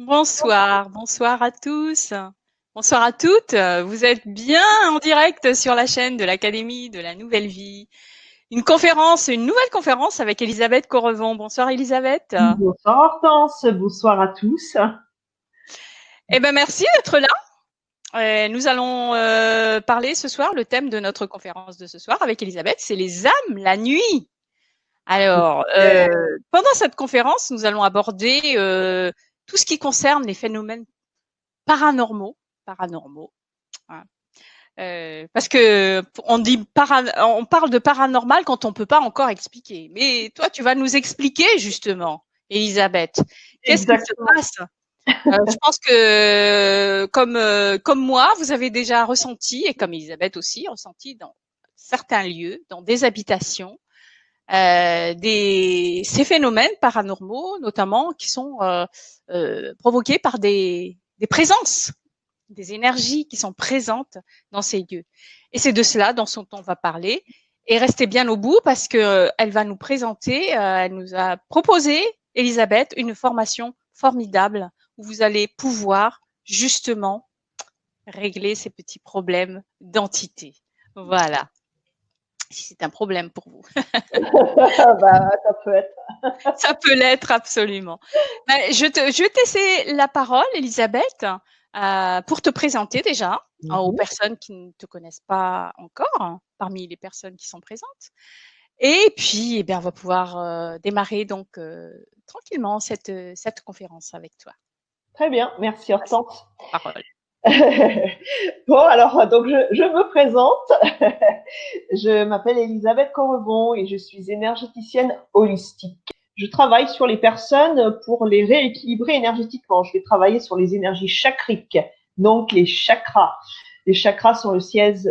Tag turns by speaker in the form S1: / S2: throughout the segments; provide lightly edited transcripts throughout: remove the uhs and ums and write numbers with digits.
S1: Bonsoir, bonsoir à tous. Bonsoir à toutes. Vous êtes bien en direct sur la chaîne de l'Académie de la Nouvelle Vie. Une nouvelle conférence avec Elisabeth Correvon. Bonsoir Elisabeth.
S2: Bonsoir Hortense, bonsoir à tous.
S1: Eh ben merci d'être là. Nous allons parler ce soir, le thème de notre conférence de ce soir avec Elisabeth, c'est les âmes, la nuit. Alors, pendant cette conférence, nous allons aborder tout ce qui concerne les phénomènes paranormaux. Hein. Parce que on parle de paranormal quand on peut pas encore expliquer. Mais toi, tu vas nous expliquer justement, Elisabeth. Qu'est-ce qui se
S2: Exactement.
S1: passe? Je pense que comme moi, vous avez déjà ressenti, et comme Elisabeth aussi, ressenti dans certains lieux, dans des habitations, ces phénomènes paranormaux, notamment qui sont provoqués par des présences, des énergies qui sont présentes dans ces lieux. Et c'est de cela dont on va parler. Et restez bien au bout parce que elle va nous présenter, elle nous a proposé, Elisabeth, une formation formidable où vous allez pouvoir justement régler ces petits problèmes d'entité. Voilà. Si c'est un problème pour vous.
S2: Ça peut être.
S1: Ça peut l'être absolument. Je vais te laisser la parole, Elisabeth, pour te présenter déjà aux personnes qui ne te connaissent pas encore, parmi les personnes qui sont présentes. Et puis, eh bien, on va pouvoir démarrer donc tranquillement cette conférence avec toi.
S2: Très bien, merci Hortense.
S1: Parole.
S2: Bon, alors, donc je me présente. Je m'appelle Elisabeth Correvon et je suis énergéticienne holistique. Je travaille sur les personnes pour les rééquilibrer énergétiquement. Je vais travailler sur les énergies chakriques, donc les chakras. Les chakras sont le siège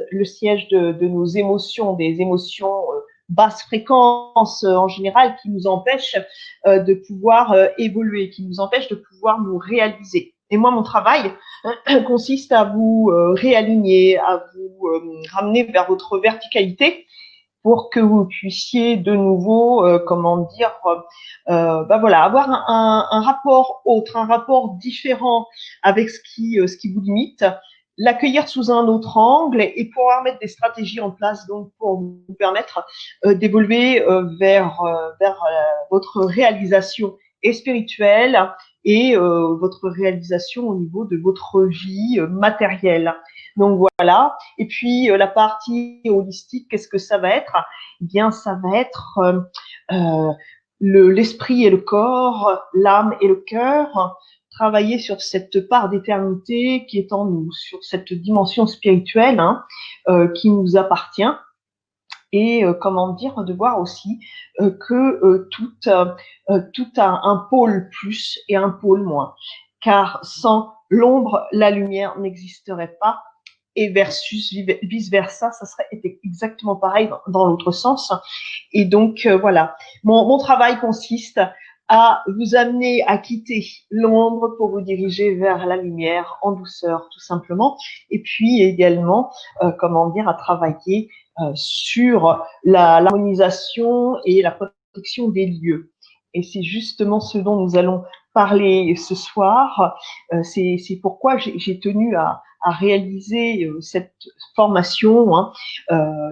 S2: de nos émotions, des émotions basse fréquence en général qui nous empêchent de pouvoir évoluer, qui nous empêchent de pouvoir nous réaliser. Et moi, mon travail consiste à vous réaligner, à vous ramener vers votre verticalité pour que vous puissiez de nouveau, avoir un rapport autre, un rapport différent avec ce qui vous limite, l'accueillir sous un autre angle et pouvoir mettre des stratégies en place donc pour vous permettre d'évoluer vers votre réalisation et spirituelle et votre réalisation au niveau de votre vie matérielle. Donc voilà. Et puis la partie holistique, qu'est-ce que ça va être? Eh bien, ça va être l'esprit et le corps, l'âme et le cœur, travailler sur cette part d'éternité qui est en nous, sur cette dimension spirituelle qui nous appartient. Et de voir aussi que tout a un pôle plus et un pôle moins. Car sans l'ombre, la lumière n'existerait pas. Et versus vice versa, ça serait exactement pareil dans l'autre sens. Et donc voilà, mon travail consiste à vous amener à quitter l'ombre pour vous diriger vers la lumière en douceur, tout simplement. Et puis également, à travailler sur l'harmonisation et la protection des lieux. Et c'est justement ce dont nous allons parler ce soir. C'est pourquoi j'ai tenu à réaliser cette formation.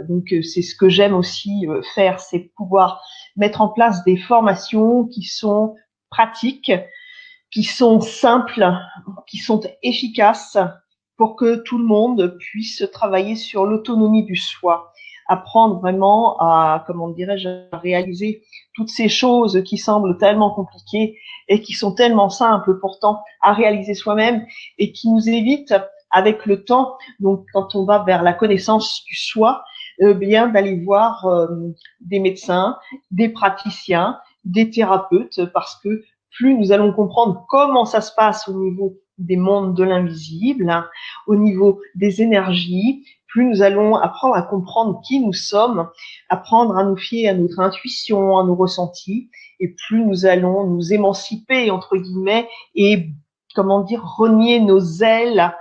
S2: Donc c'est ce que j'aime aussi faire, c'est pouvoir mettre en place des formations qui sont pratiques, qui sont simples, qui sont efficaces pour que tout le monde puisse travailler sur l'autonomie du soi, apprendre vraiment à, à réaliser toutes ces choses qui semblent tellement compliquées et qui sont tellement simples pourtant à réaliser soi-même et qui nous évitent avec le temps, donc quand on va vers la connaissance du soi, bien d'aller voir des médecins, des praticiens, des thérapeutes, parce que plus nous allons comprendre comment ça se passe au niveau des mondes de l'invisible, au niveau des énergies, plus nous allons apprendre à comprendre qui nous sommes, apprendre à nous fier à notre intuition, à nos ressentis, et plus nous allons nous émanciper, entre guillemets, et, renier nos ailes,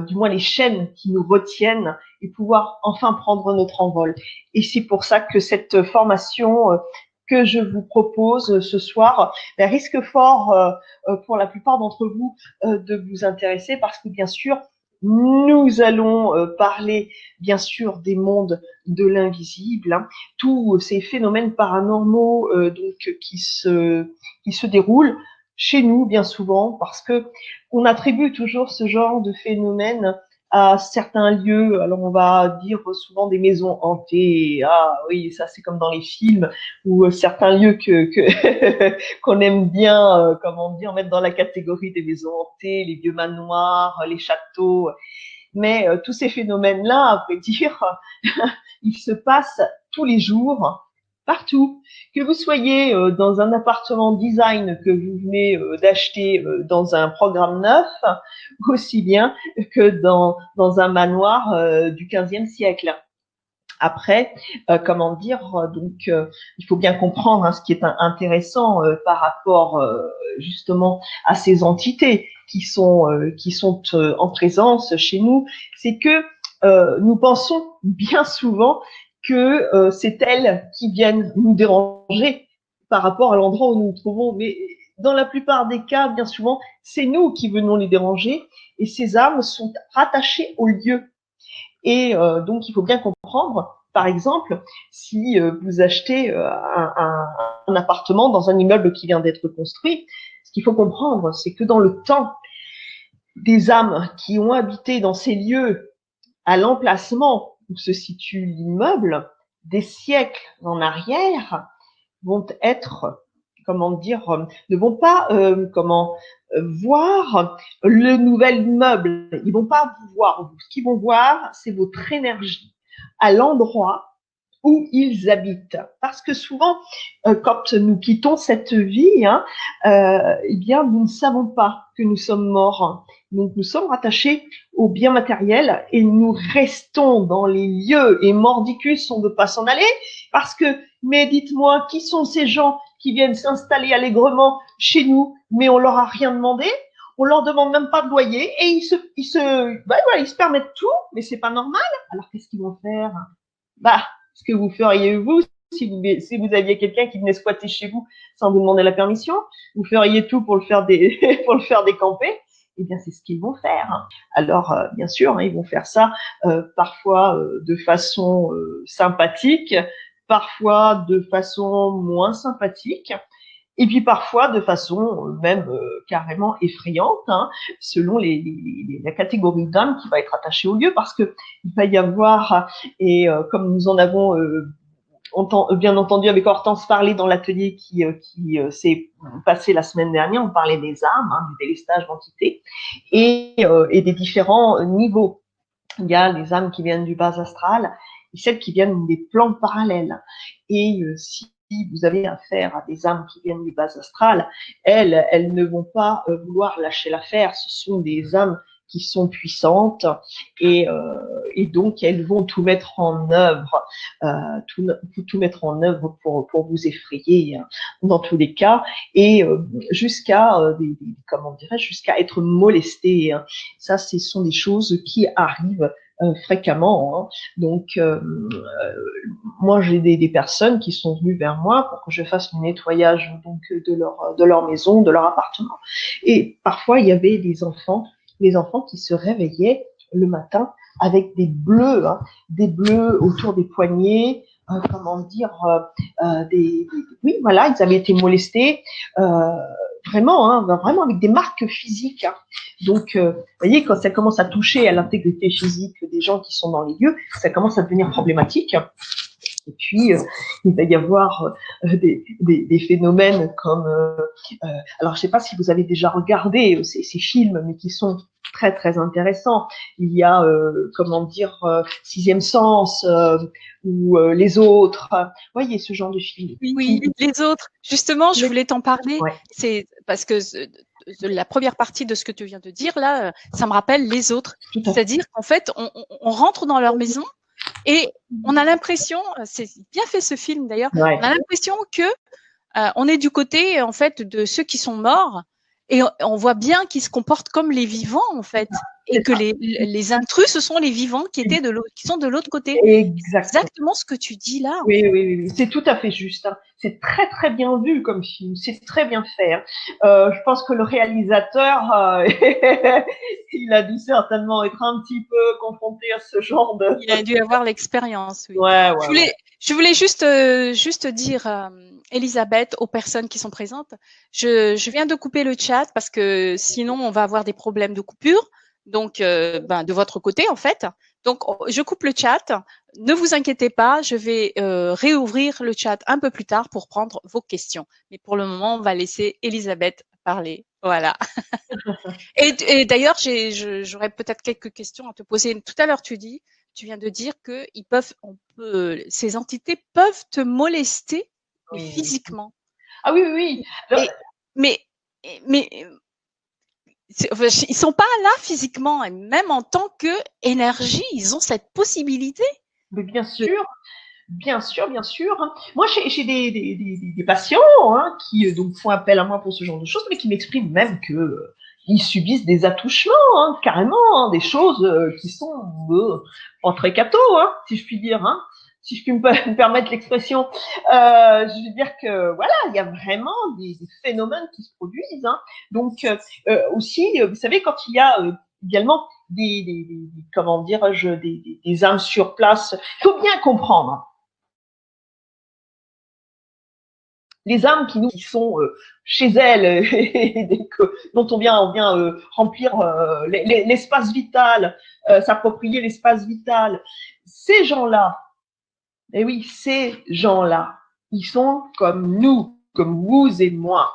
S2: du moins les chaînes qui nous retiennent, et pouvoir enfin prendre notre envol. Et c'est pour ça que cette formation que je vous propose ce soir risque fort pour la plupart d'entre vous de vous intéresser parce que bien sûr, nous allons parler bien sûr des mondes de l'invisible, hein, tous ces phénomènes paranormaux donc qui se déroulent chez nous bien souvent parce que on attribue toujours ce genre de phénomène à certains lieux. Alors on va dire souvent des maisons hantées. Ah oui, ça c'est comme dans les films ou certains lieux qu'on aime bien, comment dire, mettre dans la catégorie des maisons hantées, les vieux manoirs, les châteaux. Mais tous ces phénomènes-là, à vrai dire, ils se passent tous les jours, partout. Que vous soyez dans un appartement design que vous venez d'acheter dans un programme neuf, aussi bien que dans un manoir du 15e siècle. Après, comment dire, donc il faut bien comprendre ce qui est intéressant par rapport justement à ces entités qui sont en présence chez nous, c'est que nous pensons bien souvent que c'est elles qui viennent nous déranger par rapport à l'endroit où nous nous trouvons. Mais dans la plupart des cas, bien souvent, c'est nous qui venons les déranger et ces âmes sont rattachées au lieu. Et donc, il faut bien comprendre, par exemple, si vous achetez un appartement dans un immeuble qui vient d'être construit, ce qu'il faut comprendre, c'est que dans le temps, des âmes qui ont habité dans ces lieux à l'emplacement où se situe l'immeuble, des siècles en arrière, vont être, comment dire, ne vont pas, voir le nouvel immeuble. Ils vont pas vous voir. Ce qu'ils vont voir, c'est votre énergie à l'endroit où ils habitent. Parce que souvent, quand nous quittons cette vie, eh bien, nous ne savons pas que nous sommes morts. Donc, nous sommes rattachés aux biens matériels et nous restons dans les lieux. Et mordicus, on ne veut pas s'en aller parce que, mais dites-moi, qui sont ces gens qui viennent s'installer allègrement chez nous, mais on leur a rien demandé? On leur demande même pas de loyer et ils se permettent tout, mais c'est pas normal. Alors, qu'est-ce qu'ils vont faire? Ce que vous feriez vous si vous aviez quelqu'un qui venait squatter chez vous sans vous demander la permission, vous feriez tout pour le faire pour le faire décamper. Eh bien, c'est ce qu'ils vont faire. Alors, bien sûr, ils vont faire ça parfois de façon sympathique, parfois de façon moins sympathique, et puis parfois de façon même carrément effrayante, selon la catégorie d'âme qui va être attachée au lieu, parce que il va y avoir, et comme nous en avons bien entendu avec Hortense parler dans l'atelier qui s'est passé la semaine dernière, on parlait des âmes, du délestage d'entités, et des différents niveaux. Il y a les âmes qui viennent du bas astral et celles qui viennent des plans parallèles. Et si vous avez affaire à des âmes qui viennent du bas astral, elles ne vont pas vouloir lâcher l'affaire. Ce sont des âmes qui sont puissantes et donc elles vont tout mettre en œuvre, tout mettre en œuvre pour vous effrayer dans tous les cas et jusqu'à jusqu'à être molestées. Ça, ce sont des choses qui arrivent fréquemment. Donc, moi, j'ai des personnes qui sont venues vers moi pour que je fasse le nettoyage donc de leur maison, de leur appartement. Et parfois, il y avait des enfants qui se réveillaient le matin avec des bleus autour des poignets, oui, voilà, ils avaient été molestés, vraiment avec des marques physiques. Donc, vous voyez, quand ça commence à toucher à l'intégrité physique des gens qui sont dans les lieux, ça commence à devenir problématique. Et puis, il va y avoir des phénomènes comme... alors, je ne sais pas si vous avez déjà regardé ces films, mais qui sont très, très intéressants. Il y a, Sixième Sens ou Les Autres. Vous voyez, ce genre de films.
S1: Oui, Les Autres. Justement, je voulais t'en parler. Ouais. C'est parce que la première partie de ce que tu viens de dire, là, ça me rappelle Les Autres. C'est-à-dire qu'en fait, on rentre dans leur maison et on a l'impression, c'est bien fait ce film d'ailleurs, on a l'impression que on est du côté en fait de ceux qui sont morts Et on voit bien qu'ils se comportent comme les vivants, en fait. Et que les intrus, ce sont les vivants qui sont de l'autre côté.
S2: Exactement.
S1: Exactement ce que tu dis là.
S2: Oui, oui, oui, c'est tout à fait juste. Hein. C'est très très bien vu comme film, c'est très bien fait. Hein. Je pense que le réalisateur, il a dû certainement être un petit peu confronté à ce genre de.
S1: Il a dû avoir l'expérience, oui.
S2: Ouais, ouais, ouais.
S1: Je voulais juste dire, Elisabeth, aux personnes qui sont présentes, je viens de couper le chat parce que sinon on va avoir des problèmes de coupure. Donc, de votre côté en fait. Donc, je coupe le chat. Ne vous inquiétez pas, je vais réouvrir le chat un peu plus tard pour prendre vos questions. Mais pour le moment, on va laisser Elisabeth parler. Voilà. Et d'ailleurs, j'aurais peut-être quelques questions à te poser. Tout à l'heure, tu viens de dire que ces entités peuvent te molester, mais
S2: Oui.
S1: physiquement.
S2: Ah oui, oui, oui.
S1: Mais ils sont pas là physiquement, et même en tant que énergie, ils ont cette possibilité.
S2: Mais bien sûr. Bien sûr, bien sûr. Moi, j'ai des patients hein, qui donc font appel à moi pour ce genre de choses, mais qui m'expriment même que ils subissent des attouchements, hein, carrément, hein, des choses qui sont pas très cathos, hein, si je puis dire, hein, si je puis me permettre l'expression. Je veux dire que voilà, il y a vraiment des phénomènes qui se produisent. Hein. Donc aussi, vous savez, quand il y a également comment dirais-je, des âmes sur place, il faut bien comprendre. Hein. Les âmes qui sont chez elles, dont on vient remplir l'espace vital, s'approprier l'espace vital. Ces gens-là, et oui, ces gens-là, ils sont comme nous, comme vous et moi.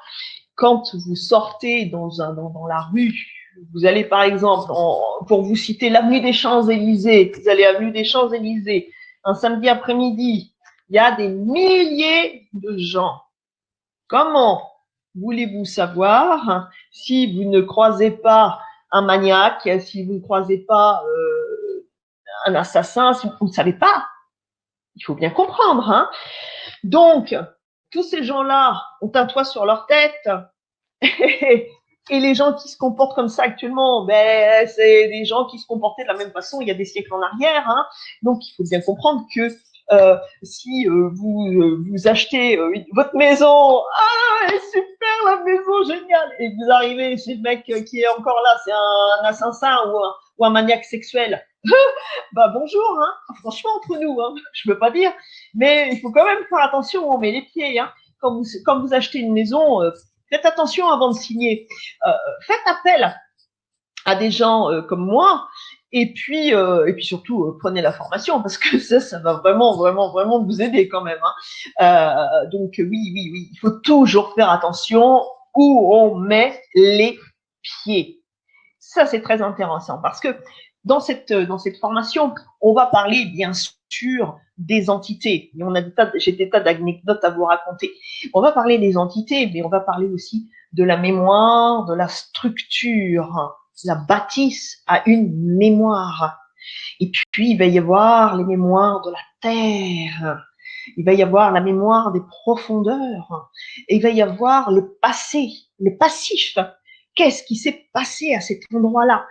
S2: Quand vous sortez dans la rue, vous allez par exemple, pour vous citer l'avenue des Champs-Élysées, vous allez à l'avenue des Champs-Élysées, un samedi après-midi, il y a des milliers de gens. Comment voulez-vous savoir si vous ne croisez pas un maniaque, si vous ne croisez pas un assassin, si vous ne savez pas? Il faut bien comprendre. Hein. Donc, tous ces gens-là ont un toit sur leur tête. Et les gens qui se comportent comme ça actuellement, ben, c'est des gens qui se comportaient de la même façon il y a des siècles en arrière. Hein. Donc, il faut bien comprendre que si vous achetez votre maison, ah, super la maison, génial, et vous arrivez chez le mec qui est encore là, c'est un assassin ou un maniaque sexuel, bah bonjour, hein. Franchement entre nous, hein, je peux pas dire, mais il faut quand même faire attention où on met les pieds. Hein. Quand vous achetez une maison, faites attention avant de signer. Faites appel à des gens comme moi. Et puis surtout, prenez la formation parce que ça va vraiment, vraiment, vraiment vous aider quand même. Hein. Donc oui, oui, oui, il faut toujours faire attention où on met les pieds. Ça, c'est très intéressant parce que dans cette formation, on va parler bien sûr des entités. J'ai des tas d'anecdotes à vous raconter. On va parler des entités, mais on va parler aussi de la mémoire, de la structure. La bâtisse a une mémoire. Et puis, il va y avoir les mémoires de la terre. Il va y avoir la mémoire des profondeurs. Et il va y avoir le passé, le passif. Qu'est-ce qui s'est passé à cet endroit-là?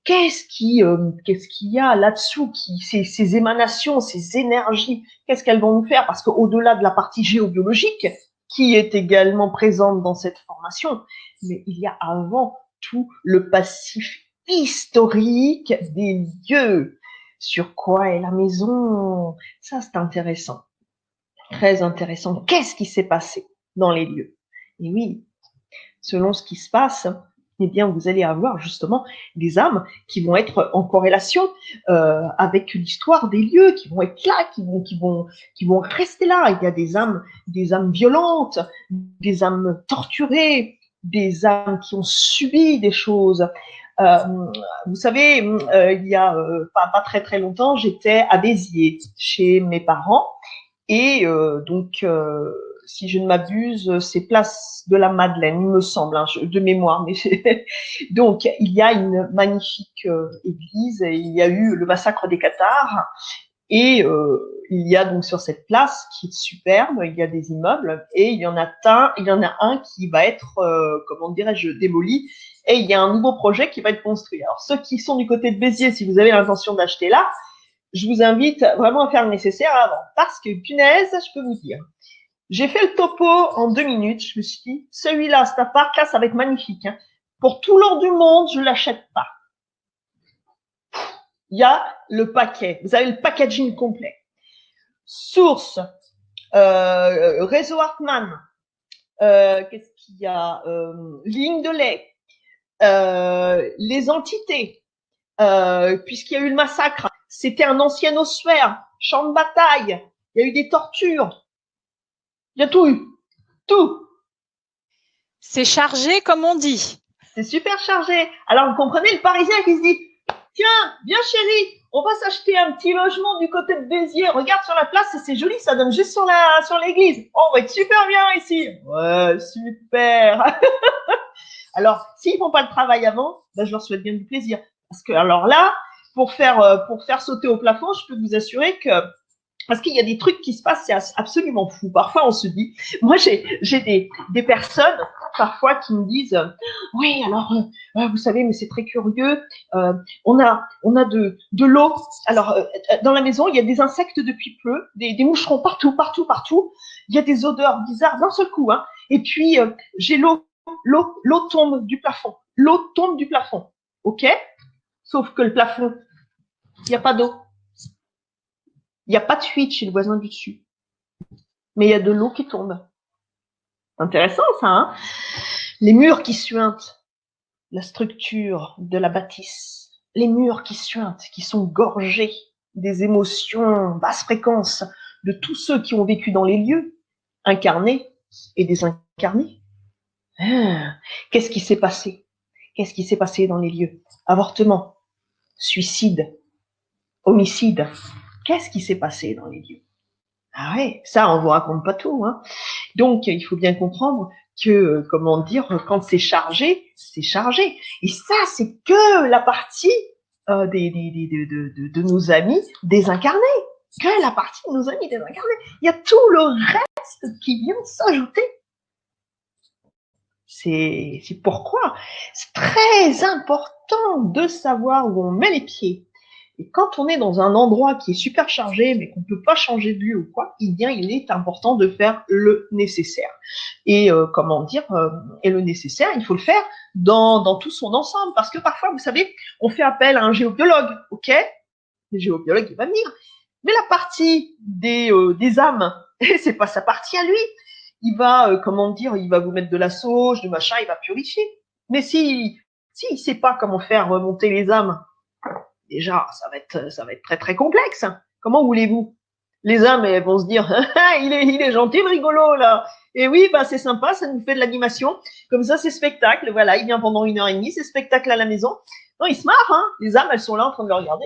S2: Qu'est-ce qu'il y a là-dessous, ces émanations, ces énergies, qu'est-ce qu'elles vont nous faire? Parce qu'au-delà de la partie géobiologique, qui est également présente dans cette formation, mais il y a avant tout le passif historique des lieux. Sur quoi est la maison? Ça, c'est intéressant. Très intéressant. Qu'est-ce qui s'est passé dans les lieux? Et oui, selon ce qui se passe, eh bien, vous allez avoir justement des âmes qui vont être en corrélation avec l'histoire des lieux, qui vont être là, qui vont rester là. Il y a des âmes violentes, des âmes torturées, des âmes qui ont subi des choses. Vous savez, il y a pas très très longtemps, j'étais à Béziers chez mes parents et donc si je ne m'abuse, c'est place de la Madeleine, il me semble, hein, de mémoire. Mais donc, il y a une magnifique église et il y a eu le massacre des Cathares. Et il y a donc sur cette place qui est superbe, il y a des immeubles et il y en a un qui va être, comment dirais-je, démoli et il y a un nouveau projet qui va être construit. Alors ceux qui sont du côté de Béziers, si vous avez l'intention d'acheter là, je vous invite vraiment à faire le nécessaire avant parce que punaise, je peux vous dire. J'ai fait le topo en 2 minutes. Je me suis dit, celui-là, cet appart-là, ça va être magnifique. Hein. Pour tout l'or du monde, je l'achète pas. Il y a le paquet. Vous avez le packaging complet. Source, réseau Hartmann, qu'est-ce qu'il y a, ligne de lait, les entités, puisqu'il y a eu le massacre, c'était un ancien ossuaire, champ de bataille, il y a eu des tortures, il y a tout eu, tout.
S1: C'est chargé comme on dit.
S2: C'est super chargé. Alors vous comprenez le Parisien qui se dit, tiens, viens chérie, on va s'acheter un petit logement du côté de Béziers. Regarde sur la place, c'est joli, ça donne juste sur l'église. Oh, on va être super bien ici. Ouais, super. Alors, s'ils font pas le travail avant, ben, je leur souhaite bien du plaisir. Parce que, alors là, pour faire sauter au plafond, je peux vous assurer que, parce qu'il y a des trucs qui se passent, c'est absolument fou. Parfois, on se dit, moi, j'ai des personnes, parfois, qui me disent, oui, alors, vous savez, mais c'est très curieux, on a de l'eau. Alors, dans la maison, il y a des insectes depuis peu, des moucherons partout. Il y a des odeurs bizarres d'un seul coup, hein. Et puis, j'ai l'eau tombe du plafond. L'eau tombe du plafond. OK? Sauf que le plafond, il n'y a pas d'eau. Il n'y a pas de fuite chez le voisin du dessus. Mais il y a de l'eau qui tombe. Intéressant, ça, hein? Les murs qui suintent. La structure de la bâtisse. Les murs qui suintent, qui sont gorgés des émotions basse fréquence de tous ceux qui ont vécu dans les lieux, incarnés et désincarnés. Qu'est-ce qui s'est passé? Qu'est-ce qui s'est passé dans les lieux? Avortement, suicide, homicide. Qu'est-ce qui s'est passé dans les lieux? Ah ouais, ça, on vous raconte pas tout, hein. Donc, il faut bien comprendre que, comment dire, quand c'est chargé, c'est chargé. Et ça, c'est que la partie de nos amis désincarnés. Que la partie de nos amis désincarnés. Il y a tout le reste qui vient s'ajouter. C'est pourquoi c'est très important de savoir où on met les pieds. Et quand on est dans un endroit qui est super chargé, mais qu'on ne peut pas changer de lieu ou quoi, eh bien, il est important de faire le nécessaire. Et comment dire, et le nécessaire, il faut le faire dans tout son ensemble. Parce que parfois, vous savez, on fait appel à un géobiologue, ok? Le géobiologue, il va venir. Mais la partie des âmes, c'est pas sa partie à lui. Il va, comment dire, il va vous mettre de la sauge, du machin, il va purifier. Mais s'il sait pas comment faire remonter les âmes, déjà, ça va être très, très complexe. Comment voulez-vous? Les âmes, elles vont se dire, il est gentil, le rigolo, là. Et oui, bah, c'est sympa, ça nous fait de l'animation. Comme ça, c'est spectacle. Voilà, il vient pendant 1h30, c'est spectacle à la maison. Non, il se marre, hein. Les âmes, elles sont là en train de le regarder.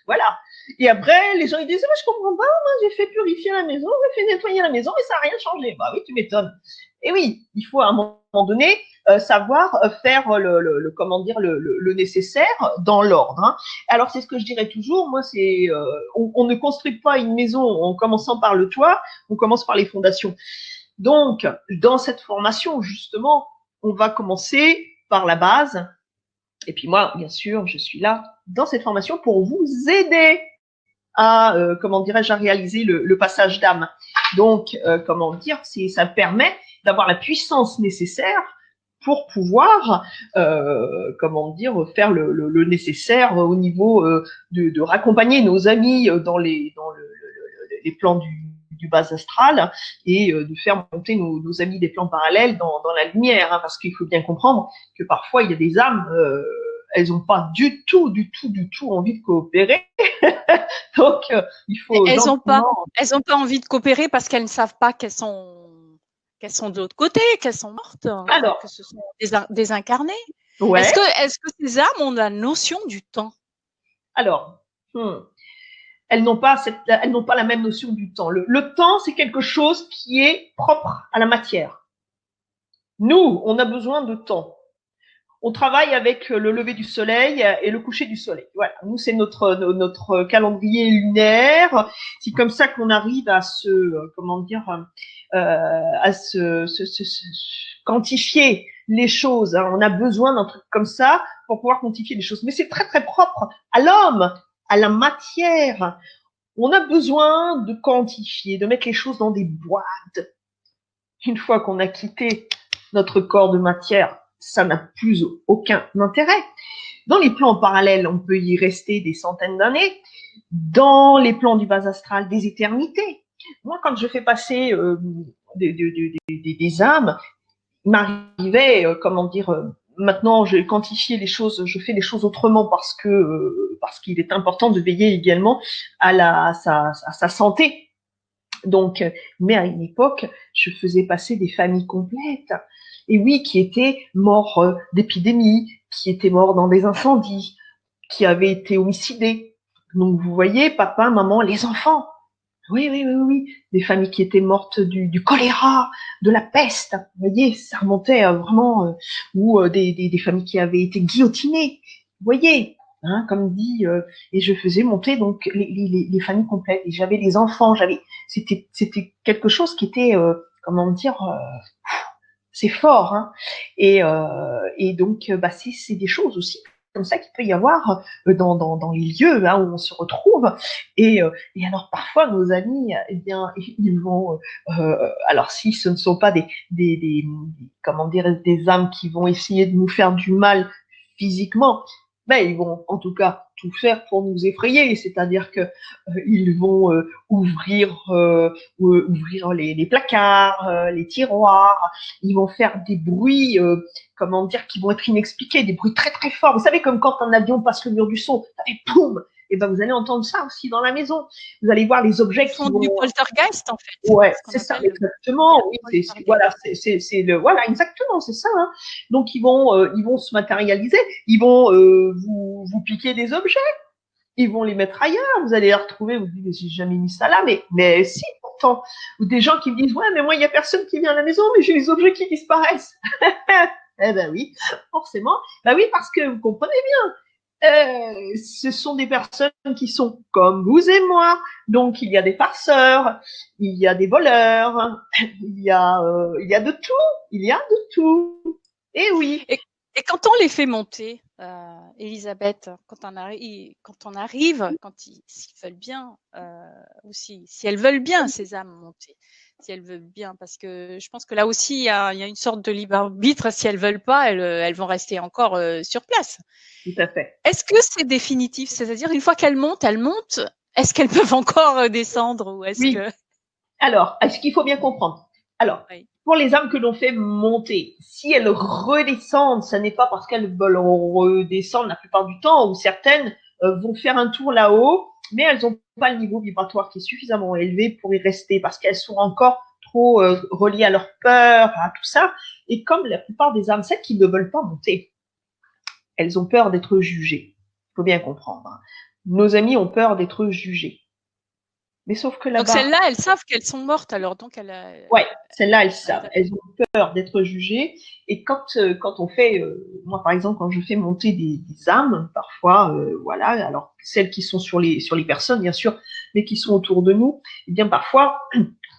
S2: Voilà. Et après, les gens, ils disent, je comprends pas, moi, j'ai fait purifier la maison, j'ai fait nettoyer la maison, et ça n'a rien changé. Bah oui, tu m'étonnes. Et oui, il faut à un moment donné savoir faire le nécessaire dans l'ordre. Hein. Alors c'est ce que je dirais toujours. Moi, c'est on ne construit pas une maison en commençant par le toit. On commence par les fondations. Donc, dans cette formation, justement, on va commencer par la base. Et puis moi, bien sûr, je suis là dans cette formation pour vous aider à à réaliser le passage d'âme. Donc, ça permet d'avoir la puissance nécessaire pour pouvoir, faire le nécessaire au niveau de raccompagner nos amis dans les plans du bas astral et de faire monter nos amis des plans parallèles dans la lumière, hein, parce qu'il faut bien comprendre que parfois il y a des âmes, elles n'ont pas du tout envie de coopérer. Donc, il faut.
S1: Elles n'ont pas envie de coopérer parce qu'elles ne savent pas qu'elles sont de l'autre côté, qu'elles sont mortes, alors, que ce sont des incarnés. Ouais. Est-ce que ces âmes ont la notion du temps?
S2: Alors, elles n'ont pas la même notion du temps. Le temps, c'est quelque chose qui est propre à la matière. Nous, on a besoin de temps. on travaille avec le lever du soleil et le coucher du soleil. Voilà, nous c'est notre calendrier lunaire. C'est comme ça qu'on arrive à comment dire, à quantifier les choses. Hein. On a besoin d'un truc comme ça pour pouvoir quantifier les choses. Mais c'est très très propre à l'homme, à la matière. On a besoin de quantifier, de mettre les choses dans des boîtes. Une fois qu'on a quitté notre corps de matière, ça n'a plus aucun intérêt. Dans les plans parallèles, on peut y rester des centaines d'années. Dans les plans du bas astral, des éternités. Moi, quand je fais passer des âmes, il m'arrivait, comment dire, maintenant, je quantifie les choses, je fais les choses autrement parce qu'il est important de veiller également à sa santé. Donc, mais à une époque, je faisais passer des familles complètes. Et oui, qui étaient morts d'épidémie, qui étaient morts dans des incendies, qui avaient été homicidés. Donc, vous voyez, papa, maman, les enfants. Oui. Des familles qui étaient mortes du choléra, de la peste. Vous voyez, ça remontait vraiment, ou des familles qui avaient été guillotinées. Vous voyez, hein, comme dit, et je faisais monter donc les familles complètes. Et j'avais des enfants, c'était quelque chose qui était, comment dire, c'est fort, hein. Et donc, c'est des choses aussi comme ça qu'il peut y avoir dans les lieux hein, où on se retrouve. Et alors parfois nos amis, eh bien, ils vont, alors si ce ne sont pas comment dire, des âmes qui vont essayer de nous faire du mal physiquement, mais ils vont en tout cas tout faire pour nous effrayer, c'est-à-dire que ils vont ouvrir les placards, les tiroirs, ils vont faire des bruits, comment dire, qui vont être inexpliqués, des bruits très très forts. Vous savez, comme quand un avion passe le mur du son, et boum, et ben vous allez entendre ça aussi dans la maison. Vous allez voir les objets
S1: qui font du poltergeist en fait.
S2: Ouais, c'est ça, exactement. Oui, voilà, c'est le voilà, exactement, c'est ça. Hein. Donc ils vont se matérialiser, ils vont vous piquer des objets, ils vont les mettre ailleurs. Vous allez les retrouver. Vous dites mais j'ai jamais mis ça là, mais si pourtant. Ou des gens qui me disent ouais, mais moi il y a personne qui vient à la maison, mais j'ai les objets qui disparaissent. Eh ben oui, forcément. Ben oui, parce que vous comprenez bien. Ce sont des personnes qui sont comme vous et moi. Donc, il y a des farceurs, il y a des voleurs, il y a de tout. Il y a de tout. Et oui.
S1: Et quand on les fait monter, Elisabeth, quand on arrive, s'ils veulent bien, aussi, si elles veulent bien, ces âmes monter, si elles veulent bien, parce que je pense que là aussi, il y a une sorte de libre arbitre. Si elles veulent pas, elles vont rester encore sur place.
S2: Tout à fait.
S1: Est-ce que c'est définitif? C'est-à-dire, une fois qu'elles montent, est-ce qu'elles peuvent encore descendre ou est-ce que...
S2: Alors, est-ce qu'il faut bien comprendre? Alors, pour les âmes que l'on fait monter, si elles redescendent, ce n'est pas parce qu'elles veulent redescendre la plupart du temps, ou certaines vont faire un tour là-haut, mais elles n'ont pas le niveau vibratoire qui est suffisamment élevé pour y rester, parce qu'elles sont encore trop reliées à leur peur, à tout ça. Et comme la plupart des âmes, celles qui ne veulent pas monter, elles ont peur d'être jugées. Il faut bien comprendre. Nos amis ont peur d'être jugés. Mais sauf que là-bas.
S1: Donc celles-là, elles savent qu'elles sont mortes alors. Donc
S2: ouais, celles-là, elles savent. Elles ont peur d'être jugées. Et quand on fait, moi par exemple, quand je fais monter des âmes, parfois, voilà, alors celles qui sont sur les personnes, bien sûr, mais qui sont autour de nous, eh bien parfois,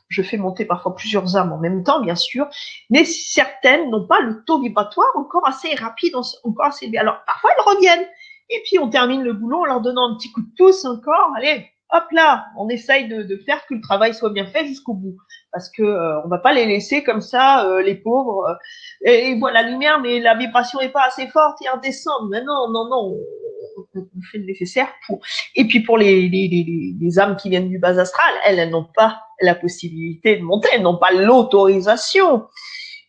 S2: je fais monter parfois plusieurs âmes en même temps, bien sûr, mais certaines n'ont pas le taux vibratoire encore assez rapide, encore assez élevé. Alors parfois elles reviennent. Et puis on termine le boulot en leur donnant un petit coup de pouce encore. Allez, hop là, on essaye de faire que le travail soit bien fait jusqu'au bout, parce que on va pas les laisser comme ça, les pauvres. Et voilà la lumière, mais la vibration est pas assez forte, ils redescendent. Mais non, on fait le nécessaire pour. Et puis pour les âmes qui viennent du bas astral, elles n'ont pas la possibilité de monter, elles n'ont pas l'autorisation.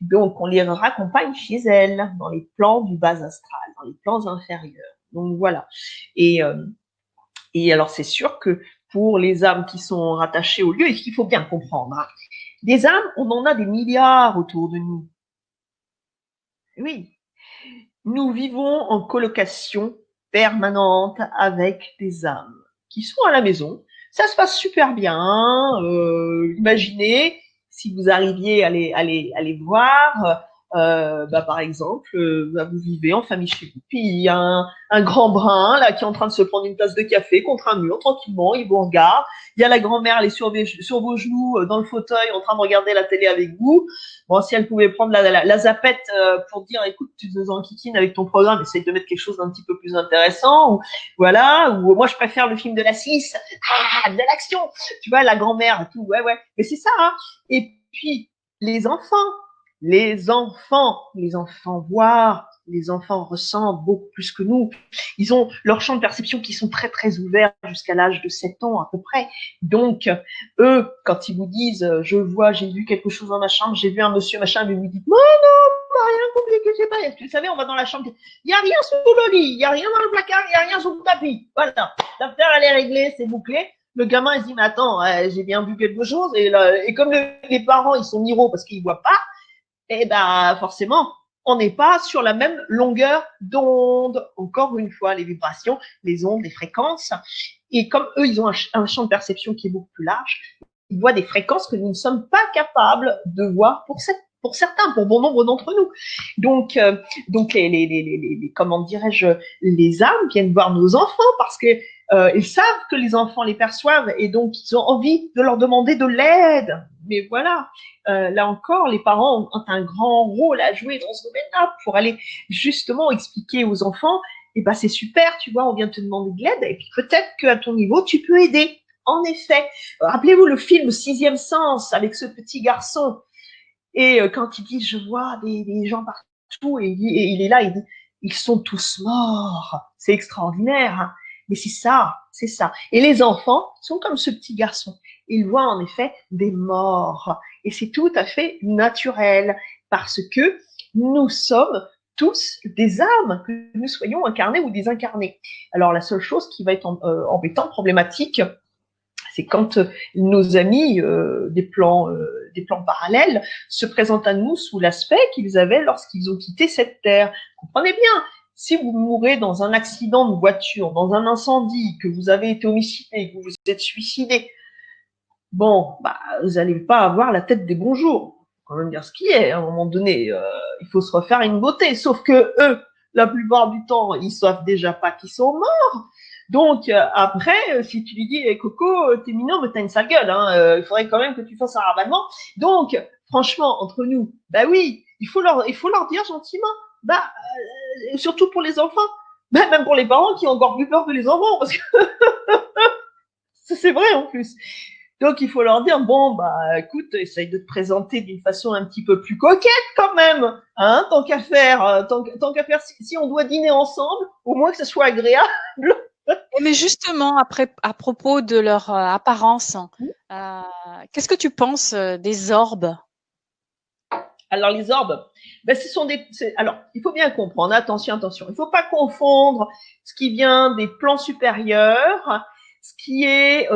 S2: Donc on les raccompagne chez elles, dans les plans du bas astral, dans les plans inférieurs. Donc voilà. Et alors, c'est sûr que pour les âmes qui sont rattachées au lieu, et ce qu'il faut bien comprendre, hein, des âmes, on en a des milliards autour de nous. Oui. Nous vivons en colocation permanente avec des âmes qui sont à la maison. Ça se passe super bien. Imaginez si vous arriviez à les voir Par exemple, vous vivez en famille chez vous, puis il y a un grand brun là qui est en train de se prendre une tasse de café contre un mur tranquillement, il vous regarde. Il y a la grand-mère, elle est sur vos genoux dans le fauteuil en train de regarder la télé avec vous. Bon, si elle pouvait prendre la zapette pour dire, écoute, tu nous enquiquines avec ton programme, essaye de mettre quelque chose d'un petit peu plus intéressant, ou voilà, ou moi je préfère le film de la 6, de l'action, tu vois, la grand-mère, tout, ouais, mais c'est ça, hein. Et puis les enfants, les enfants voient, les enfants ressentent beaucoup plus que nous. Ils ont leur champ de perception qui sont très très ouverts jusqu'à l'âge de 7 ans à peu près. Donc eux, quand ils vous disent je vois, j'ai vu quelque chose dans ma chambre, j'ai vu un monsieur machin, vous dites non, rien compliqué, c'est pas. Vous savez, on va dans la chambre, il n'y a rien sous le lit, il n'y a rien dans le placard, il n'y a rien sous le tapis. Voilà, l'affaire elle est réglée, c'est bouclé. Le gamin il se dit mais attends, j'ai bien vu quelque chose, et comme les parents ils sont miroirs parce qu'ils voient pas, et forcément, on n'est pas sur la même longueur d'onde. Encore une fois, les vibrations, les ondes, les fréquences. Et comme eux, ils ont un champ de perception qui est beaucoup plus large, ils voient des fréquences que nous ne sommes pas capables de voir pour certains, pour bon nombre d'entre nous. Donc comment dirais-je, les âmes viennent voir nos enfants parce que ils savent que les enfants les perçoivent et donc ils ont envie de leur demander de l'aide. Mais voilà, là encore, les parents ont un grand rôle à jouer dans ce domaine-là pour aller justement expliquer aux enfants, c'est super, tu vois, on vient te demander de l'aide et puis peut-être qu'à ton niveau, tu peux aider. En effet, rappelez-vous le film Sixième Sens avec ce petit garçon. Et quand il dit, je vois des gens partout, et il est là, il dit, ils sont tous morts. C'est extraordinaire, hein. Mais c'est ça. Et les enfants sont comme ce petit garçon. Ils voient en effet des morts. Et c'est tout à fait naturel, parce que nous sommes tous des âmes, que nous soyons incarnés ou désincarnés. Alors la seule chose qui va être embêtante, problématique, c'est quand nos amis des plans parallèles se présentent à nous sous l'aspect qu'ils avaient lorsqu'ils ont quitté cette terre. Comprenez bien, si vous mourrez dans un accident de voiture, dans un incendie, que vous avez été homicidé, que vous vous êtes suicidé, bon, vous n'allez pas avoir la tête des bons jours. Faut quand même dire ce qui est. À un moment donné, il faut se refaire une beauté. Sauf que eux, la plupart du temps, ils savent déjà pas qu'ils sont morts. Donc après, si tu lui dis Coco, t'es mignon, mais t'as une sale gueule, hein, il faudrait quand même que tu fasses un rabattement. Donc, franchement, entre nous, oui, il faut leur dire gentiment, surtout pour les enfants, même pour les parents qui ont encore plus peur que les enfants, parce que c'est vrai en plus. Donc, il faut leur dire, bon, écoute, essaye de te présenter d'une façon un petit peu plus coquette quand même, hein, tant qu'à faire, si on doit dîner ensemble, au moins que ce soit agréable.
S1: Mais justement, à propos de leur apparence, qu'est-ce que tu penses des orbes?
S2: Alors, les orbes, ce sont alors, il faut bien comprendre, attention, il ne faut pas confondre ce qui vient des plans supérieurs, ce qui est,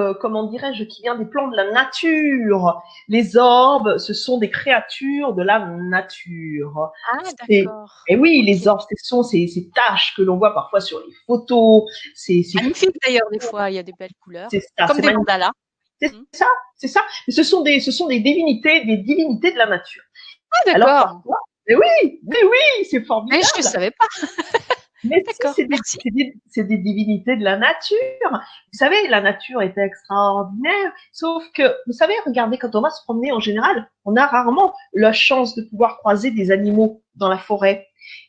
S2: qui vient des plans de la nature. Les orbes, ce sont des créatures de la nature.
S1: Ah, d'accord.
S2: Et oui, les orbes, ce sont ces taches que l'on voit parfois sur les photos.
S1: Magnifique d'ailleurs, des fois, il y a des belles couleurs.
S2: C'est ça,
S1: comme des mandalas.
S2: C'est ça. Et ce sont des divinités de la nature.
S1: Ah, d'accord.
S2: Alors, parfois, mais oui, c'est formidable.
S1: Mais je ne savais pas.
S2: Mais si, c'est des divinités de la nature. Vous savez, la nature est extraordinaire. Sauf que, vous savez, regardez, quand on va se promener en général, on a rarement la chance de pouvoir croiser des animaux dans la forêt.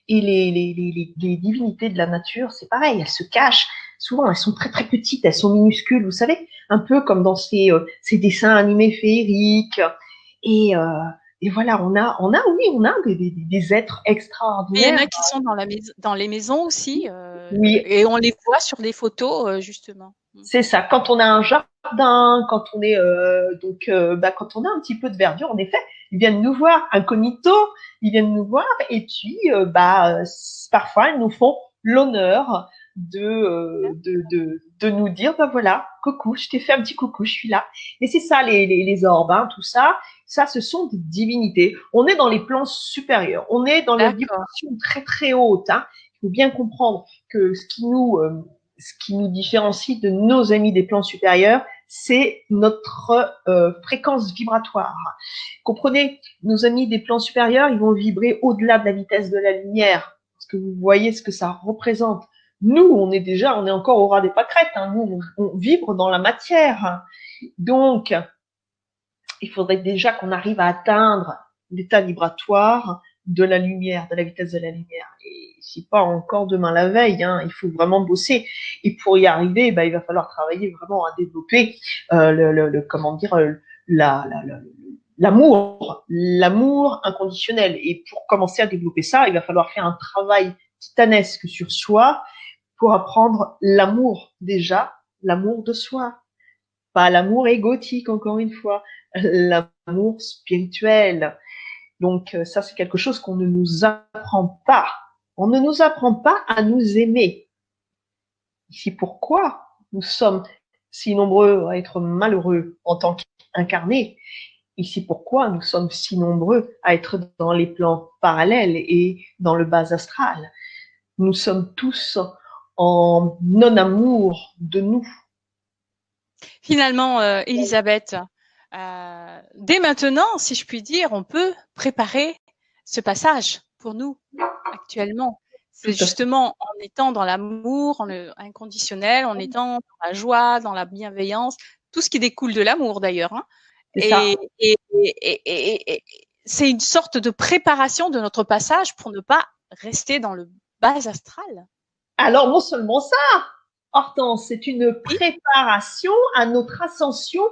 S2: Et les divinités de la nature, c'est pareil, elles se cachent. Souvent, elles sont très très petites, elles sont minuscules, vous savez, un peu comme dans ces dessins animés féeriques. Et voilà, on a des êtres extraordinaires.
S1: Et il y en a qui sont dans les maisons aussi.
S2: Oui.
S1: Et on les voit sur des photos, justement.
S2: C'est ça. Quand on a un jardin, quand on est quand on a un petit peu de verdure, en effet, ils viennent nous voir incognito, ils viennent nous voir et puis parfois ils nous font l'honneur de nous dire voilà, coucou, je t'ai fait un petit coucou, je suis là. Et c'est ça les orbes, hein, tout ça. Ça, ce sont des divinités. On est dans les plans supérieurs. On est dans la vibration très très haute. Hein. Il faut bien comprendre que ce qui nous différencie de nos amis des plans supérieurs, c'est notre fréquence vibratoire. Comprenez, nos amis des plans supérieurs, ils vont vibrer au-delà de la vitesse de la lumière. Parce que vous voyez ce que ça représente. Nous, on est encore au ras des pâquerettes. Hein. Nous, on vibre dans la matière. Donc, il faudrait déjà qu'on arrive à atteindre l'état vibratoire de la lumière, de la vitesse de la lumière. Et si pas encore demain la veille, hein, il faut vraiment bosser. Et pour y arriver, il va falloir travailler vraiment à développer l'amour inconditionnel. Et pour commencer à développer ça, il va falloir faire un travail titanesque sur soi pour apprendre l'amour déjà, l'amour de soi. Pas l'amour égotique, encore une fois, l'amour spirituel. Donc ça, c'est quelque chose qu'on ne nous apprend pas. On ne nous apprend pas à nous aimer. Ici, pourquoi nous sommes si nombreux à être malheureux en tant qu'incarnés? Ici, pourquoi nous sommes si nombreux à être dans les plans parallèles et dans le bas astral? Nous sommes tous en non-amour de nous.
S1: Finalement, Elisabeth, dès maintenant, si je puis dire, on peut préparer ce passage pour nous actuellement. C'est justement en étant dans l'amour, en inconditionnel, en étant dans la joie, dans la bienveillance, tout ce qui découle de l'amour d'ailleurs. Hein. Et c'est une sorte de préparation de notre passage pour ne pas rester dans le bas astral.
S2: Alors, non seulement ça, Hortense, c'est une préparation à notre ascension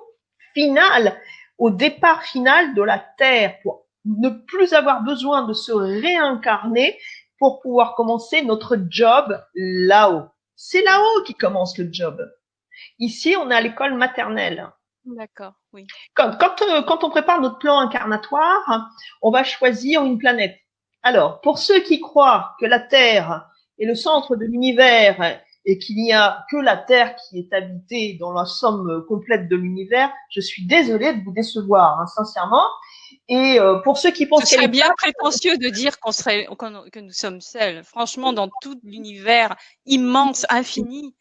S2: finale, au départ final de la Terre, pour ne plus avoir besoin de se réincarner pour pouvoir commencer notre job là-haut. C'est là-haut qui commence le job. Ici, on est à l'école maternelle.
S1: D'accord, oui.
S2: Quand on prépare notre plan incarnatoire, on va choisir une planète. Alors, pour ceux qui croient que la Terre est le centre de l'univers et qu'il n'y a que la Terre qui est habitée dans la somme complète de l'univers, je suis désolée de vous décevoir, hein, sincèrement. Et pour ceux qui pensent
S1: ce serait bien prétentieux de dire que nous sommes seuls. Franchement, dans tout l'univers immense, infini.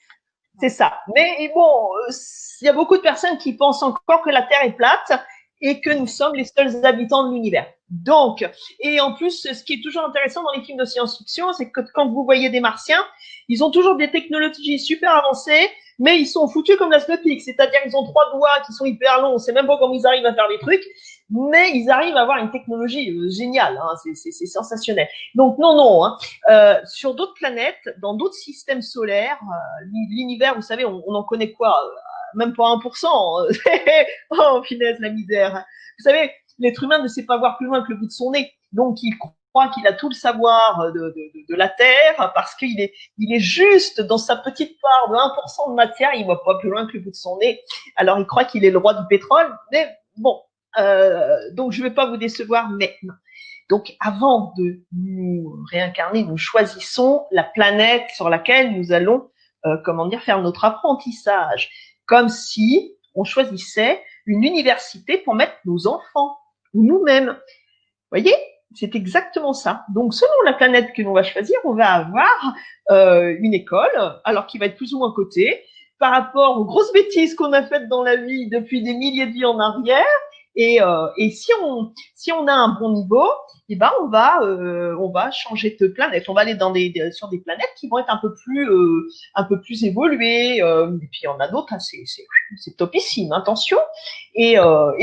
S2: C'est ça. Mais bon, il y a beaucoup de personnes qui pensent encore que la Terre est plate et que nous sommes les seuls habitants de l'univers. Donc, et en plus, ce qui est toujours intéressant dans les films de science-fiction, c'est que quand vous voyez des Martiens, ils ont toujours des technologies super avancées, mais ils sont foutus comme la Snowflake, c'est-à-dire ils ont 3 doigts qui sont hyper longs, on sait même pas comment ils arrivent à faire des trucs, mais ils arrivent à avoir une technologie géniale, hein, c'est sensationnel. Donc non, hein, sur d'autres planètes, dans d'autres systèmes solaires, l'univers, vous savez, on en connaît quoi, même pas 1%. Oh, finesse, la misère. Vous savez, l'être humain ne sait pas voir plus loin que le bout de son nez. Donc, il croit qu'il a tout le savoir de la Terre parce qu'il est juste dans sa petite part de 1% de matière. Il ne voit pas plus loin que le bout de son nez. Alors, il croit qu'il est le roi du pétrole. Mais bon, donc je ne vais pas vous décevoir maintenant. Donc, avant de nous réincarner, nous choisissons la planète sur laquelle nous allons, faire notre apprentissage. Comme si on choisissait une université pour mettre nos enfants ou nous-mêmes. Vous voyez, c'est exactement ça. Donc, selon la planète que l'on va choisir, on va avoir une école, alors qui va être plus ou moins cotée, par rapport aux grosses bêtises qu'on a faites dans la vie depuis des milliers de vies en arrière. Et si on a un bon niveau, eh ben on va changer de planète. On va aller sur des planètes qui vont être un peu plus évoluées. Et puis il y en a d'autres, hein, c'est topissime, attention. Et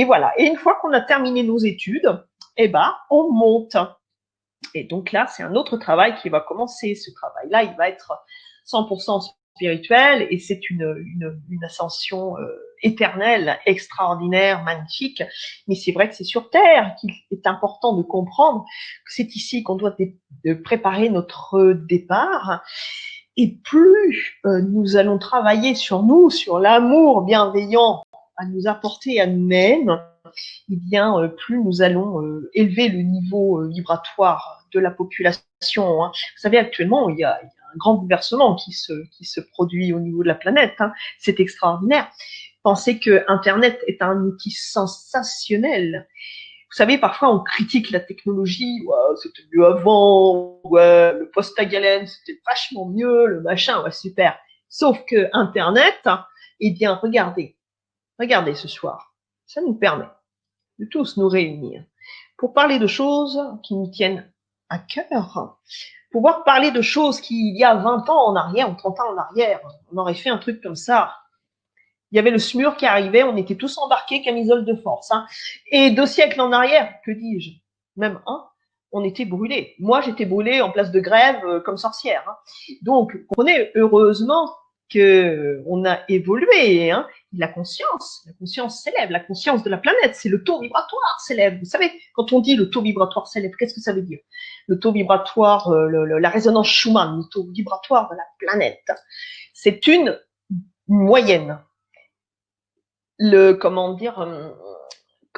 S2: voilà. Et une fois qu'on a terminé nos études, eh ben on monte. Et donc là, c'est un autre travail qui va commencer. Ce travail-là, il va être 100% spirituel et c'est une ascension éternelle, extraordinaire, magnifique. Mais c'est vrai que c'est sur Terre qu'il est important de comprendre que c'est ici qu'on doit préparer notre départ. Et plus nous allons travailler sur nous, sur l'amour bienveillant à nous apporter à nous-mêmes, eh bien, plus nous allons élever le niveau vibratoire de la population. Hein. Vous savez, actuellement, il y a un grand bouleversement qui se produit au niveau de la planète. Hein. C'est extraordinaire. Pensez que Internet est un outil sensationnel. Vous savez, parfois on critique la technologie. Ouais, c'était mieux avant. Ouais, le post-Galène, c'était vachement mieux. Le machin, ouais, super. Sauf que Internet, eh bien, regardez. regardez ce soir, ça nous permet de tous nous réunir pour parler de choses qui nous tiennent à cœur, pouvoir parler de choses qui, il y a 20 ans en arrière ou 30 ans en arrière, on aurait fait un truc comme ça. Il y avait le SMUR qui arrivait, on était tous embarqués, camisole de force. Hein. Et 2 siècles en arrière, que dis-je, même un, on était brûlés. Moi, j'étais brûlée en place de grève comme sorcière. Hein. Donc, comprenez, heureusement qu'on a évolué. Hein. La conscience s'élève, la conscience de la planète, c'est le taux vibratoire s'élève. Vous savez, quand on dit le taux vibratoire s'élève, qu'est-ce que ça veut dire? Le taux vibratoire, la résonance Schumann, le taux vibratoire de la planète, c'est une moyenne. Comment dire,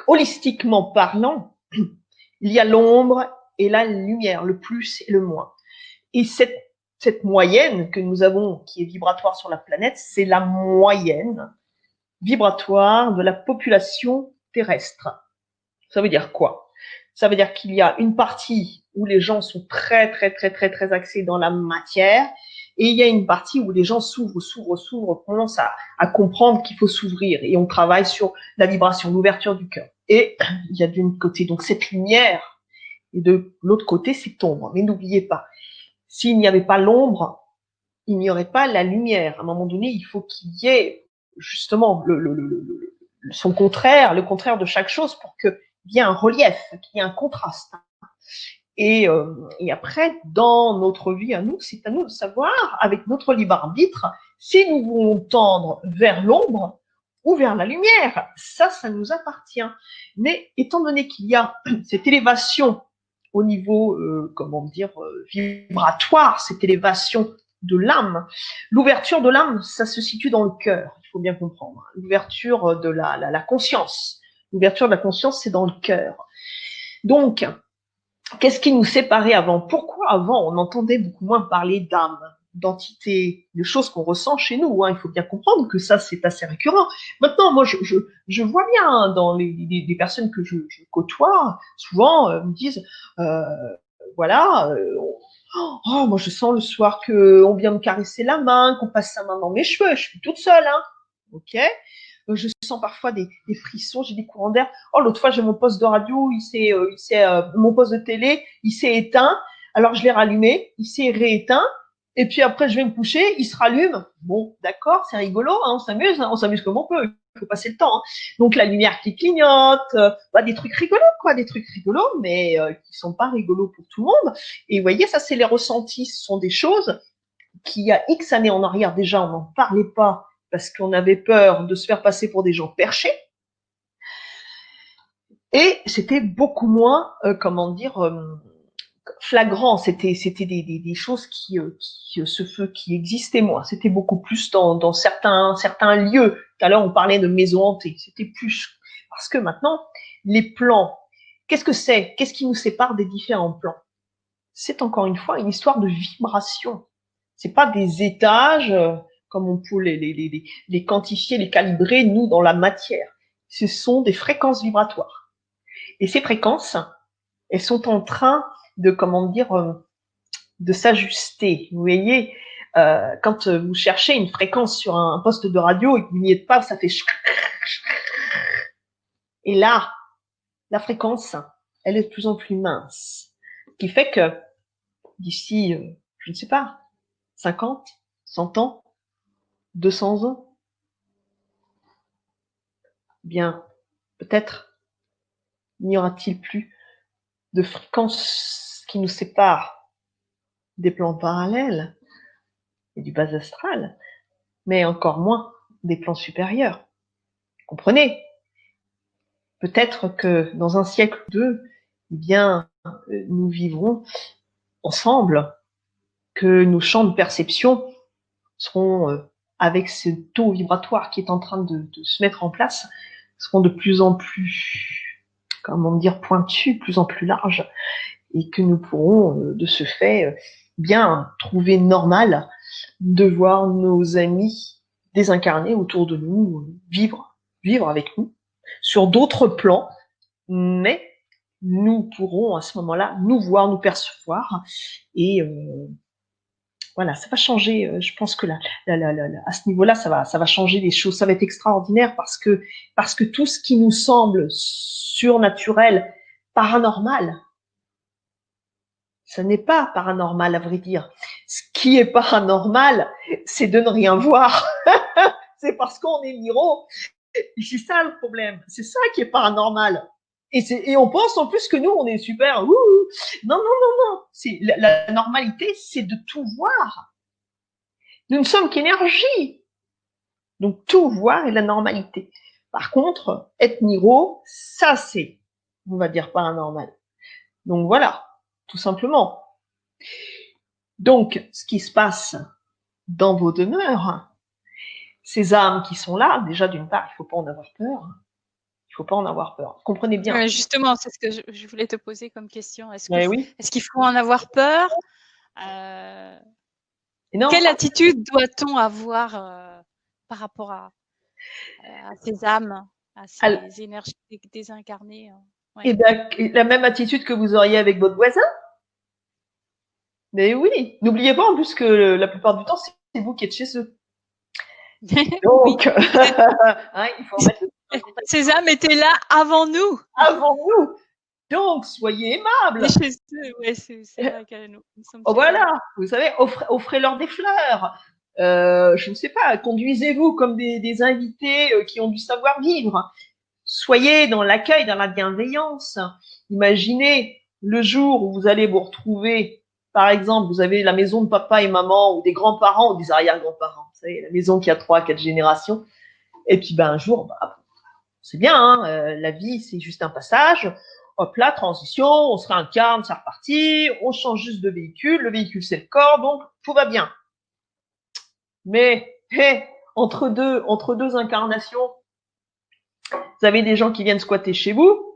S2: holistiquement parlant, il y a l'ombre et la lumière, le plus et le moins. Et cette moyenne que nous avons, qui est vibratoire sur la planète, c'est la moyenne vibratoire de la population terrestre. Ça veut dire quoi? Ça veut dire qu'il y a une partie où les gens sont très axés dans la matière, et il y a une partie où les gens s'ouvrent, commencent à comprendre qu'il faut s'ouvrir, et on travaille sur la vibration, l'ouverture du cœur. Et il y a d'un côté donc cette lumière, et de l'autre côté cette ombre. Mais n'oubliez pas, s'il n'y avait pas l'ombre, il n'y aurait pas la lumière. À un moment donné, il faut qu'il y ait justement son contraire, le contraire de chaque chose, pour qu'il y ait un relief, qu'il y ait un contraste. Et après, dans notre vie à nous, c'est à nous de savoir, avec notre libre arbitre, si nous voulons tendre vers l'ombre ou vers la lumière. Ça nous appartient. Mais étant donné qu'il y a cette élévation au niveau, vibratoire, cette élévation de l'âme, l'ouverture de l'âme, ça se situe dans le cœur, il faut bien comprendre. L'ouverture de la conscience. L'ouverture de la conscience, c'est dans le cœur. Donc, qu'est-ce qui nous séparait avant? Pourquoi avant on entendait beaucoup moins parler d'âme, d'entité, de choses qu'on ressent chez nous? Hein. Il faut bien comprendre que ça, c'est assez récurrent. Maintenant, moi, je vois bien hein, dans les personnes que je côtoie, souvent me disent, moi je sens le soir qu'on vient me caresser la main, qu'on passe sa main dans mes cheveux, je suis toute seule, hein. Ok. Je sens parfois des frissons, j'ai des courants d'air. Oh, l'autre fois, j'ai mon poste de radio, mon poste de télé, il s'est éteint. Alors, je l'ai rallumé, il s'est rééteint. Et puis après, je vais me coucher, il se rallume. Bon, d'accord, c'est rigolo, hein, on s'amuse comme on peut. Il faut passer le temps. Hein. Donc, la lumière qui clignote, des trucs rigolos, mais qui sont pas rigolos pour tout le monde. Et vous voyez, ça, c'est les ressentis. Ce sont des choses qui, il y a X années en arrière, déjà, on n'en parlait pas parce qu'on avait peur de se faire passer pour des gens perchés. Et c'était beaucoup moins, flagrant. C'était des choses qui existaient moins. C'était beaucoup plus dans certains lieux. Tout à l'heure, on parlait de maisons hantées. C'était plus parce que maintenant, les plans, qu'est-ce que c'est? Qu'est-ce qui nous sépare des différents plans? C'est encore une fois une histoire de vibration. C'est pas des étages comme on peut les quantifier, les calibrer, nous, dans la matière. Ce sont des fréquences vibratoires. Et ces fréquences, elles sont en train de, de s'ajuster. Vous voyez, quand vous cherchez une fréquence sur un poste de radio et que vous n'y êtes pas, ça fait... Et là, la fréquence, elle est de plus en plus mince. Ce qui fait que d'ici, je ne sais pas, 50, 100 ans, 200 ans, bien, peut-être n'y aura-t-il plus de fréquences qui nous séparent des plans parallèles et du bas astral, mais encore moins des plans supérieurs. Comprenez? Peut-être que dans un siècle ou deux, eh bien, nous vivrons ensemble, que nos champs de perception seront, avec ce taux vibratoire qui est en train de se mettre en place, seront de plus en plus, pointus, de plus en plus larges, et que nous pourrons, de ce fait, bien trouver normal de voir nos amis désincarnés autour de nous vivre avec nous sur d'autres plans, mais nous pourrons à ce moment-là nous voir, nous percevoir et Voilà, ça va changer. Je pense que à ce niveau-là, ça va changer les choses. Ça va être extraordinaire parce que tout ce qui nous semble surnaturel, paranormal, ça n'est pas paranormal à vrai dire. Ce qui est paranormal, c'est de ne rien voir. C'est parce qu'on est Miro. Et c'est ça le problème. C'est ça qui est paranormal. Et on pense en plus que nous, on est super. Ouh. Non, non, non, non. La normalité, c'est de tout voir. Nous ne sommes qu'énergie. Donc, tout voir est la normalité. Par contre, être Miro, ça, c'est, on va dire, paranormal. Donc, voilà. Tout simplement. Donc, ce qui se passe dans vos demeures, ces âmes qui sont là, déjà, d'une part, il ne faut pas en avoir peur. Il ne faut pas en avoir peur. Comprenez bien.
S1: Justement, c'est ce que je voulais te poser comme question. Est-ce qu'il faut en avoir peur Quelle attitude doit-on avoir par rapport à ces âmes, à ces énergies désincarnées
S2: ouais. Et bien, la même attitude que vous auriez avec votre voisin. Mais oui, n'oubliez pas en plus que la plupart du temps, c'est vous qui êtes chez eux. Donc,
S1: hein, il faut remettre ces âmes étaient là avant nous.
S2: Avant nous. Donc, soyez aimables.
S1: Chez eux, ouais, c'est vrai que nous sommes.
S2: Voilà, vous savez, offrez-leur des fleurs. Je ne sais pas, conduisez-vous comme des invités qui ont du savoir-vivre. Soyez dans l'accueil, dans la bienveillance. Imaginez le jour où vous allez vous retrouver, par exemple, vous avez la maison de papa et maman ou des grands-parents ou des arrière-grands-parents. Vous savez, la maison qui a 3, 4 générations. Et puis, un jour, c'est bien, hein, la vie, c'est juste un passage. Hop là, transition, on se réincarne, c'est reparti, on change juste de véhicule, le véhicule c'est le corps, donc tout va bien. Mais entre deux incarnations, vous avez des gens qui viennent squatter chez vous.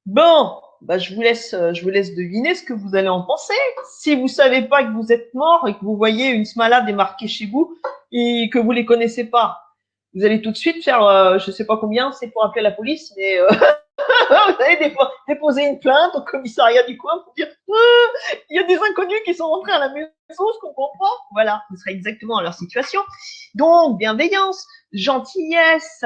S2: Bon, je vous laisse deviner ce que vous allez en penser. Si vous savez pas que vous êtes mort et que vous voyez une smala démarquer chez vous et que vous les connaissez pas, vous allez tout de suite faire, je sais pas combien, c'est pour appeler la police, mais vous allez déposer une plainte au commissariat du coin pour dire il y a des inconnus qui sont rentrés à la maison, je comprends pas. Voilà, ce serait exactement dans leur situation. Donc, bienveillance, gentillesse,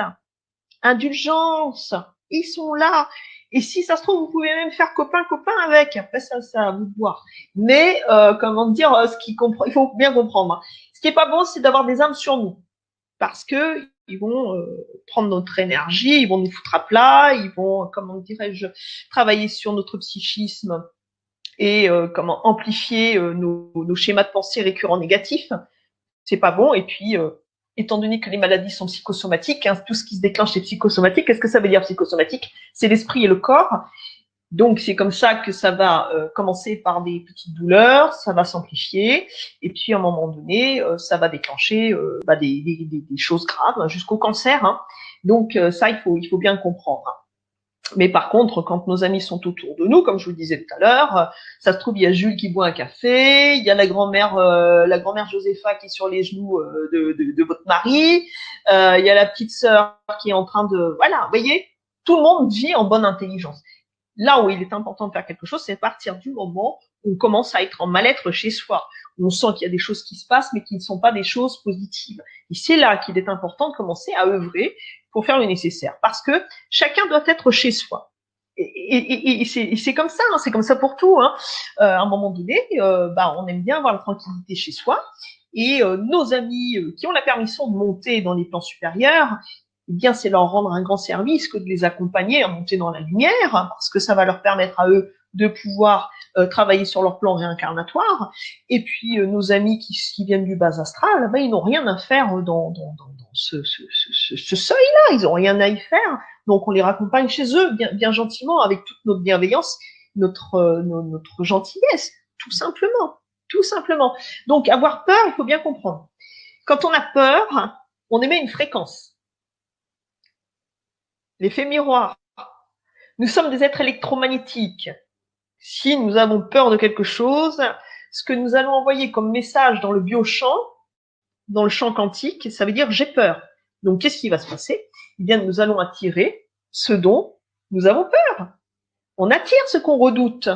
S2: indulgence, ils sont là. Et si ça se trouve, vous pouvez même faire copain-copain avec. Après, ça à vous de voir. Mais, comment dire, il faut bien comprendre. Ce qui est pas bon, c'est d'avoir des âmes sur nous. Parce que ils vont prendre notre énergie, ils vont nous foutre à plat, ils vont, comment dirais-je, travailler sur notre psychisme et amplifier nos schémas de pensée récurrents négatifs. C'est pas bon. Et puis, étant donné que les maladies sont psychosomatiques, hein, tout ce qui se déclenche est psychosomatique. Qu'est-ce que ça veut dire psychosomatique? C'est l'esprit et le corps. Donc, c'est comme ça que ça va commencer par des petites douleurs, ça va s'amplifier, et puis à un moment donné, ça va déclencher des choses graves, hein, jusqu'au cancer. Hein. Donc, ça, il faut bien comprendre. Mais par contre, quand nos amis sont autour de nous, comme je vous le disais tout à l'heure, ça se trouve, il y a Jules qui boit un café, il y a la grand-mère Josépha qui est sur les genoux de votre mari, il y a la petite sœur qui est en train de... Voilà, vous voyez, tout le monde vit en bonne intelligence. Là où il est important de faire quelque chose, c'est à partir du moment où on commence à être en mal-être chez soi, où on sent qu'il y a des choses qui se passent, mais qui ne sont pas des choses positives. Et c'est là qu'il est important de commencer à œuvrer pour faire le nécessaire, parce que chacun doit être chez soi. Et c'est comme ça, hein, c'est comme ça pour tout. Hein. À un moment donné, on aime bien avoir la tranquillité chez soi, et nos amis qui ont la permission de monter dans les plans supérieurs, eh bien, c'est leur rendre un grand service que de les accompagner à monter dans la lumière, parce que ça va leur permettre à eux de pouvoir travailler sur leur plan réincarnatoire. Et puis, nos amis qui viennent du bas astral, ils n'ont rien à faire dans ce seuil-là, ils n'ont rien à y faire. Donc, on les raccompagne chez eux, bien gentiment, avec toute notre bienveillance, notre gentillesse, tout simplement. Tout simplement. Donc, avoir peur, il faut bien comprendre. Quand on a peur, on émet une fréquence. L'effet miroir. Nous sommes des êtres électromagnétiques. Si nous avons peur de quelque chose, ce que nous allons envoyer comme message dans le biochamp, dans le champ quantique, ça veut dire j'ai peur. Donc, qu'est-ce qui va se passer? Eh bien, nous allons attirer ce dont nous avons peur. On attire ce qu'on redoute.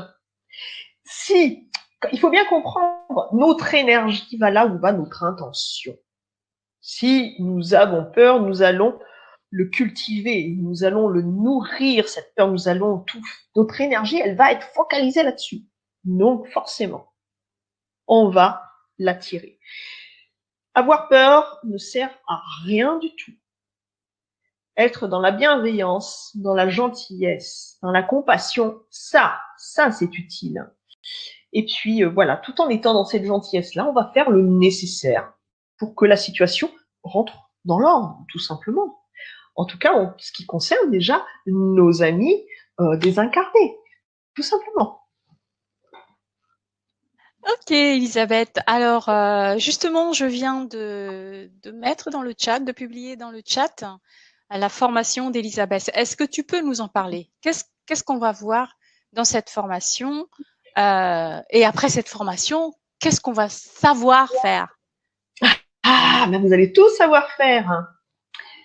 S2: Si il faut bien comprendre, notre énergie va là où va notre intention. Si nous avons peur, nous allons le cultiver, nous allons le nourrir, cette peur, nous allons tout. Notre énergie, elle va être focalisée là-dessus. Donc, forcément, on va l'attirer. Avoir peur ne sert à rien du tout. Être dans la bienveillance, dans la gentillesse, dans la compassion, ça c'est utile. Et puis, voilà, tout en étant dans cette gentillesse-là, on va faire le nécessaire pour que la situation rentre dans l'ordre, tout simplement. En tout cas, en ce qui concerne déjà nos amis désincarnés, tout simplement.
S1: Ok, Elisabeth. Alors, justement, je viens de mettre dans le chat, de publier dans le chat la formation d'Elisabeth. Est-ce que tu peux nous en parler? Qu'est-ce qu'on va voir dans cette formation? Et après cette formation, qu'est-ce qu'on va savoir faire?
S2: Ah, mais vous allez tout savoir faire.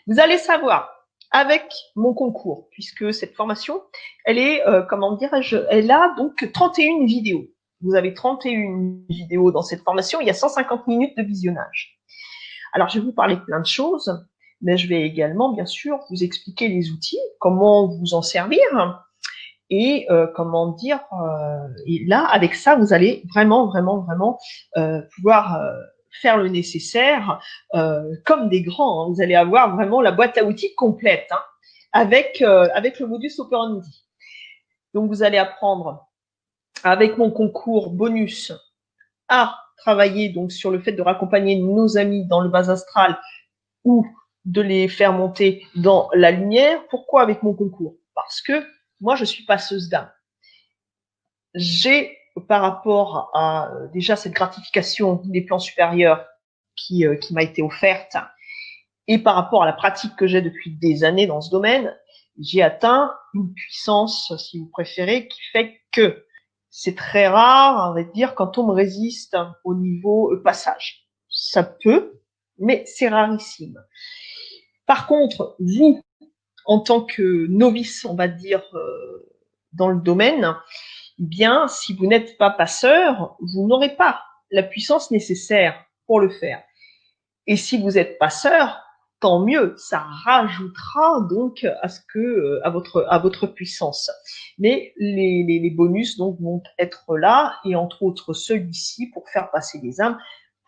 S2: Vous allez savoir avec mon concours, puisque cette formation, elle est, comment dirais-je, elle a donc 31 vidéos. Vous avez 31 vidéos dans cette formation, il y a 150 minutes de visionnage. Alors, je vais vous parler de plein de choses, mais je vais également, bien sûr, vous expliquer les outils, comment vous en servir, et comment dire, et là, avec ça, vous allez vraiment pouvoir faire le nécessaire comme des grands. Hein. Vous allez avoir vraiment la boîte à outils complète hein, avec le modus operandi. Donc, vous allez apprendre avec mon concours bonus à travailler donc sur le fait de raccompagner nos amis dans le bas astral ou de les faire monter dans la lumière. Pourquoi avec mon concours? Parce que moi, je suis passeuse d'âme. J'ai, par rapport à déjà cette gratification des plans supérieurs qui m'a été offerte, et par rapport à la pratique que j'ai depuis des années dans ce domaine, j'ai atteint une puissance, si vous préférez, qui fait que c'est très rare, on va dire, quand on me résiste au niveau passage. Ça peut, mais c'est rarissime. Par contre, vous, en tant que novice, on va dire, dans le domaine, eh bien, si vous n'êtes pas passeur, vous n'aurez pas la puissance nécessaire pour le faire. Et si vous êtes passeur, tant mieux, ça rajoutera donc à ce que à votre puissance. Mais les bonus donc vont être là et entre autres celui-ci pour faire passer les âmes,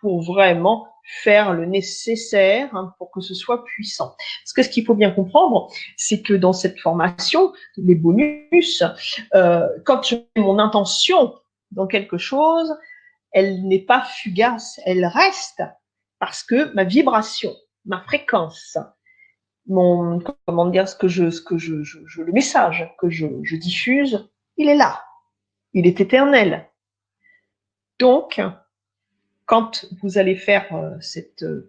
S2: pour vraiment faire le nécessaire hein, pour que ce soit puissant. Parce que ce qu'il faut bien comprendre, c'est que dans cette formation, les bonus, quand je mets mon intention dans quelque chose, elle n'est pas fugace, elle reste parce que ma vibration, ma fréquence, mon comment dire le message que je diffuse, il est là, il est éternel. Donc quand vous allez faire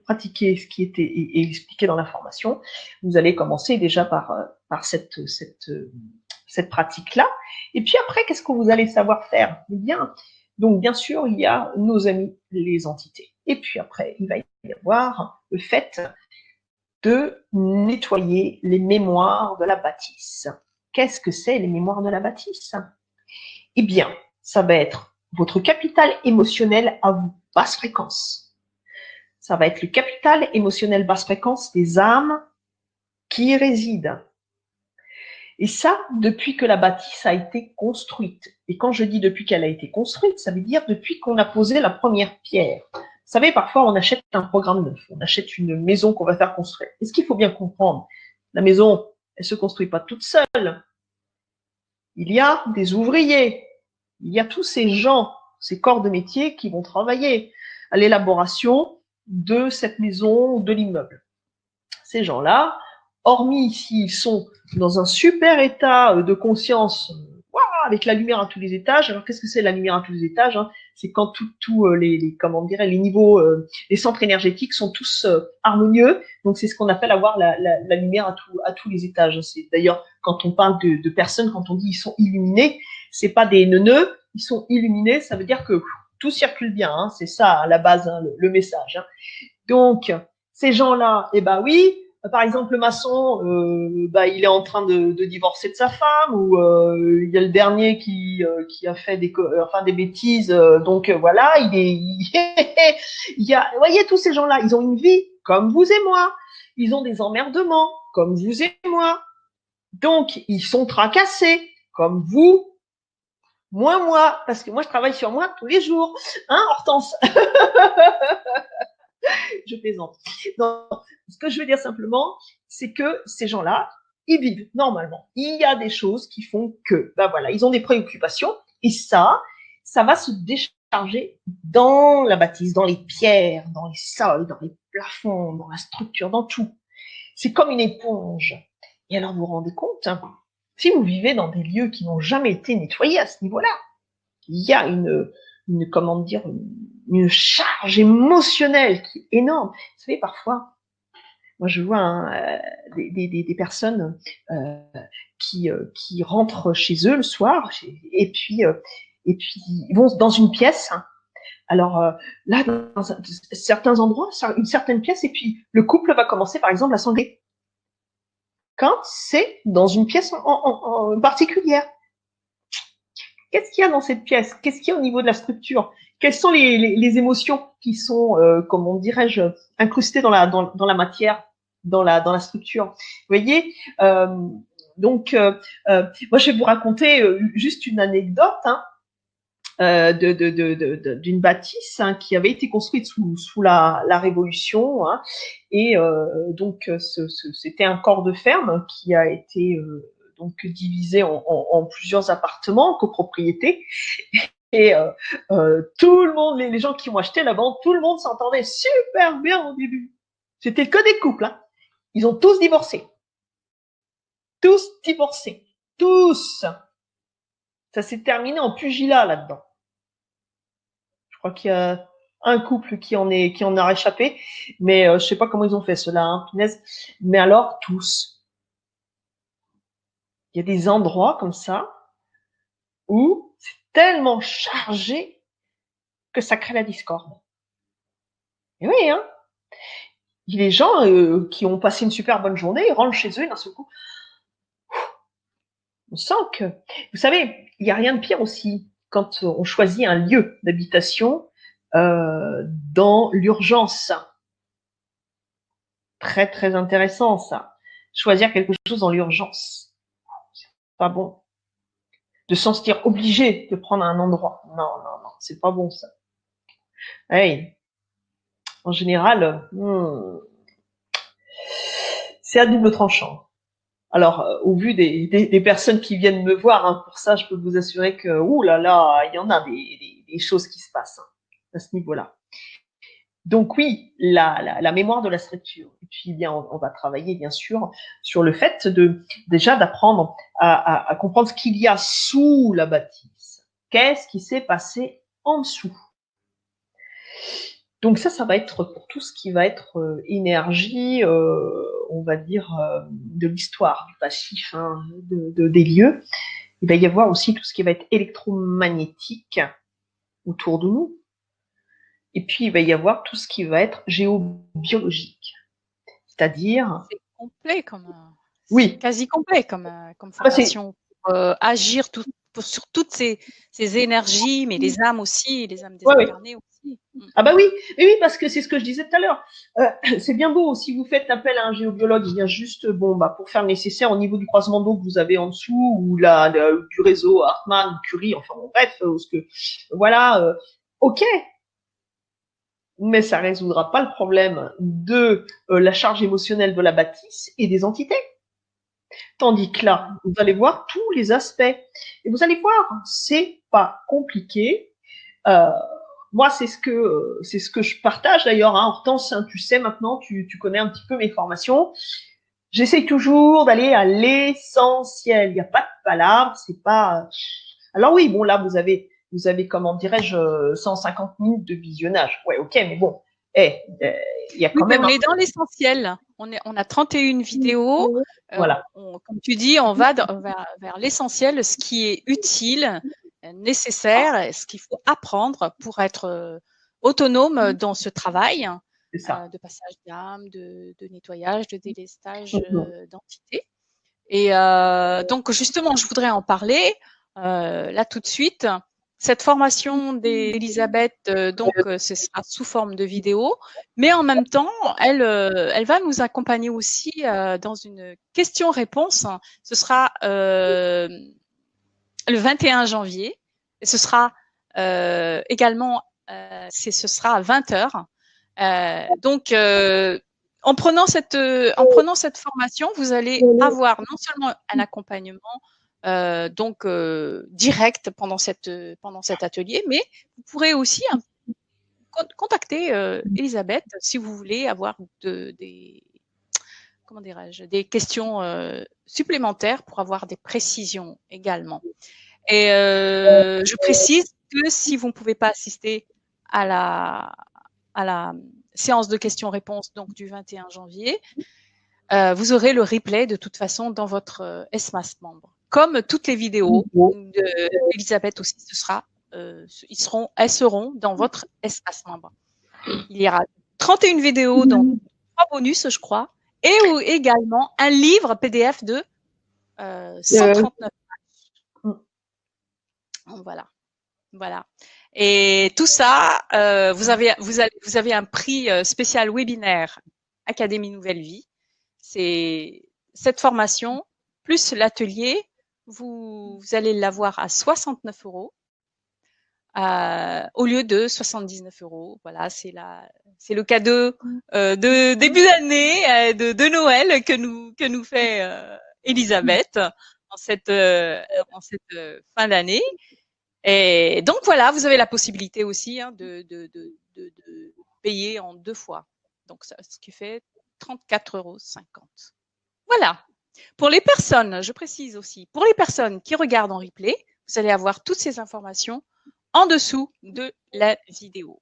S2: pratiquer ce qui était expliqué dans la formation, vous allez commencer déjà par cette pratique-là. Et puis après, qu'est-ce que vous allez savoir faire? Eh bien, donc bien sûr, il y a nos amis, les entités. Et puis après, il va y avoir le fait de nettoyer les mémoires de la bâtisse. Qu'est-ce que c'est les mémoires de la bâtisse? Eh bien, ça va être votre capital émotionnel à vous, basse fréquence. Ça va être le capital émotionnel basse fréquence des âmes qui y résident. Et ça, depuis que la bâtisse a été construite. Et quand je dis depuis qu'elle a été construite, ça veut dire depuis qu'on a posé la première pierre. Vous savez, parfois, on achète un programme neuf, on achète une maison qu'on va faire construire. Et ce qu'il faut bien comprendre, la maison, elle se construit pas toute seule. Il y a des ouvriers, il y a tous ces gens, ces corps de métier qui vont travailler à l'élaboration de cette maison, de l'immeuble. Ces gens-là, hormis s'ils sont dans un super état de conscience, avec la lumière à tous les étages. Alors, qu'est-ce que c'est la lumière à tous les étages hein? C'est quand tous les comment dirais les niveaux, les centres énergétiques sont tous harmonieux. Donc, c'est ce qu'on appelle avoir la lumière à tous les étages. C'est d'ailleurs quand on parle de personnes, quand on dit ils sont illuminés, c'est pas des neuneux, ils sont illuminés. Ça veut dire que tout circule bien. Hein, c'est ça à la base hein, le message. Hein. Donc, ces gens-là, eh ben oui. par exemple, le maçon, il est en train de divorcer de sa femme, ou il y a le dernier qui a fait des bêtises. Donc voilà, il y a, vous voyez, tous ces gens-là, ils ont une vie comme vous et moi. Ils ont des emmerdements comme vous et moi. Donc ils sont tracassés comme vous. Moi, parce que moi je travaille sur moi tous les jours, hein, Hortense. Je plaisante. Non, ce que je veux dire simplement, c'est que ces gens-là, ils vivent normalement. Il y a des choses qui font que, voilà, ils ont des préoccupations, et ça va se décharger dans la bâtisse, dans les pierres, dans les sols, dans les plafonds, dans la structure, dans tout. C'est comme une éponge. Et alors, vous vous rendez compte, hein, si vous vivez dans des lieux qui n'ont jamais été nettoyés à ce niveau-là, il y a une charge émotionnelle qui est énorme. Vous savez, parfois, moi je vois des personnes qui rentrent chez eux le soir, et puis ils vont dans une pièce. Alors là, dans certains endroits, une certaine pièce, et puis le couple va commencer par exemple à s'engueuler. Quand c'est dans une pièce en particulière. Qu'est-ce qu'il y a dans cette pièce? Qu'est-ce qu'il y a au niveau de la structure? Quelles sont les émotions qui sont, comment dirais-je, incrustées dans la matière, dans la structure? Vous voyez, donc moi je vais vous raconter juste une anecdote d'une bâtisse qui avait été construite sous la Révolution, et donc c'était un corps de ferme qui a été donc divisé en plusieurs appartements, copropriétés. Et tout le monde, les gens qui ont acheté la vente, tout le monde s'entendait super bien au début. C'était que des couples. Ils ont tous divorcé. Tous divorcés. Tous. Ça s'est terminé en pugilat là-dedans. Je crois qu'il y a un couple qui en a réchappé, mais je sais pas comment ils ont fait cela, punaise. Mais alors, tous. Il y a des endroits comme ça où c'est tellement chargé que ça crée la discorde. Et oui, hein. Il y a des gens qui ont passé une super bonne journée, ils rentrent chez eux et d'un seul coup, on sent que, vous savez, il n'y a rien de pire aussi quand on choisit un lieu d'habitation dans l'urgence. Très, très intéressant, ça. Choisir quelque chose dans l'urgence. C'est pas bon. De s'en sentir obligé de prendre un endroit. Non, c'est pas bon, ça. Hey. En général, c'est à double tranchant. Alors, au vu des personnes qui viennent me voir, pour ça, je peux vous assurer que, il y en a des choses qui se passent à ce niveau-là. Donc oui, la mémoire de la structure. Et puis bien, on va travailler bien sûr sur le fait déjà d'apprendre à comprendre ce qu'il y a sous la bâtisse. Qu'est-ce qui s'est passé en dessous? Donc ça va être pour tout ce qui va être énergie, on va dire de l'histoire, du passif, des lieux. Il va y avoir aussi tout ce qui va être électromagnétique autour de nous. Et puis, il va y avoir tout ce qui va être géobiologique. C'est-à-dire…
S1: C'est complet
S2: Oui.
S1: Quasi complet comme formation. Pour agir sur toutes ces énergies, mais les âmes aussi, les âmes désincarnées aussi.
S2: Ah bah oui, parce que c'est ce que je disais tout à l'heure. C'est bien beau, si vous faites appel à un géobiologue, il vient juste pour faire le nécessaire au niveau du croisement d'eau que vous avez en dessous, ou du réseau Hartmann, Curie, enfin bon, bref, ok. Mais ça résoudra pas le problème de la charge émotionnelle de la bâtisse et des entités. Tandis que là, vous allez voir tous les aspects. Et vous allez voir, c'est pas compliqué. Moi, c'est ce que je partage d'ailleurs. Hortense, tu sais maintenant, tu connais un petit peu mes formations. J'essaye toujours d'aller à l'essentiel. Il n'y a pas de palabres, c'est pas… Alors oui, bon là, vous avez, comment dirais-je, 150 minutes de visionnage. Ouais, ok, mais bon, il y a quand même…
S1: On est dans l'essentiel. On a 31 vidéos.
S2: Voilà.
S1: Comme tu dis, on va vers l'essentiel, ce qui est utile, nécessaire, ce qu'il faut apprendre pour être autonome dans ce travail.
S2: c'est ça.
S1: de passage d'âme, de nettoyage, de délestage
S2: Mhm.
S1: d'entités. Et donc justement, je voudrais en parler là tout de suite. Cette formation d'Elisabeth, ce sera sous forme de vidéo, mais en même temps, elle va nous accompagner aussi dans une question-réponse. Ce sera le 21 janvier, et ce sera également, ce sera à 20 heures. Donc, en prenant cette formation, vous allez avoir non seulement un accompagnement direct pendant cet atelier, mais vous pourrez aussi contacter Elisabeth si vous voulez avoir comment dirais-je, des questions supplémentaires pour avoir des précisions également. Et je précise que si vous ne pouvez pas assister à la séance de questions-réponses donc du 21 janvier, vous aurez le replay de toute façon dans votre espace membre. Comme toutes les vidéos d'Elisabeth aussi, elles seront dans votre espace membre. Il y aura 31 vidéos, dont 3 bonus, je crois, et également un livre PDF de 139 pages. Voilà. Voilà. Et tout ça, vous avez un prix spécial webinaire Académie Nouvelle Vie. C'est cette formation plus l'atelier, vous allez l'avoir à 69 € au lieu de 79 €. Voilà, c'est le cadeau de début d'année, de Noël que nous fait Elisabeth en cette fin d'année. Et donc voilà, vous avez la possibilité aussi de payer en 2 fois. Donc ça, ce qui fait 34,50 €. Voilà. Pour les personnes, je précise aussi, pour les personnes qui regardent en replay, vous allez avoir toutes ces informations en dessous de la vidéo.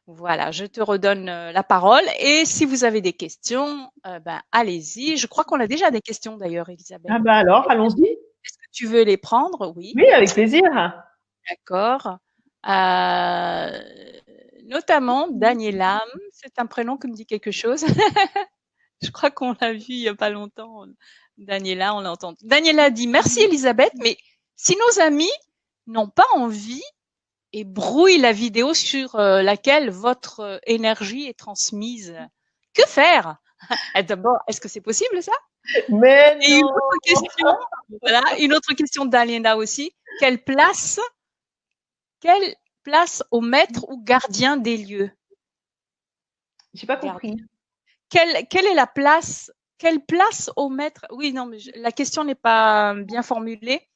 S1: Voilà, je te redonne la parole. Et si vous avez des questions, allez-y. Je crois qu'on a déjà des questions d'ailleurs, Elisabeth.
S2: Ah bah alors, allons-y.
S1: Est-ce que tu veux les prendre? Oui.
S2: Oui, avec plaisir.
S1: D'accord. Notamment Daniela, c'est un prénom qui me dit quelque chose. Je crois qu'on l'a vu il n'y a pas longtemps. Daniela, on l'a entendu. Daniela dit merci Elisabeth, mais si nos amis n'ont pas envie et brouillent la vidéo sur laquelle votre énergie est transmise, que faire? D'abord, est-ce que c'est possible ça?
S2: Mais
S1: Et
S2: non.
S1: une autre question d'Aliena aussi. Quelle place au maître ou gardien des lieux?
S2: J'ai pas compris.
S1: Quelle est la place? Quelle place au maître? Oui, non, mais la question n'est pas bien formulée.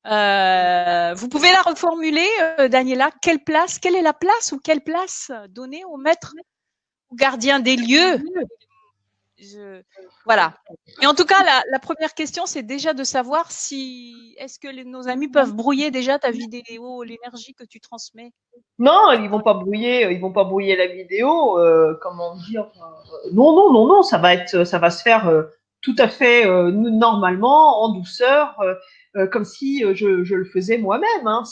S1: Vous pouvez la reformuler, Daniela. Quelle est la place ou quelle place donnée au maître ou gardien des lieux? Voilà. Et en tout cas, la première question, c'est déjà de savoir si est-ce que nos amis peuvent brouiller déjà ta vidéo, l'énergie que tu transmets.
S2: Non, ils vont pas brouiller la vidéo. Comment dire non, ça va se faire tout à fait normalement, en douceur, comme si je le faisais moi-même. Hein.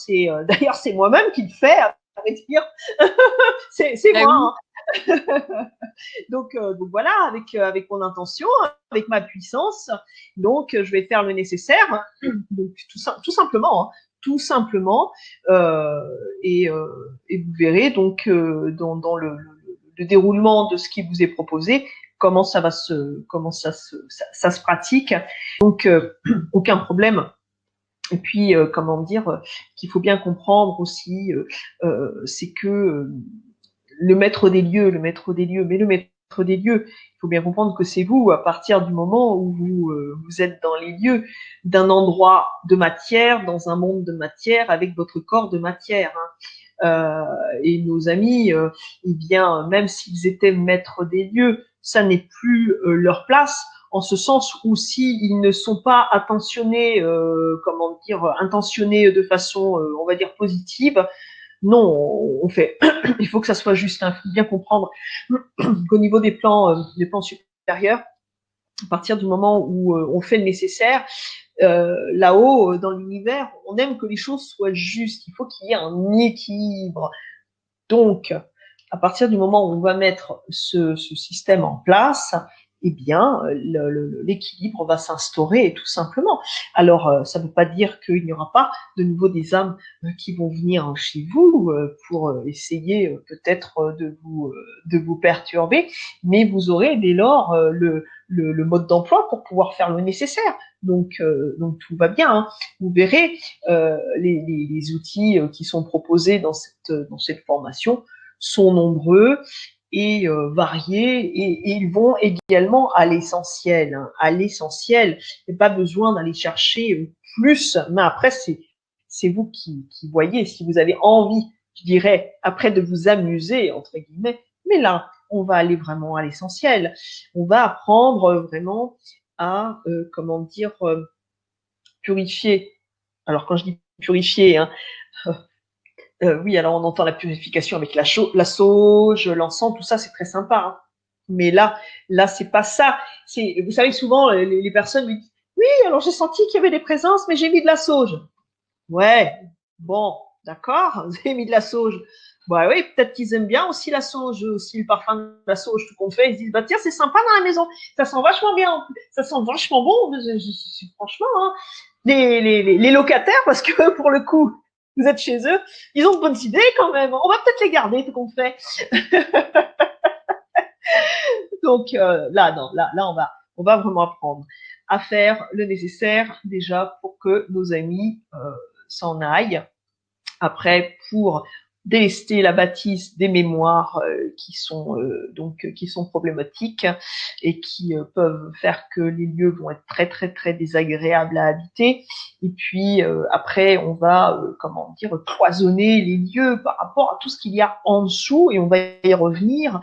S2: D'ailleurs c'est moi-même qui le fais, à vrai dire. c'est moi.
S1: Oui.
S2: Hein. Donc voilà, avec mon intention, avec ma puissance. Donc je vais faire le nécessaire. Donc tout simplement. Hein. Tout simplement, et vous verrez donc dans le déroulement de ce qui vous est proposé comment ça se pratique. Donc aucun problème. Et puis comment dire qu'il faut bien comprendre aussi, c'est que le maître des lieux, il faut bien comprendre que c'est vous, à partir du moment où vous êtes dans les lieux d'un endroit de matière, dans un monde de matière, avec votre corps de matière. Hein. Et nos amis, eh bien, même s'ils étaient maîtres des lieux, ça n'est plus leur place, en ce sens où s'ils ne sont pas intentionnés de façon, on va dire, positive, non, on fait. Il faut que ça soit juste. Il faut bien comprendre qu'au niveau des plans supérieurs, à partir du moment où on fait le nécessaire, là-haut, dans l'univers, on aime que les choses soient justes. Il faut qu'il y ait un équilibre. Donc, à partir du moment où on va mettre ce système en place, eh bien, l'équilibre va s'instaurer tout simplement. Alors, ça ne veut pas dire qu'il n'y aura pas de nouveau des âmes qui vont venir chez vous pour essayer peut-être de vous perturber, mais vous aurez dès lors le mode d'emploi pour pouvoir faire le nécessaire. Donc tout va bien. Hein. Vous verrez les outils qui sont proposés dans cette formation sont nombreux et variés et ils vont également à l'essentiel. Hein, à l'essentiel, il n'y a pas besoin d'aller chercher plus, mais après c'est vous qui voyez si vous avez envie, je dirais, après de vous amuser entre guillemets. Mais là, on va aller vraiment à l'essentiel. On va apprendre vraiment à comment dire purifier. Alors quand je dis purifier, hein, oui, alors on entend la purification avec la sauge, l'encens, tout ça, c'est très sympa. Hein. Mais là, c'est pas ça. Vous savez, souvent, les personnes me disent, oui, alors j'ai senti qu'il y avait des présences, mais j'ai mis de la sauge. Ouais, bon, d'accord, vous avez mis de la sauge. Bah oui, peut-être qu'ils aiment bien aussi la sauge, aussi le parfum de la sauge, tout qu'on fait. Ils se disent, bah tiens, c'est sympa dans la maison, ça sent vachement bien, ça sent vachement bon. Franchement, hein. Les locataires, parce que pour le coup, vous êtes chez eux, ils ont de bonnes idées quand même. On va peut-être les garder, tout qu'on fait. Donc là, non, là, on va vraiment apprendre à faire le nécessaire déjà pour que nos amis s'en aillent. Après, pour délester la bâtisse des mémoires qui sont problématiques et qui peuvent faire que les lieux vont être très très très désagréables à habiter. Et puis après, on va cloisonner les lieux par rapport à tout ce qu'il y a en dessous et on va y revenir.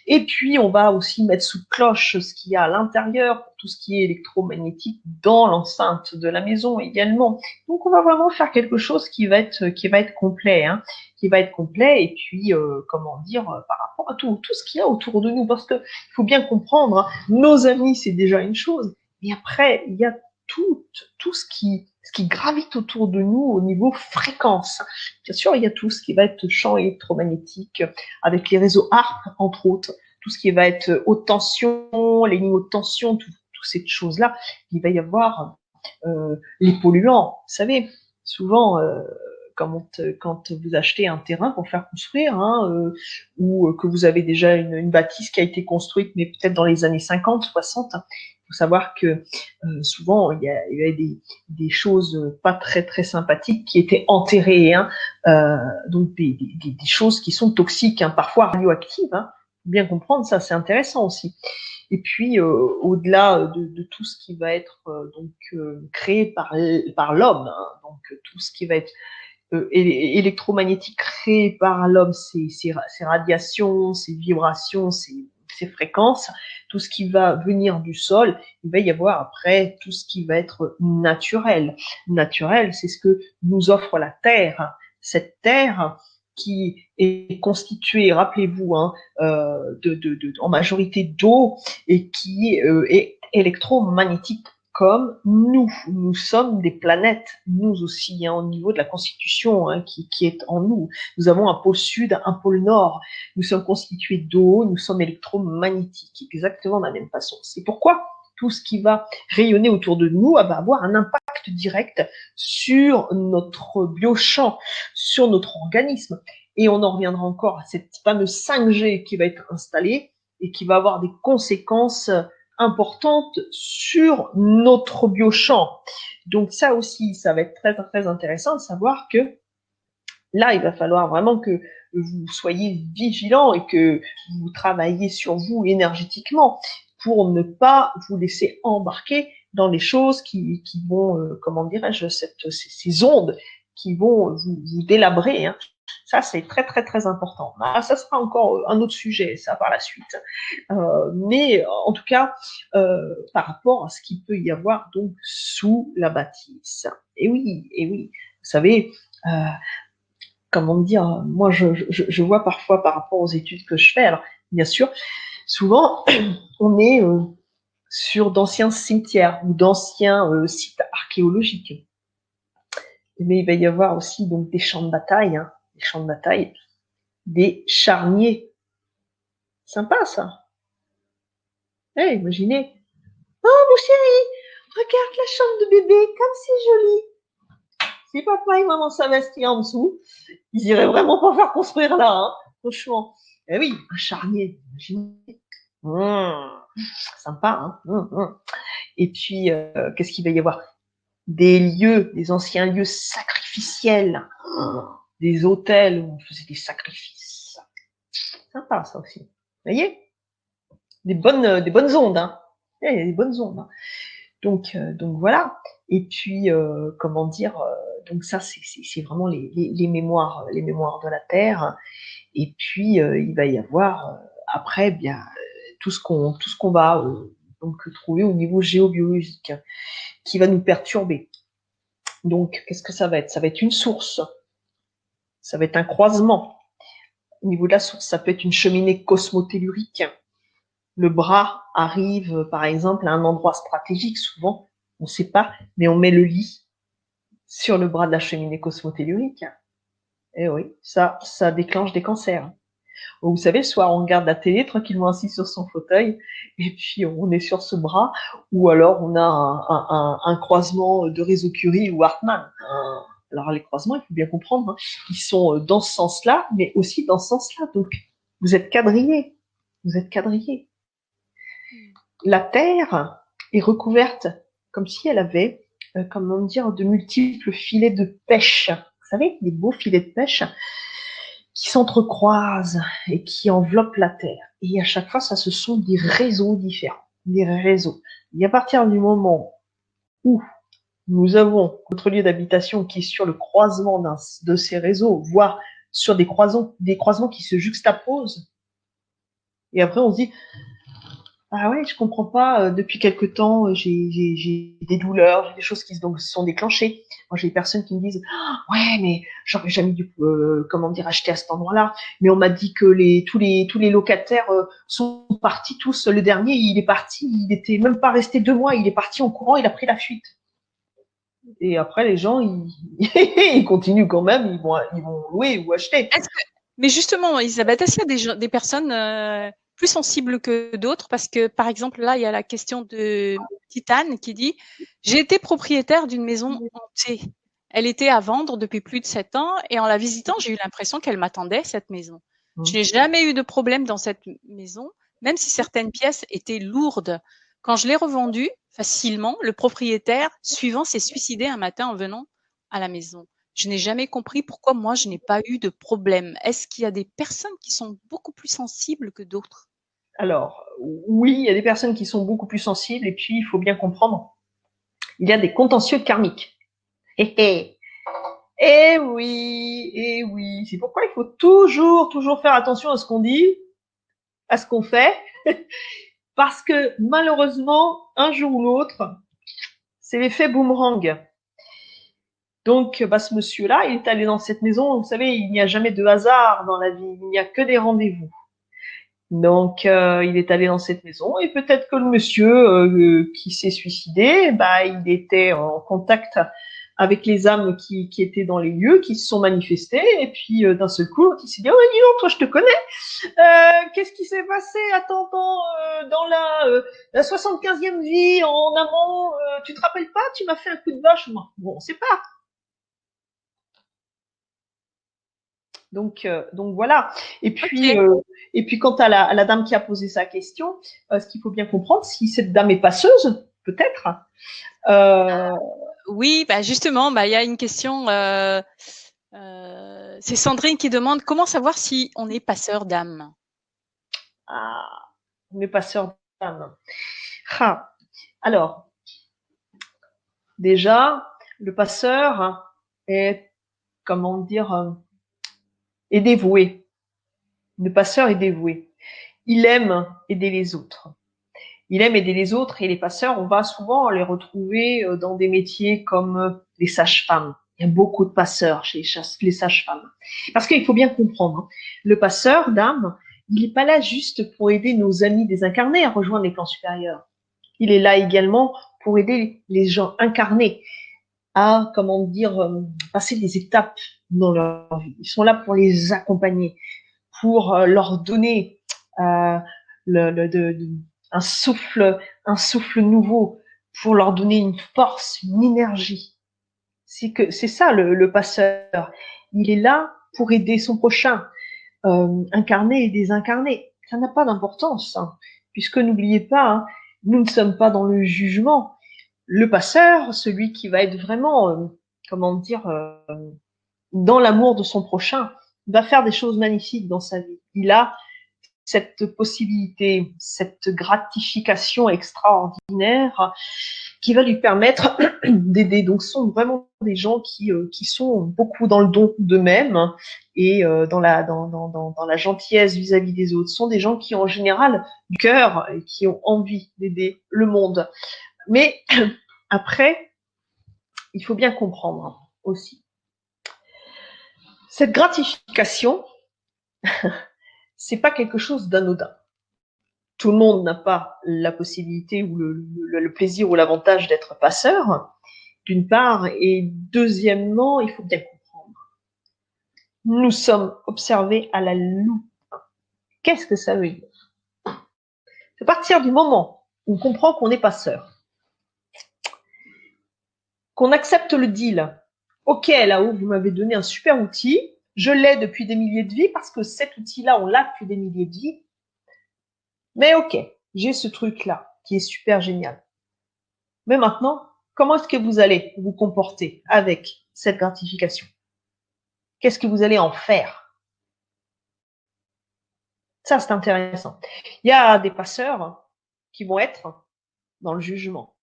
S2: Et puis, on va aussi mettre sous cloche ce qu'il y a à l'intérieur, pour tout ce qui est électromagnétique dans l'enceinte de la maison également. Donc, on va vraiment faire quelque chose qui va être complet, hein, qui va être complet. Et puis, par rapport à tout ce qu'il y a autour de nous, parce que il faut bien comprendre, hein, nos amis, c'est déjà une chose, mais après, il y a tout ce qui gravite autour de nous au niveau fréquence. Bien sûr, il y a tout ce qui va être champ électromagnétique, avec les réseaux HARP, entre autres, tout ce qui va être haute tension, les lignes haute tension, toutes ces choses-là. Il va y avoir les polluants. Vous savez, souvent, quand vous achetez un terrain pour faire construire, hein, ou que vous avez déjà une bâtisse qui a été construite, mais peut-être dans les années 50, 60, il faut savoir que souvent il y avait des choses pas très très sympathiques qui étaient enterrées, hein, donc des choses qui sont toxiques, hein, parfois radioactives. Hein, bien comprendre ça, c'est intéressant aussi. Et puis au-delà de tout ce qui va être créé par l'homme, hein, donc tout ce qui va être électromagnétique créé par l'homme, ces radiations, ces vibrations, ces fréquences, tout ce qui va venir du sol, il va y avoir après tout ce qui va être naturel. Naturel, c'est ce que nous offre la Terre. Cette Terre qui est constituée, rappelez-vous, hein, en majorité d'eau et qui est électromagnétique comme nous. Nous sommes des planètes, nous aussi, hein, au niveau de la constitution hein, qui est en nous. Nous avons un pôle sud, un pôle nord. Nous sommes constitués d'eau, nous sommes électromagnétiques, exactement de la même façon. C'est pourquoi tout ce qui va rayonner autour de nous va avoir un impact direct sur notre biochamp, sur notre organisme. Et on en reviendra encore à cette fameuse 5G qui va être installée et qui va avoir des conséquences importante sur notre biochamp. Donc ça aussi, ça va être très très intéressant de savoir que là, il va falloir vraiment que vous soyez vigilants et que vous travaillez sur vous énergétiquement pour ne pas vous laisser embarquer dans les choses qui vont, comment dirais-je, ces ondes qui vont vous délabrer. Hein. Ça, c'est très, très, très important. Ça sera encore un autre sujet, ça, par la suite. Mais en tout cas, par rapport à ce qu'il peut y avoir donc sous la bâtisse. Et oui, vous savez, comment dire, moi, je vois parfois par rapport aux études que je fais, alors, bien sûr, souvent, on est sur d'anciens cimetières ou d'anciens sites archéologiques. Mais il va y avoir aussi donc des champs de bataille, hein, des champs de bataille. des charniers. Sympa, ça. Eh, imaginez. Oh, mon chéri, regarde la chambre de bébé, comme c'est joli. Si papa et maman s'investissent en dessous, ils iraient vraiment pas faire construire là, hein, franchement. Eh oui, un charnier, imaginez. Sympa, hein. Et puis, qu'est-ce qu'il va y avoir? Des lieux, des anciens lieux sacrificiels, des hôtels où on faisait des sacrifices. Sympa, ça aussi. Vous voyez? Des bonnes ondes, hein. Il y a des bonnes ondes. Hein. Donc voilà. Et puis, comment dire, donc ça, c'est vraiment les mémoires de la Terre. Et puis, il va y avoir après, bien, tout ce qu'on va donc trouver au niveau géobiologique qui va nous perturber. Donc, qu'est-ce que ça va être? Ça va être une source. Ça va être un croisement. Au niveau de la source, ça peut être une cheminée cosmotellurique. Le bras arrive, par exemple, à un endroit stratégique. Souvent, on ne sait pas, mais on met le lit sur le bras de la cheminée cosmotellurique. Et oui, ça déclenche des cancers. Vous savez, le soir, on regarde la télé tranquillement assis sur son fauteuil, et puis on est sur ce bras, ou alors on a un croisement de réseau Curie ou Hartmann. Alors les croisements, il faut bien comprendre, hein, ils sont dans ce sens-là, mais aussi dans ce sens-là. Donc, vous êtes quadrillés. Vous êtes quadrillés. La Terre est recouverte comme si elle avait, comment dire, de multiples filets de pêche. Vous savez, des beaux filets de pêche qui s'entrecroisent et qui enveloppent la Terre. Et à chaque fois, ça, ce sont des réseaux différents. Des réseaux. Et à partir du moment où nous avons notre lieu d'habitation qui est sur le croisement de ces réseaux, voire sur des croisements qui se juxtaposent, et après on se dit, ah ouais, je comprends pas, depuis quelque temps, j'ai des douleurs, j'ai des choses qui se sont déclenchées. Moi, j'ai des personnes qui me disent, ouais, mais j'aurais jamais dû, acheter à cet endroit-là. Mais on m'a dit que tous les locataires sont partis tous. Le dernier, il est parti, il était même pas resté 2 mois, il est parti en courant, il a pris la fuite. Et après, les gens, ils continuent quand même, ils vont louer ou acheter.
S1: Mais justement, Elisabeth, est-ce qu'il y a des personnes plus sensibles que d'autres? Parce que, par exemple, là, il y a la question de Titane qui dit « J'ai été propriétaire d'une maison hantée. Elle était à vendre depuis plus de 7 ans et en la visitant, j'ai eu l'impression qu'elle m'attendait, cette maison. Je n'ai jamais eu de problème dans cette maison, même si certaines pièces étaient lourdes. Quand je l'ai revendue facilement, le propriétaire suivant s'est suicidé un matin en venant à la maison. Je n'ai jamais compris pourquoi moi je n'ai pas eu de problème. Est-ce qu'il y a des personnes qui sont beaucoup plus sensibles que d'autres?
S2: Alors, oui, il y a des personnes qui sont beaucoup plus sensibles et puis il faut bien comprendre, il y a des contentieux karmiques. Eh oui, c'est pourquoi il faut toujours faire attention à ce qu'on dit, à ce qu'on fait, parce que malheureusement, un jour ou l'autre, c'est l'effet boomerang. Donc, ce monsieur-là, il est allé dans cette maison. Vous savez, il n'y a jamais de hasard dans la vie. Il n'y a que des rendez-vous. Donc, il est allé dans cette maison et peut-être que le monsieur qui s'est suicidé, il était en contact avec les âmes qui étaient dans les lieux, qui se sont manifestées. Et puis, d'un seul coup, il s'est dit, oh, dis donc, toi, je te connais. Qu'est-ce qui s'est passé à ton temps dans la 75e vie en amont tu te rappelles pas? Tu m'as fait un coup de vache. Bon, on sait pas. Donc voilà. Et puis, quant à la dame qui a posé sa question, ce qu'il faut bien comprendre, si cette dame est passeuse, peut-être.
S1: Oui, justement, il y a une question. C'est Sandrine qui demande comment savoir si on est passeur d'âme.
S2: On est passeur d'âme. Alors, déjà, le passeur est, comment dire, est dévoué. Le passeur est dévoué. Il aime aider les autres. Il aime aider les autres et les passeurs, on va souvent les retrouver dans des métiers comme les sages-femmes. Il y a beaucoup de passeurs chez les sages-femmes. Parce qu'il faut bien comprendre, hein, le passeur d'âme, il n'est pas là juste pour aider nos amis désincarnés à rejoindre les plans supérieurs. Il est là également pour aider les gens incarnés à, passer des étapes dans leur vie. Ils sont là pour les accompagner, pour leur donner un souffle nouveau, pour leur donner une force, une énergie. C'est ça le passeur. Il est là pour aider son prochain, incarné et désincarné. Ça n'a pas d'importance, hein, puisque n'oubliez pas, hein, nous ne sommes pas dans le jugement. Le passeur, celui qui va être vraiment, dans l'amour de son prochain, va faire des choses magnifiques dans sa vie. Il a cette possibilité, cette gratification extraordinaire qui va lui permettre d'aider. Donc, ce sont vraiment des gens qui sont beaucoup dans le don d'eux-mêmes et dans la gentillesse vis-à-vis des autres. Ce sont des gens qui, en général, du cœur et qui ont envie d'aider le monde. Mais après, il faut bien comprendre aussi. Cette gratification, c'est pas quelque chose d'anodin. Tout le monde n'a pas la possibilité ou le plaisir ou l'avantage d'être passeur, d'une part, et deuxièmement, il faut bien comprendre. Nous sommes observés à la loupe. Qu'est-ce que ça veut dire? C'est à partir du moment où on comprend qu'on est passeur, qu'on accepte le deal. Ok, là-haut, vous m'avez donné un super outil, je l'ai depuis des milliers de vies, parce que cet outil-là, on l'a depuis des milliers de vies. Mais ok, j'ai ce truc-là qui est super génial. Mais maintenant, comment est-ce que vous allez vous comporter avec cette gratification? Qu'est-ce que vous allez en faire? Ça, c'est intéressant. Il y a des passeurs qui vont être dans le jugement.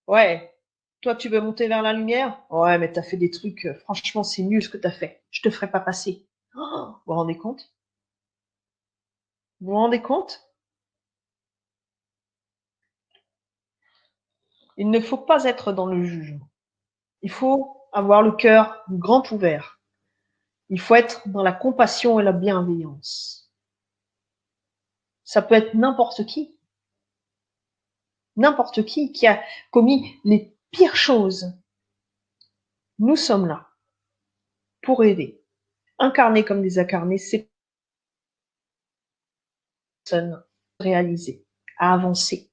S2: Ouais, toi, tu veux monter vers la lumière? Ouais, mais t'as fait des trucs, franchement, c'est nul ce que t'as fait. Je te ferai pas passer. Oh, vous vous rendez compte? Vous vous rendez compte? Il ne faut pas être dans le jugement. Il faut avoir le cœur grand ouvert. Il faut être dans la compassion et la bienveillance. Ça peut être n'importe qui a commis les pires choses. Nous sommes là pour aider, incarnés comme des incarnés, ces personnes à réaliser, à avancer.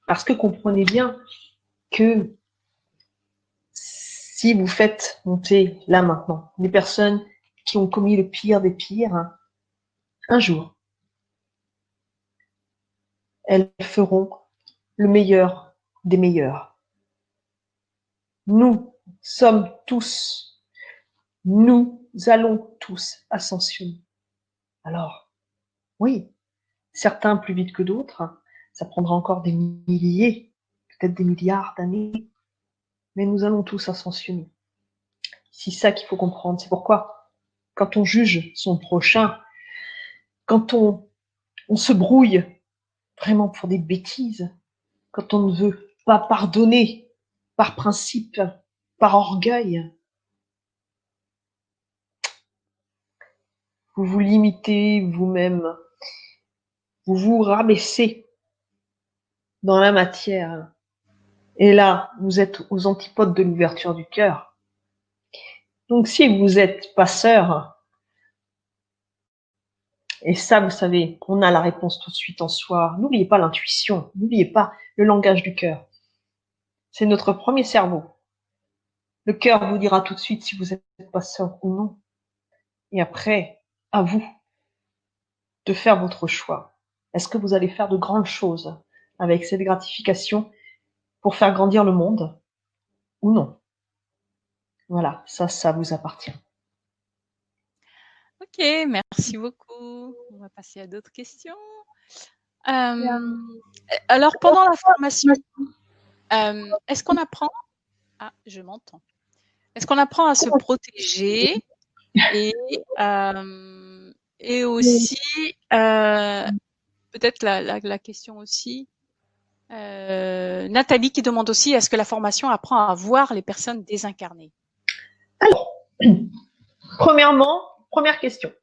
S2: Parce que comprenez bien que si vous faites monter là maintenant des personnes qui ont commis le pire des pires, un jour, elles feront le meilleur des meilleurs. Nous allons tous ascensionner. Alors, oui, certains plus vite que d'autres, ça prendra encore des milliers, peut-être des milliards d'années, mais nous allons tous ascensionner. C'est ça qu'il faut comprendre. C'est pourquoi, quand on juge son prochain, quand on se brouille vraiment pour des bêtises, quand on ne veut pas pardonner par principe, par orgueil, vous vous limitez vous-même, vous vous rabaissez dans la matière. Et là, vous êtes aux antipodes de l'ouverture du cœur. Donc, si vous êtes passeur, et ça, vous savez, on a la réponse tout de suite en soi. N'oubliez pas l'intuition, n'oubliez pas le langage du cœur. C'est notre premier cerveau. Le cœur vous dira tout de suite si vous êtes passeur ou non. Et après, à vous de faire votre choix. Est-ce que vous allez faire de grandes choses avec cette gratification pour faire grandir le monde ou non? Voilà, ça vous appartient.
S1: Ok, merci beaucoup. On va passer à d'autres questions. Alors, pendant la formation, est-ce qu'on apprend... Ah, je m'entends. Est-ce qu'on apprend à se protéger et aussi, peut-être la question aussi, Nathalie qui demande aussi, est-ce que la formation apprend à voir les personnes désincarnées?
S2: Alors, première question.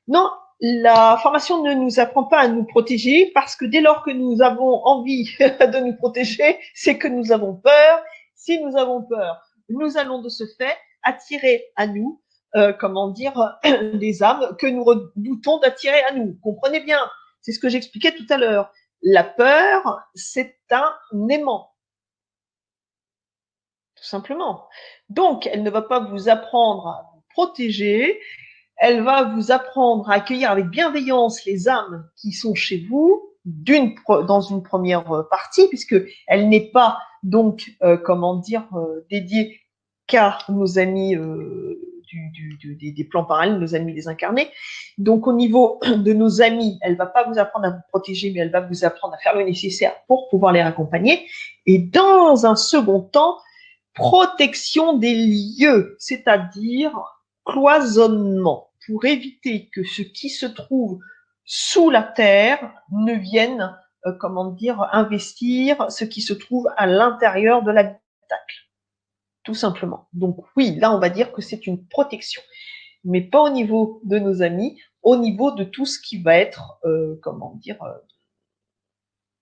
S2: Non, la formation ne nous apprend pas à nous protéger parce que dès lors que nous avons envie de nous protéger, c'est que nous avons peur. Si nous avons peur, nous allons de ce fait attirer à nous comment dire, les âmes que nous redoutons d'attirer à nous. Comprenez bien, c'est ce que j'expliquais tout à l'heure. La peur, c'est un aimant, tout simplement. Donc, elle ne va pas vous apprendre à vous protéger, elle va vous apprendre à accueillir avec bienveillance les âmes qui sont chez vous, dans une première partie, puisque elle n'est pas donc, comment dire, dédiée qu'à nos amis des plans parallèles, nos amis désincarnés. Donc, au niveau de nos amis, elle va pas vous apprendre à vous protéger, mais elle va vous apprendre à faire le nécessaire pour pouvoir les accompagner. Et dans un second temps, protection des lieux, c'est-à-dire cloisonnement, pour éviter que ce qui se trouve sous la terre ne vienne, comment dire, investir ce qui se trouve à l'intérieur de l'habitacle. Tout simplement. Donc oui, là on va dire que c'est une protection, mais pas au niveau de nos amis, au niveau de tout ce qui va être, comment dire,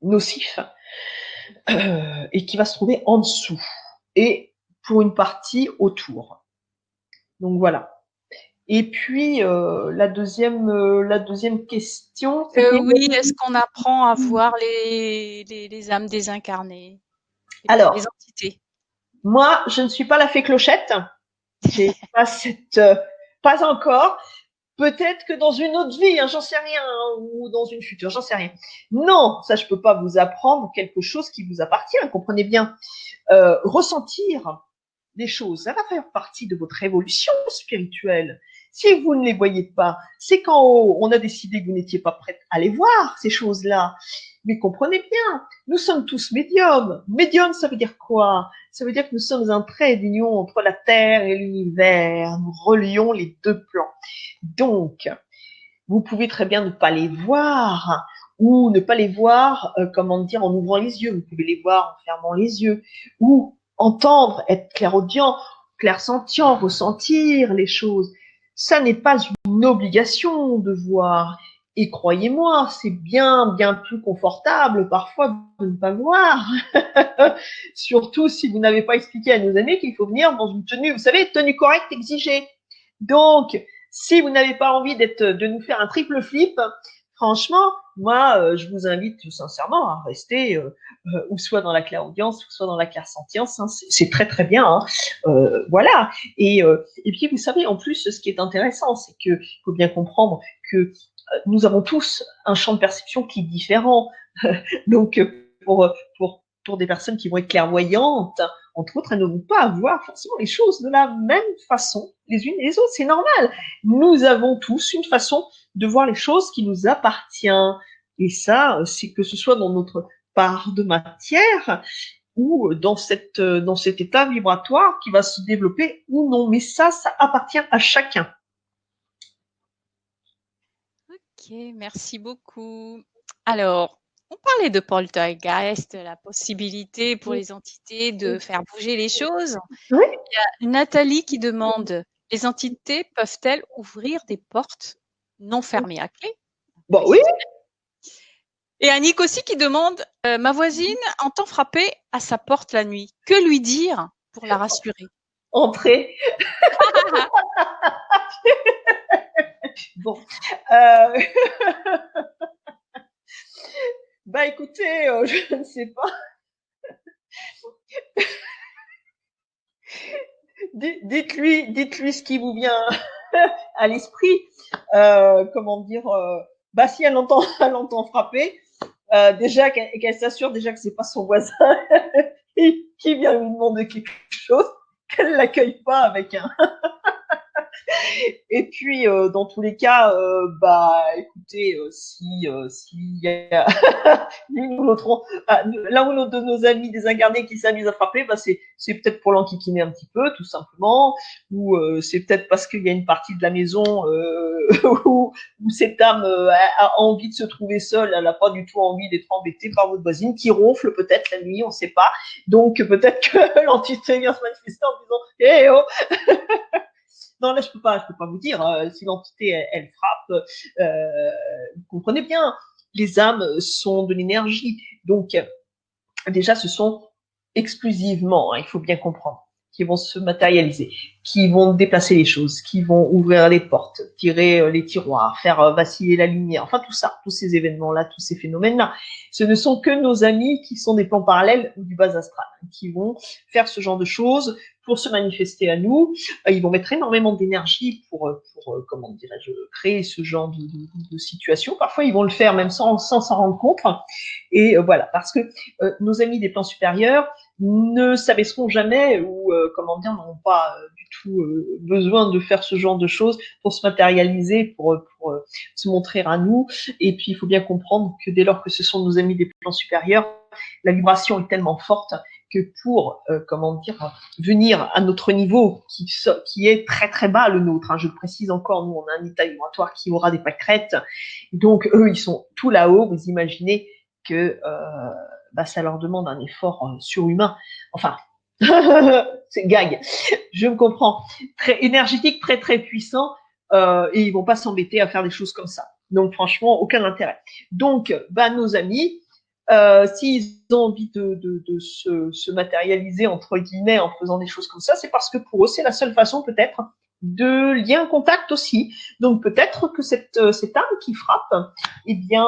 S2: nocif, et qui va se trouver en dessous, et pour une partie autour. Donc voilà. Et puis la deuxième question, c'était
S1: Oui, est-ce qu'on apprend à voir les âmes désincarnées,
S2: alors,
S1: les entités?
S2: moi, je ne suis pas la fée clochette. J'ai pas pas encore. Peut-être que dans une autre vie, hein, j'en sais rien, hein, ou dans une future, j'en sais rien. Non, ça, je peux pas vous apprendre quelque chose qui vous appartient. Comprenez bien. Ressentir des choses, ça va faire partie de votre évolution spirituelle. Si vous ne les voyez pas, c'est qu'en haut, on a décidé que vous n'étiez pas prête à les voir, ces choses-là. Mais comprenez bien, nous sommes tous médiums. Médium, ça veut dire quoi? Ça veut dire que nous sommes un trait d'union entre la Terre et l'univers. Nous relions les deux plans. Donc, vous pouvez très bien ne pas les voir ou ne pas les voir, comment dire, en ouvrant les yeux. Vous pouvez les voir en fermant les yeux ou entendre, être clairaudient, clairsentient, ressentir les choses. Ça n'est pas une obligation de voir. Et croyez-moi, c'est bien plus confortable parfois de ne pas voir. Surtout si vous n'avez pas expliqué à nos amis qu'il faut venir dans une tenue, vous savez, tenue correcte exigée. Donc, si vous n'avez pas envie de nous faire un triple flip, franchement, moi, je vous invite tout sincèrement à rester ou soit dans la clairaudience, ou soit dans la clairsentience. Hein, c'est très très bien. Hein. Voilà. Et puis, vous savez, en plus, ce qui est intéressant, c'est que faut bien comprendre que nous avons tous un champ de perception qui est différent. Donc, pour des personnes qui vont être clairvoyantes, entre autres, elles ne vont pas avoir forcément les choses de la même façon les unes et les autres. C'est normal. Nous avons tous une façon de voir les choses qui nous appartient. Et ça, c'est que ce soit dans notre part de matière ou dans cet état vibratoire qui va se développer ou non. Mais ça appartient à chacun.
S1: Ok, merci beaucoup. Alors, on parlait de poltergeist, la possibilité pour les entités de faire bouger les choses.
S2: Oui.
S1: Il y a Nathalie qui demande, les entités peuvent-elles ouvrir des portes non fermées à clé?
S2: Bon, oui.
S1: Et Annick aussi qui demande, ma voisine entend frapper à sa porte la nuit. Que lui dire pour la rassurer?
S2: Entrez. Bon. Bah écoutez, je ne sais pas. Dites-lui ce qui vous vient à l'esprit. Comment dire, bah si elle entend, elle entend frapper, déjà qu'elle s'assure déjà que c'est pas son voisin qui vient lui demander quelque chose, qu'elle l'accueille pas avec un. Et puis, dans tous les cas, bah, écoutez, si y a l'une ou l'autre, l'un ou l'autre de nos amis désincarnés qui s'amusent à frapper, bah, c'est peut-être pour l'enquiquiner un petit peu, tout simplement, ou c'est peut-être parce qu'il y a une partie de la maison où cette âme a envie de se trouver seule, elle n'a pas du tout envie d'être embêtée par votre voisine qui ronfle peut-être la nuit, on ne sait pas. Donc peut-être que l'entité vient se manifester en disant « Hé oh !» Non, là, je peux pas vous dire. Si l'entité, elle frappe, vous comprenez bien, les âmes sont de l'énergie. Donc, déjà, ce sont exclusivement, hein, il faut bien comprendre, qui vont se matérialiser, qui vont déplacer les choses, qui vont ouvrir les portes, tirer les tiroirs, faire vaciller la lumière, enfin tout ça, tous ces événements-là, tous ces phénomènes-là. Ce ne sont que nos amis qui sont des plans parallèles ou du bas astral, qui vont faire ce genre de choses pour se manifester à nous. Ils vont mettre énormément d'énergie pour comment dirais-je, créer ce genre de situation. Parfois, ils vont le faire même sans s'en rendre compte. Et voilà, parce que nos amis des plans supérieurs ne s'abaisseront jamais ou comment dire, n'auront pas du tout besoin de faire ce genre de choses pour se matérialiser, pour se montrer à nous. Et puis, il faut bien comprendre que dès lors que ce sont nos amis des plans supérieurs, la vibration est tellement forte que pour comment dire, venir à notre niveau qui est très très bas le nôtre, hein, je le précise encore, nous on a un état vibratoire qui aura des pâquerettes, donc eux ils sont tout là-haut, vous imaginez que ça leur demande un effort surhumain, enfin c'est gag, je me comprends, très énergétique, très très puissant, et ils vont pas s'embêter à faire des choses comme ça, donc franchement aucun intérêt. Donc nos amis, s'ils ont envie de se matérialiser entre guillemets en faisant des choses comme ça, c'est parce que pour eux c'est la seule façon peut-être de lier un contact aussi. Donc peut-être que cette âme qui frappe, eh bien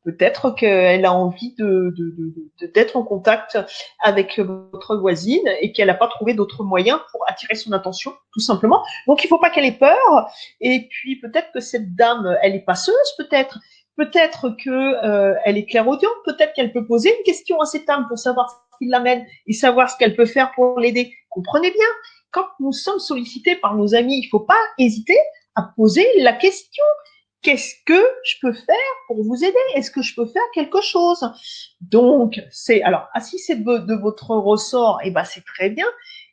S2: peut-être qu'elle a envie d'être en contact avec votre voisine et qu'elle n'a pas trouvé d'autres moyens pour attirer son attention, tout simplement. Donc il ne faut pas qu'elle ait peur. Et puis peut-être que cette dame, elle est passeuse, peut-être. Peut-être que elle est clairaudiente, peut-être qu'elle peut poser une question à cette âme pour savoir ce qui l'amène et savoir ce qu'elle peut faire pour l'aider. Comprenez bien, quand nous sommes sollicités par nos amis, il ne faut pas hésiter à poser la question. Qu'est-ce que je peux faire pour vous aider? Est-ce que je peux faire quelque chose? Donc, alors, si c'est de votre ressort, eh ben, c'est très bien.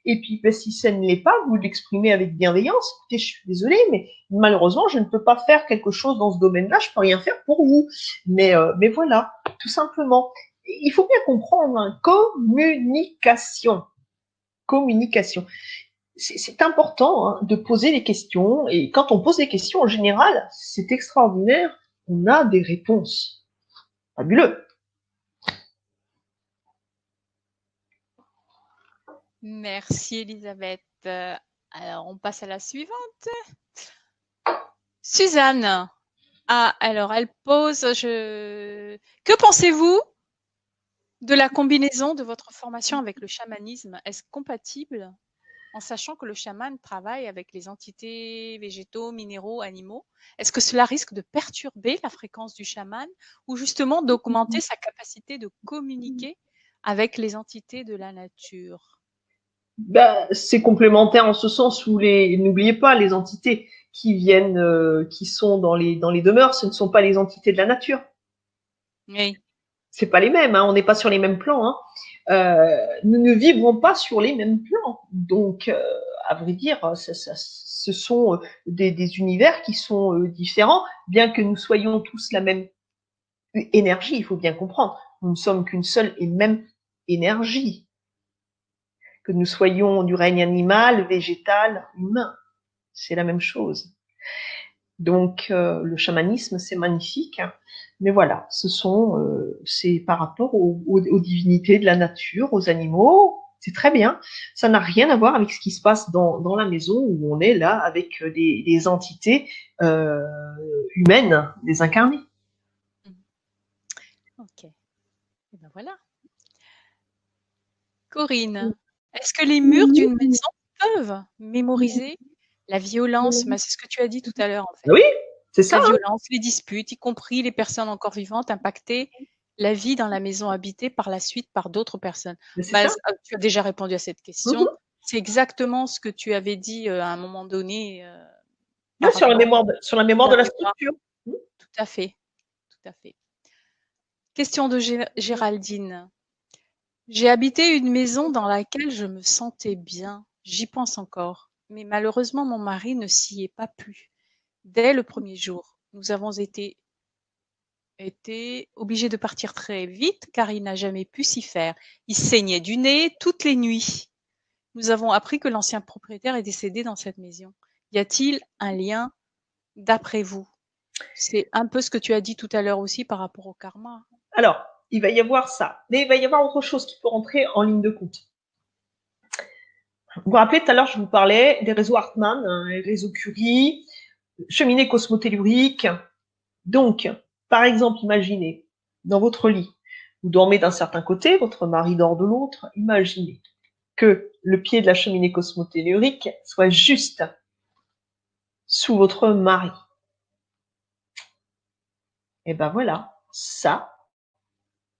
S2: Et puis, si ça ne l'est pas, vous l'exprimez avec bienveillance. Écoutez, je suis désolée, mais malheureusement, je ne peux pas faire quelque chose dans ce domaine-là. Je peux rien faire pour vous. Mais voilà, tout simplement. Il faut bien comprendre, hein, communication. Communication. C'est important hein, de poser les questions. Et quand on pose des questions, en général, c'est extraordinaire. On a des réponses. Fabuleux.
S1: Merci Elisabeth. Alors, on passe à la suivante. Suzanne. Ah, alors elle pose, que pensez-vous de la combinaison de votre formation avec le chamanisme? Est-ce compatible en sachant que le chaman travaille avec les entités végétaux, minéraux, animaux? Est-ce que cela risque de perturber la fréquence du chaman ou justement d'augmenter sa capacité de communiquer avec les entités de la nature?
S2: C'est complémentaire en ce sens où n'oubliez pas, les entités qui viennent, qui sont dans les demeures, ce ne sont pas les entités de la nature.
S1: Oui.
S2: C'est pas les mêmes, hein, on n'est pas sur les mêmes plans. Hein. Nous ne vivrons pas sur les mêmes plans. Donc, à vrai dire, ce sont des univers qui sont différents, bien que nous soyons tous la même énergie, il faut bien comprendre. Nous ne sommes qu'une seule et même énergie. Que nous soyons du règne animal, végétal, humain, c'est la même chose. Donc, le chamanisme, c'est magnifique. Hein. Mais voilà, c'est par rapport aux divinités de la nature, aux animaux, c'est très bien. Ça n'a rien à voir avec ce qui se passe dans la maison où on est là avec des entités humaines, des incarnés.
S1: Ok. Et ben voilà. Corinne, est-ce que les murs d'une maison peuvent mémoriser la violence? C'est ce que tu as dit tout à l'heure, en fait.
S2: Oui, c'est ça.
S1: La violence, les disputes, y compris les personnes encore vivantes, impacter la vie dans la maison habitée par la suite par d'autres personnes. Tu as déjà répondu à cette question. C'est exactement ce que tu avais dit à un moment donné.
S2: Sur la mémoire de la structure.
S1: Tout à fait. Tout à fait. Question de Géraldine. J'ai habité une maison dans laquelle je me sentais bien. J'y pense encore. Mais malheureusement, mon mari ne s'y est pas plu. Dès le premier jour, nous avons été obligés de partir très vite car il n'a jamais pu s'y faire. Il saignait du nez toutes les nuits. Nous avons appris que l'ancien propriétaire est décédé dans cette maison. Y a-t-il un lien d'après vous? C'est un peu ce que tu as dit tout à l'heure aussi par rapport au karma.
S2: Alors, il va y avoir ça. Mais il va y avoir autre chose qui peut rentrer en ligne de compte. Vous vous rappelez, tout à l'heure, je vous parlais des réseaux Hartmann, hein, les réseaux Curie, cheminée cosmotellurique. Donc, par exemple, imaginez, dans votre lit, vous dormez d'un certain côté, votre mari dort de l'autre. Imaginez que le pied de la cheminée cosmotellurique soit juste sous votre mari. Et ben voilà, ça,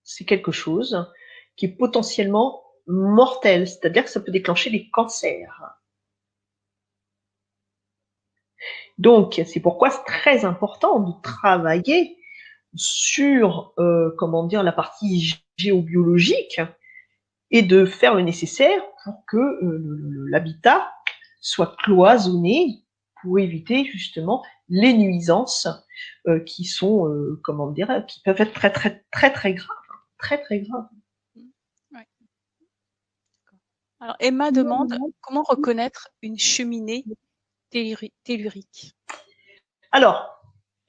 S2: c'est quelque chose qui est potentiellement mortel, c'est-à-dire que ça peut déclencher des cancers. Donc, c'est pourquoi c'est très important de travailler sur, comment dire, la partie géobiologique et de faire le nécessaire pour que l'habitat soit cloisonné pour éviter justement les nuisances qui sont, comment dire, qui peuvent être très très très très graves, très très graves.
S1: Ouais. Alors Emma demande comment reconnaître une cheminée tellurique.
S2: Alors,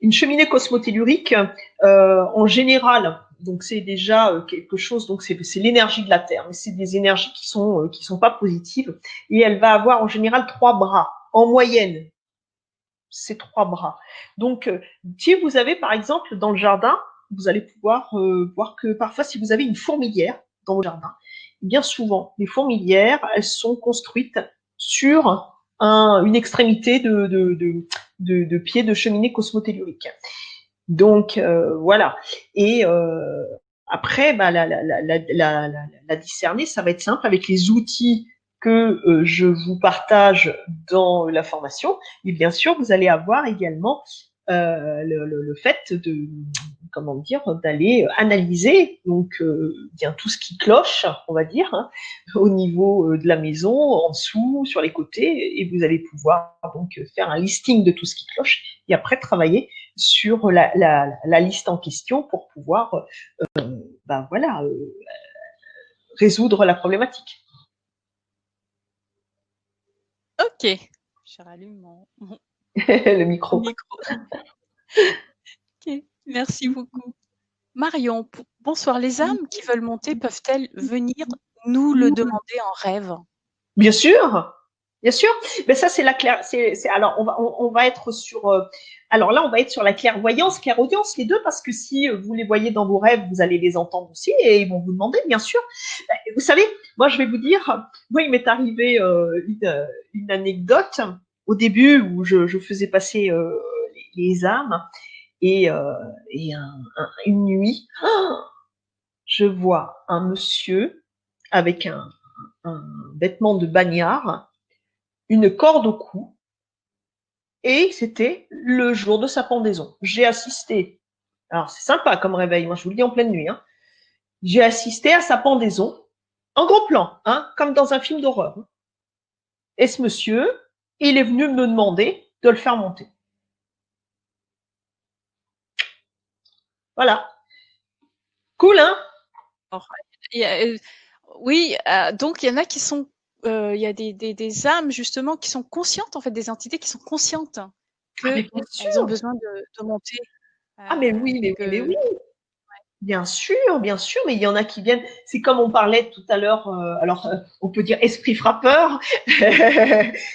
S2: une cheminée cosmotellurique, en général, donc c'est déjà quelque chose, donc c'est l'énergie de la Terre, mais c'est des énergies qui sont pas positives, et elle va avoir en général 3 bras, en moyenne, c'est 3 bras. Donc, si vous avez par exemple dans le jardin, vous allez pouvoir voir que parfois, si vous avez une fourmilière dans votre jardin, bien souvent, les fourmilières, elles sont construites sur une extrémité de pied de cheminée cosmotellurique. Donc, voilà. Et après, bah, la discerner, ça va être simple avec les outils que je vous partage dans la formation. Et bien sûr, vous allez avoir également le fait de, comment dire, d'aller analyser donc bien tout ce qui cloche, on va dire, hein, au niveau de la maison, en dessous, sur les côtés, et vous allez pouvoir donc faire un listing de tout ce qui cloche et après travailler sur la liste en question pour pouvoir ben voilà, résoudre la problématique.
S1: Ok, je rallume mon
S2: Le micro.
S1: Ok, merci beaucoup. Marion, bonsoir. Les âmes qui veulent monter peuvent-elles venir nous le demander en rêve?
S2: Bien sûr, bien sûr. Mais ça, c'est la claire. Alors, on va être sur. Alors là, on va être sur la clairvoyance, clairaudience, les deux, parce que si vous les voyez dans vos rêves, vous allez les entendre aussi et ils vont vous demander, bien sûr. Vous savez, moi, je vais vous dire, moi, il m'est arrivé une anecdote au début où je faisais passer les âmes et une nuit, je vois un monsieur avec un vêtement de bagnard, une corde au cou, et c'était le jour de sa pendaison. J'ai assisté, alors c'est sympa comme réveil, moi je vous le dis en pleine nuit, hein. J'ai assisté à sa pendaison, en gros plan, hein, comme dans un film d'horreur. Et ce monsieur, il est venu me demander de le faire monter. Voilà. Cool, hein?
S1: Oui, donc il y en a qui sont, il y a des âmes justement qui sont conscientes, en fait, des entités qui sont conscientes qu'elles ont besoin de monter.
S2: Ah mais oui, mais oui. Bien sûr, mais il y en a qui viennent. C'est comme on parlait tout à l'heure. Alors, on peut dire esprit frappeur,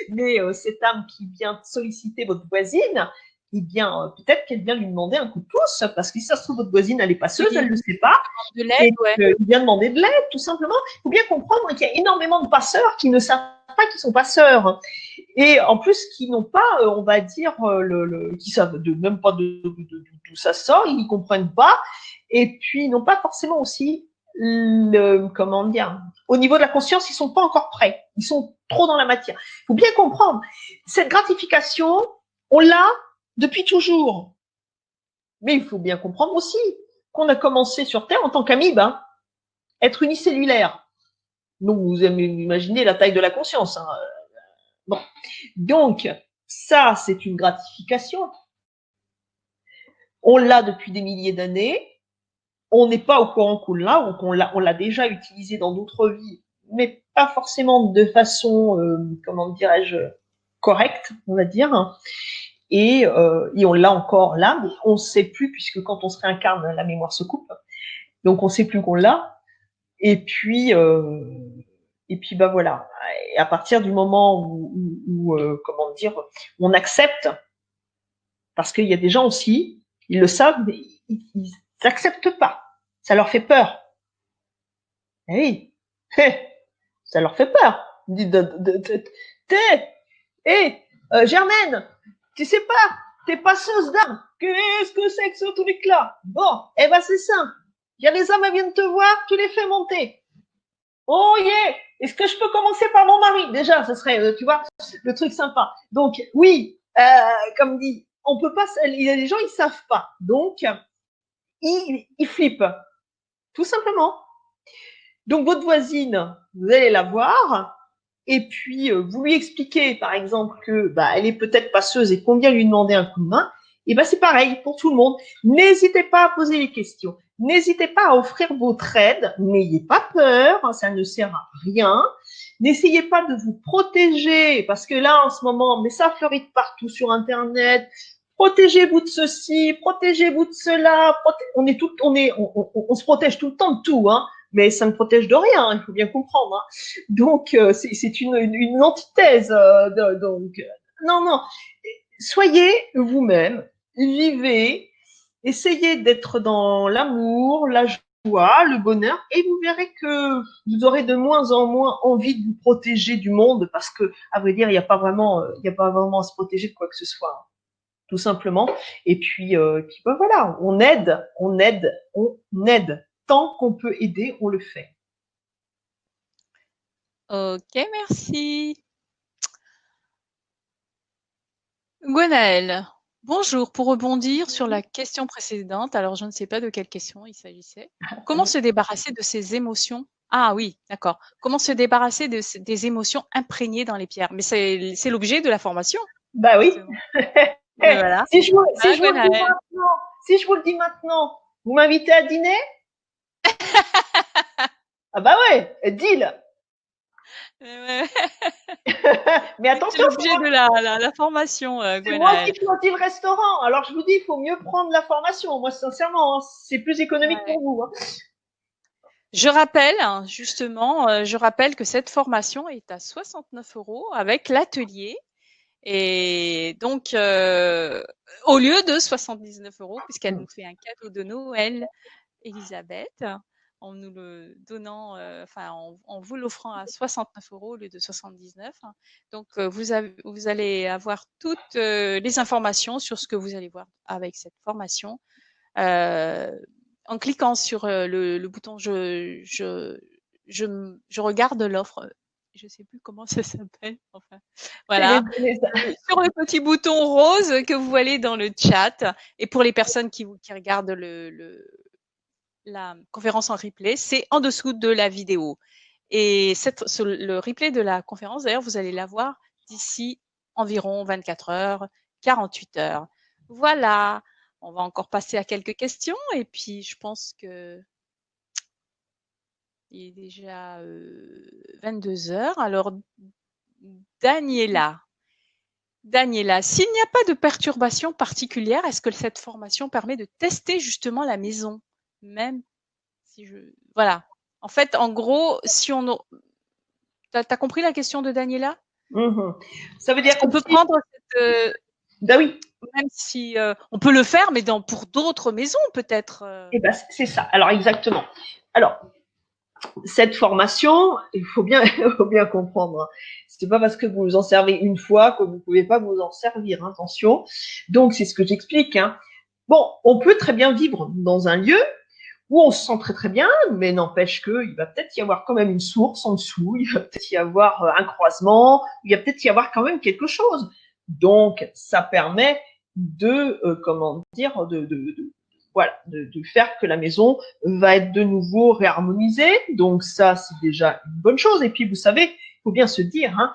S2: mais cette âme qui vient solliciter votre voisine, eh bien, peut-être qu'elle vient lui demander un coup de pouce, parce que si ça se trouve, votre voisine, elle est passeuse, elle ne le sait pas.
S1: De l'aide, ouais.
S2: Il vient demander de l'aide, tout simplement. Il faut bien comprendre qu'il y a énormément de passeurs qui ne savent pas qu'ils sont passeurs. Et en plus, qui n'ont pas, on va dire, qui savent même pas d'où ça sort, ils n'y comprennent pas. Et puis, ils n'ont pas forcément aussi comment dire, au niveau de la conscience, ils sont pas encore prêts. Ils sont trop dans la matière. Il faut bien comprendre, cette gratification, on l'a depuis toujours. Mais il faut bien comprendre aussi qu'on a commencé sur Terre en tant qu'amibe, hein, être unicellulaire. Donc, vous imaginez la taille de la conscience, hein. Bon. Donc, ça, c'est une gratification. On l'a depuis des milliers d'années. On n'est pas au courant qu'on l'a, donc on l'a déjà utilisé dans d'autres vies, mais pas forcément de façon, comment dirais-je, correcte, on va dire. Et on l'a encore là, mais on ne sait plus, puisque quand on se réincarne, la mémoire se coupe. Donc on ne sait plus qu'on l'a. Et puis, Et puis bah voilà. Et à partir du moment où comment dire, on accepte, parce qu'il y a des gens aussi, ils le savent, mais ils n'acceptent pas. Ça leur fait peur. Eh oui, ça leur fait peur. Germaine, tu sais pas, t'es passeuse d'âme. Qu'est-ce que c'est que ce truc-là? Bon, eh ben c'est simple. Il y a les âmes, elles viennent te voir, tu les fais monter. Oh yeah! Est-ce que je peux commencer par mon mari? Déjà, ce serait, tu vois, le truc sympa. Donc, oui, comme dit, on peut pas, il y a des gens, ils savent pas. Donc, ils flippent. Tout simplement. Donc, votre voisine, vous allez la voir, et puis vous lui expliquez, par exemple, que bah, elle est peut-être passeuse et qu'on vient lui demander un coup de main. Et ben c'est pareil pour tout le monde. N'hésitez pas à poser les questions. N'hésitez pas à offrir votre aide. N'ayez pas peur, ça ne sert à rien. N'essayez pas de vous protéger, parce que là, en ce moment, mais ça fleurit partout sur Internet. Protégez-vous de ceci, protégez-vous de cela. On se protège tout le temps de tout, hein. Mais ça ne protège de rien, il faut bien comprendre. Hein. Donc, c'est une antithèse. Donc, non, non. Soyez vous-même, vivez, essayez d'être dans l'amour, la joie, le bonheur, et vous verrez que vous aurez de moins en moins envie de vous protéger du monde, parce que, à vrai dire, il n'y a pas vraiment à se protéger de quoi que ce soit. Hein, tout simplement. Et puis ben voilà, on aide. Tant qu'on peut aider, on le fait.
S1: Ok, merci. Gwenaëlle, bonjour. Pour rebondir sur la question précédente, alors je ne sais pas de quelle question il s'agissait. Comment se débarrasser de ces émotions? Ah oui, d'accord. Comment se débarrasser des émotions imprégnées dans les pierres? Mais c'est l'objet de la formation,
S2: Bah oui.
S1: justement. Voilà.
S2: Si je vous
S1: Gwenaëlle.
S2: le dis maintenant, vous m'invitez à dîner? Ah bah ouais, deal. Mais
S1: C'est
S2: attention,
S1: l'objet de la formation,
S2: c'est moi
S1: Gwenaëlle.
S2: qui choisis le restaurant. Alors je vous dis, il faut mieux prendre la formation. Moi, sincèrement, hein, c'est plus économique
S1: Ouais.
S2: pour vous. Hein.
S1: Je rappelle, hein, justement, je rappelle que cette formation est à 69 € avec l'atelier. Et donc, au lieu de 79 € puisqu'elle nous fait un cadeau de Noël, Elisabeth, en nous le donnant, enfin, en vous l'offrant à 69 € au lieu de 79. Donc, vous allez avoir toutes les informations sur ce que vous allez voir avec cette formation. En cliquant sur le bouton je regarde l'offre. Je sais plus comment ça s'appelle. Enfin, voilà. Sur le petit bouton rose que vous voyez dans le chat. Et pour les personnes qui regardent la conférence en replay, c'est en dessous de la vidéo. Et le replay de la conférence, d'ailleurs, vous allez la voir d'ici environ 24 heures, 48 heures. Voilà. On va encore passer à quelques questions et puis je pense que il est déjà 22 heures. Alors, Daniela, s'il n'y a pas de perturbation particulière, est-ce que cette formation permet de tester justement la maison? Même si voilà. En fait, en gros, si on... T'as compris la question de Daniela?
S2: Ça veut
S1: Est-ce
S2: dire
S1: qu'on
S2: que
S1: peut prendre cette...
S2: bah oui.
S1: Même si on peut le faire, mais pour d'autres maisons peut-être.
S2: Eh ben, c'est ça. Alors exactement. Alors cette formation, il faut bien comprendre. Hein. C'est pas parce que vous vous en servez une fois que vous pouvez pas vous en servir. Hein, attention. Donc c'est ce que j'explique. Hein. Bon, on peut très bien vivre dans un lieu où on se sent très très bien, mais n'empêche qu'il va peut-être y avoir quand même une source en dessous, il va peut-être y avoir un croisement, il va peut-être y avoir quand même quelque chose. Donc, ça permet de, comment dire, voilà, de faire que la maison va être de nouveau réharmonisée. Donc ça, c'est déjà une bonne chose. Et puis, vous savez, il faut bien se dire, hein,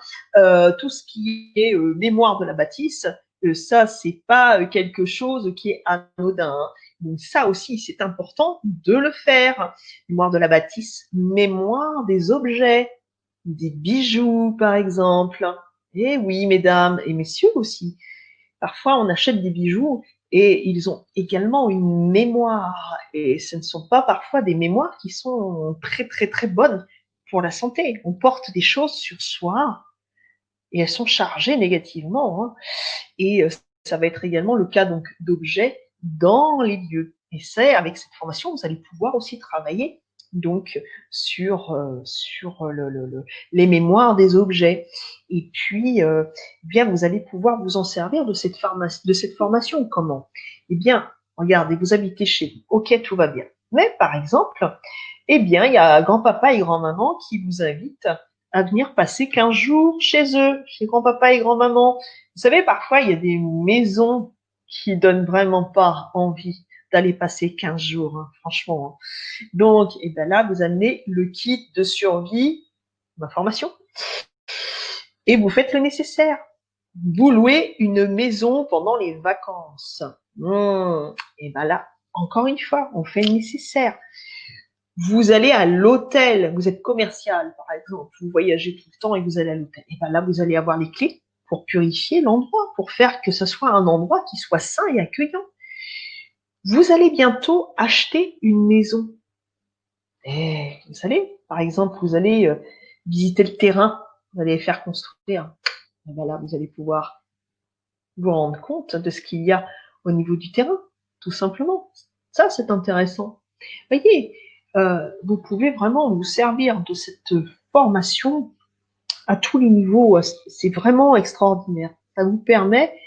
S2: tout ce qui est mémoire de la bâtisse, ça, c'est pas quelque chose qui est anodin. Hein. Donc ça aussi, c'est important de le faire. Mémoire de la bâtisse, mémoire des objets, des bijoux, par exemple. Et oui, mesdames et messieurs aussi. Parfois, on achète des bijoux et ils ont également une mémoire. Et ce ne sont pas parfois des mémoires qui sont très, très, très bonnes. pour la santé. On porte des choses sur soi et elles sont chargées négativement. Hein. Et ça va être également le cas donc d'objets dans les lieux. Et c'est avec cette formation, vous allez pouvoir aussi travailler donc sur les mémoires des objets. Et puis, bien, vous allez pouvoir vous en servir de cette formation. Comment? Eh bien, regardez, vous habitez chez vous. Ok, tout va bien. Mais par exemple, eh bien, il y a grand-papa et grand-maman qui vous invitent à venir passer 15 jours chez eux, chez grand-papa et grand-maman. Vous savez, parfois, il y a des maisons qui donnent vraiment pas envie d'aller passer 15 jours, hein, franchement. Hein. Donc, et ben là, vous amenez le kit de survie, ma formation, et vous faites le nécessaire. Vous louez une maison pendant les vacances. Et ben là, encore une fois, on fait le nécessaire. Vous allez à l'hôtel, vous êtes commercial, par exemple, vous voyagez tout le temps et vous allez à l'hôtel. Et ben là, vous allez avoir les clés pour purifier l'endroit, pour faire que ce soit un endroit qui soit sain et accueillant. Vous allez bientôt acheter une maison. Et vous savez, par exemple, vous allez visiter le terrain, vous allez faire construire. Et ben là, vous allez pouvoir vous rendre compte de ce qu'il y a au niveau du terrain, tout simplement. Ça, c'est intéressant. Voyez, vous pouvez vraiment vous servir de cette formation à tous les niveaux. C'est vraiment extraordinaire. Ça vous permet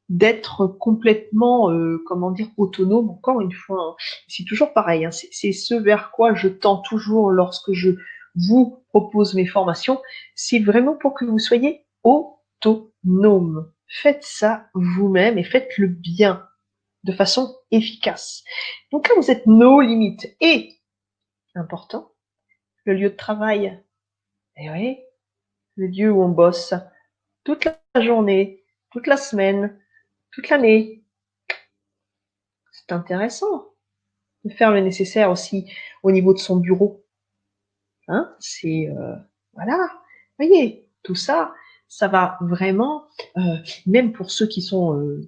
S2: d'être complètement, comment dire, autonome. Encore une fois, hein. C'est toujours pareil. Hein. C'est ce vers quoi je tends toujours lorsque je vous propose mes formations. C'est vraiment pour que vous soyez autonome. Faites ça vous-même et faites-le bien, de façon efficace. Donc là, vous êtes nos limites. Et, important, le lieu de travail. Eh oui, le lieu où on bosse toute la journée, toute la semaine, toute l'année. C'est intéressant de faire le nécessaire aussi au niveau de son bureau. Hein, c'est voilà, voyez, tout ça, ça va vraiment, même pour ceux qui sont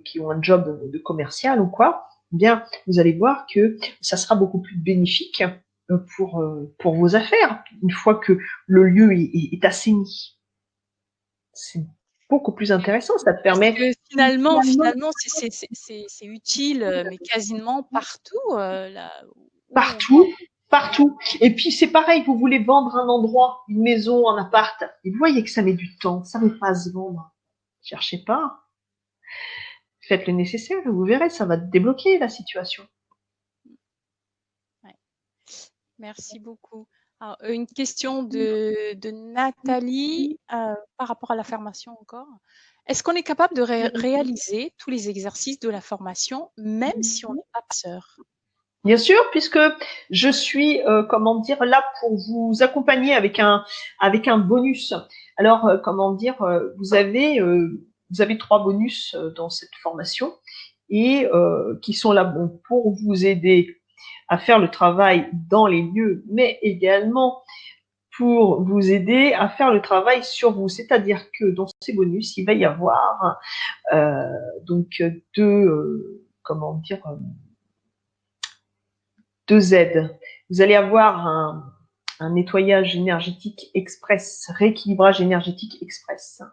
S2: qui ont un job de commercial ou quoi, eh bien, vous allez voir que ça sera beaucoup plus bénéfique pour vos affaires une fois que le lieu est assaini. C'est beaucoup plus intéressant, ça te
S1: Parce
S2: permet
S1: que finalement, c'est utile, mais quasiment partout, là où on va.
S2: partout. Et puis c'est pareil, vous voulez vendre un endroit, une maison, un appart, et vous voyez que ça met du temps, ça ne va pas se vendre. Cherchez pas. Faites le nécessaire, vous verrez, ça va débloquer la situation.
S1: Ouais. Merci beaucoup. Alors, une question de Nathalie par rapport à la formation encore. Est-ce qu'on est capable de réaliser tous les exercices de la formation, même si on n'est pas sœur?
S2: Bien sûr, puisque je suis, comment dire, là pour vous accompagner avec un bonus. Alors, comment dire, vous avez 3 bonus dans cette formation et qui sont là bon, pour vous aider à faire le travail dans les lieux, mais également pour vous aider à faire le travail sur vous. C'est-à-dire que dans ces bonus, il va y avoir donc comment dire, 2 aides. Vous allez avoir un nettoyage énergétique express, rééquilibrage énergétique express.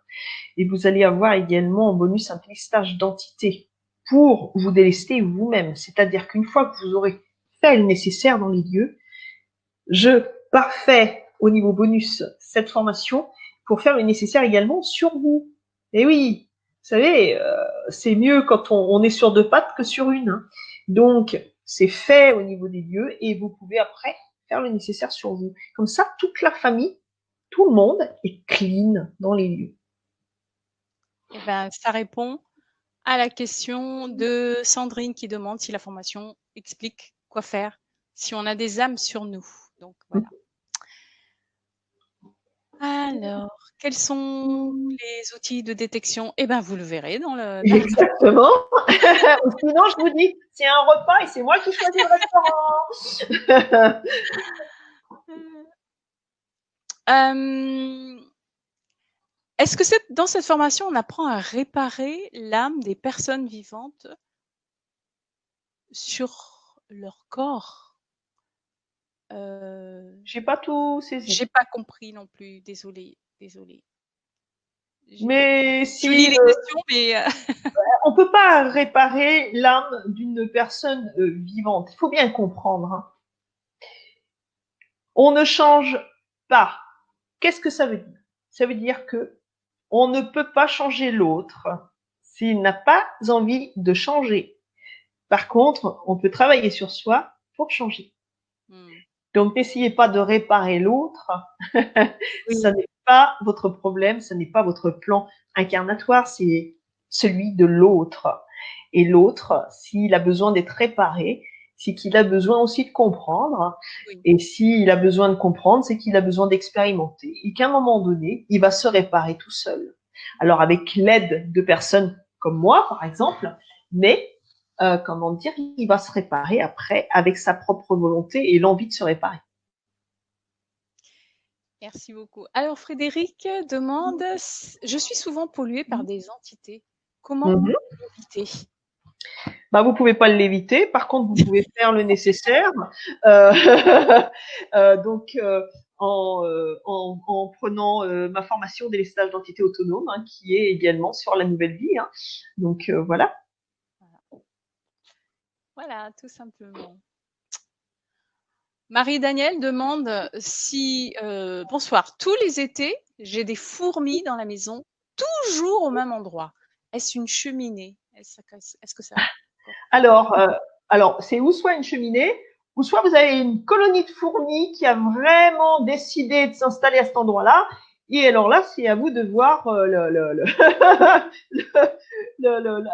S2: Et vous allez avoir également en bonus un testage d'entité pour vous délester vous-même. C'est-à-dire qu'une fois que vous aurez fait le nécessaire dans les lieux, je parfait au niveau bonus cette formation pour faire le nécessaire également sur vous. Et oui, vous savez, c'est mieux quand on est sur 2 pattes que sur une. Hein. Donc, c'est fait au niveau des lieux et vous pouvez après faire le nécessaire sur vous. Comme ça, toute la famille, tout le monde est clean dans les lieux.
S1: Eh ben, ça répond à la question de Sandrine qui demande si la formation explique quoi faire si on a des âmes sur nous. Donc voilà. Alors, quels sont les outils de détection? Eh ben, vous le verrez dans le.
S2: Exactement. Sinon, je vous dis, c'est un repas et c'est moi qui choisis le restaurant.
S1: Est-ce que dans cette formation, on apprend à réparer l'âme des personnes vivantes sur leur corps?
S2: J'ai pas tout saisi.
S1: J'ai pas compris non plus, désolée, désolée.
S2: Mais
S1: Je lis
S2: si
S1: les questions, mais
S2: on peut pas réparer l'âme d'une personne vivante, il faut bien comprendre. Hein. On ne change pas. Qu'est-ce que ça veut dire? Ça veut dire que on ne peut pas changer l'autre s'il n'a pas envie de changer. Par contre, on peut travailler sur soi pour changer. Donc, n'essayez pas de réparer l'autre. Ça
S1: oui.
S2: n'est pas votre problème, ce n'est pas votre plan incarnatoire, c'est celui de l'autre. Et l'autre, s'il a besoin d'être réparé, c'est qu'il a besoin aussi de comprendre.
S1: Oui.
S2: Et s'il a besoin de comprendre, c'est qu'il a besoin d'expérimenter. Et qu'à un moment donné, il va se réparer tout seul. Alors, avec l'aide de personnes comme moi, par exemple, mais comment dire, il va se réparer après avec sa propre volonté et l'envie de se réparer.
S1: Merci beaucoup. Alors Frédéric demande, je suis souvent polluée par des entités. Comment l'éviter?
S2: Bah, vous pouvez pas l'éviter. Par contre, vous pouvez faire le nécessaire. Euh, donc, en prenant ma formation délestage d'entité autonome, hein, qui est également sur la nouvelle vie. Hein. Donc, voilà.
S1: Voilà, tout simplement. Marie-Danielle demande si, bonsoir, tous les étés, j'ai des fourmis dans la maison, toujours au même endroit. Est-ce une cheminée? Est-ce que ça...
S2: Alors, c'est ou soit une cheminée, ou soit vous avez une colonie de fourmis qui a vraiment décidé de s'installer à cet endroit-là. Et alors là, c'est à vous de voir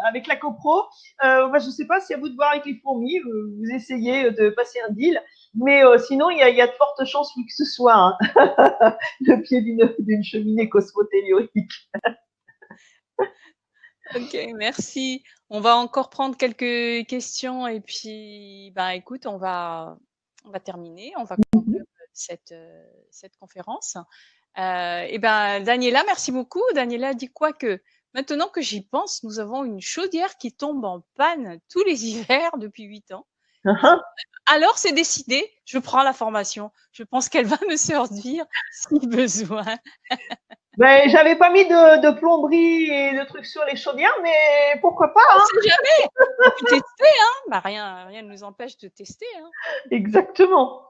S2: avec la copro. Je ne sais pas, c'est à vous de voir avec les fourmis. Vous essayez de passer un deal. Mais sinon, il y a de fortes chances que ce soit hein, le pied d'une cheminée cosmotellurique.
S1: Ok, merci. On va encore prendre quelques questions et puis, bah, écoute, on va terminer, on va conclure cette conférence. Et ben, Daniela, merci beaucoup. Daniela dit quoi que maintenant que j'y pense, nous avons une chaudière qui tombe en panne tous les hivers depuis 8 ans. Alors, c'est décidé, je prends la formation. Je pense qu'elle va me servir si besoin.
S2: Ben, j'avais pas mis de plomberie et de trucs sur les chaudières, mais pourquoi pas
S1: On
S2: hein.
S1: sait jamais. On peut tester, hein. Bah, rien ne nous empêche de tester, hein.
S2: Exactement.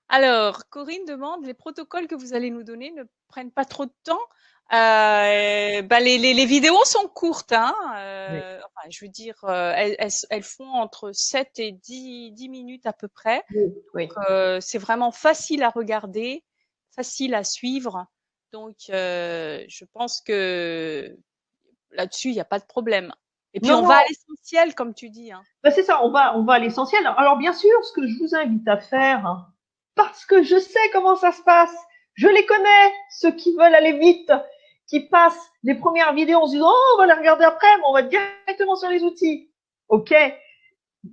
S1: Alors, Corinne demande, les protocoles que vous allez nous donner ne prennent pas trop de temps. Bah, les vidéos sont courtes, hein.
S2: Oui.
S1: Enfin, je veux dire, elles font entre 7 et 10 minutes à peu près.
S2: Oui.
S1: Donc, c'est vraiment facile à regarder, facile à suivre. Donc, je pense que là-dessus, il n'y a pas de problème. Et puis,
S2: Non,
S1: on va à
S2: non.
S1: l'essentiel, comme tu dis, hein.
S2: Ben, c'est ça, on va à l'essentiel. Alors, bien sûr, ce que je vous invite à faire, hein, parce que je sais comment ça se passe, je les connais, ceux qui veulent aller vite, qui passent les premières vidéos en se disant, oh, on va les regarder après, mais on va directement sur les outils. OK.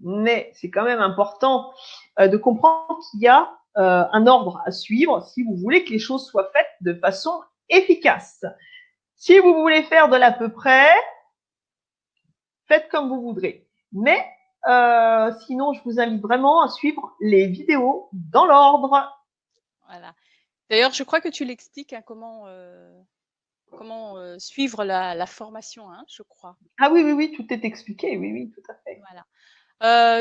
S2: Mais c'est quand même important de comprendre qu'il y a un ordre à suivre si vous voulez que les choses soient faites de façon efficace. Si vous voulez faire de l'à peu près, faites comme vous voudrez. Mais sinon, je vous invite vraiment à suivre les vidéos dans l'ordre.
S1: Voilà. D'ailleurs, je crois que tu l'expliques, hein, comment suivre la formation, hein, je crois.
S2: Ah oui, oui, oui, tout est expliqué. Oui, oui, tout à fait.
S1: Voilà.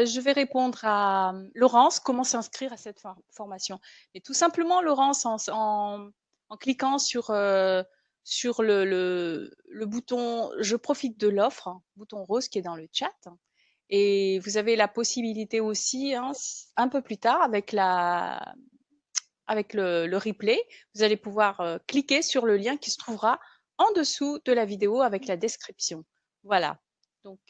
S1: Je vais répondre à Laurence, comment s'inscrire à cette formation. Et tout simplement, Laurence, en cliquant sur le bouton Je profite de l'offre, hein, bouton rose qui est dans le chat. Et vous avez la possibilité aussi, hein, un peu plus tard, avec le replay, vous allez pouvoir cliquer sur le lien qui se trouvera en dessous de la vidéo avec la description. Voilà. Donc,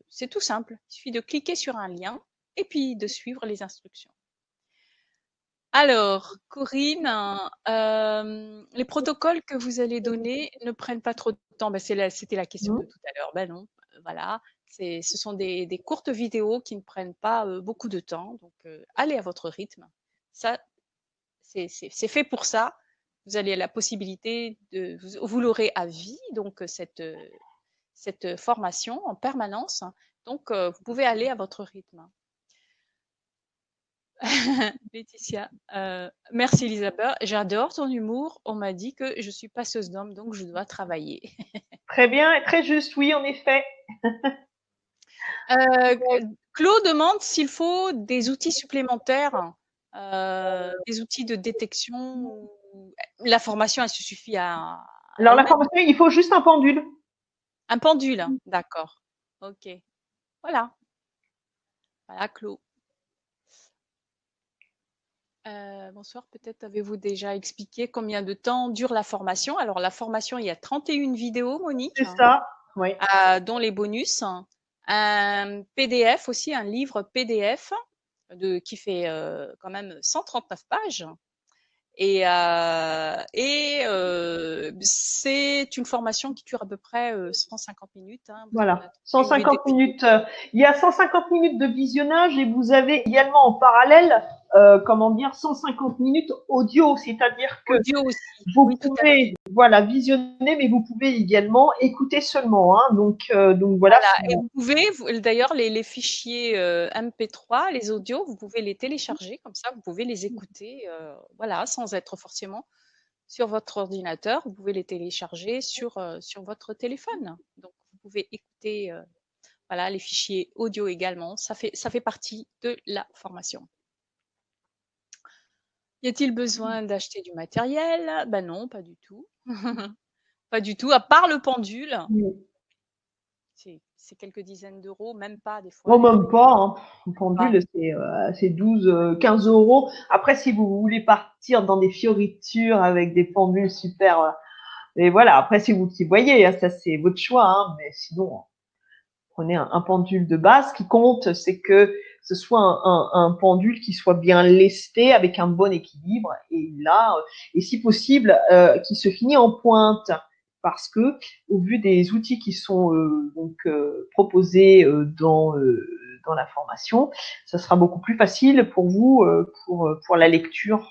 S1: c'est tout simple. Il suffit de cliquer sur un lien et puis de suivre les instructions. Alors, Corinne, les protocoles que vous allez donner ne prennent pas trop de temps. Ben, c'était la question de tout à l'heure. Ben non, voilà. Ce sont des courtes vidéos qui ne prennent pas beaucoup de temps. Donc, allez à votre rythme. Ça, c'est fait pour ça. Vous avez la possibilité vous l'aurez à vie, donc cette formation en permanence. Donc, vous pouvez aller à votre rythme. Laetitia, merci Elisabeth. J'adore ton humour. On m'a dit que je suis passeuse d'hommes, donc je dois travailler.
S2: Très bien, et très juste, oui, en effet.
S1: Claude demande s'il faut des outils supplémentaires, des outils de détection. La formation, elle se suffit à
S2: Alors, la
S1: elle-même.
S2: formation, il faut juste un pendule.
S1: Un pendule, d'accord. Ok. Voilà. Voilà, Claude. Bonsoir, peut-être avez-vous déjà expliqué combien de temps dure la formation? Alors, la formation, il y a 31 vidéos, Monique,
S2: C'est ça, oui.
S1: dont les bonus. Un PDF aussi, un livre PDF qui fait quand même 139 pages. C'est une formation qui dure à peu près 150 minutes. Hein. On
S2: Voilà,
S1: a 31 vidéos.
S2: 150 minutes. Il y a 150 minutes de visionnage et vous avez également en parallèle, 150 minutes audio, c'est-à-dire que
S1: Audio aussi.
S2: vous
S1: Oui, tout à fait.
S2: pouvez, voilà, visionner, mais vous pouvez également écouter seulement. Hein. Donc voilà.
S1: Voilà. Et vous pouvez, d'ailleurs, les fichiers MP3, les audios, vous pouvez les télécharger comme ça, vous pouvez les écouter, voilà, sans être forcément sur votre ordinateur. Vous pouvez les télécharger sur votre téléphone. Donc, vous pouvez écouter, voilà, les fichiers audio également. Ça fait partie de la formation. Y a-t-il besoin d'acheter du matériel? Ben non, pas du tout. Pas du tout, à part le pendule. C'est quelques dizaines d'euros, même pas des fois.
S2: Oh, même pas. Hein. Le pendule, c'est 12, 15 euros. Après, si vous voulez partir dans des fioritures avec des pendules super. Et voilà, après, c'est vous qui voyez. Hein, ça, c'est votre choix. Hein, mais sinon, prenez un pendule de base. Ce qui compte, c'est que ce soit un pendule qui soit bien lesté avec un bon équilibre. Et là, et si possible, qui se finit en pointe. Parce que, au vu des outils qui sont proposés dans la formation, ça sera beaucoup plus facile pour vous pour la lecture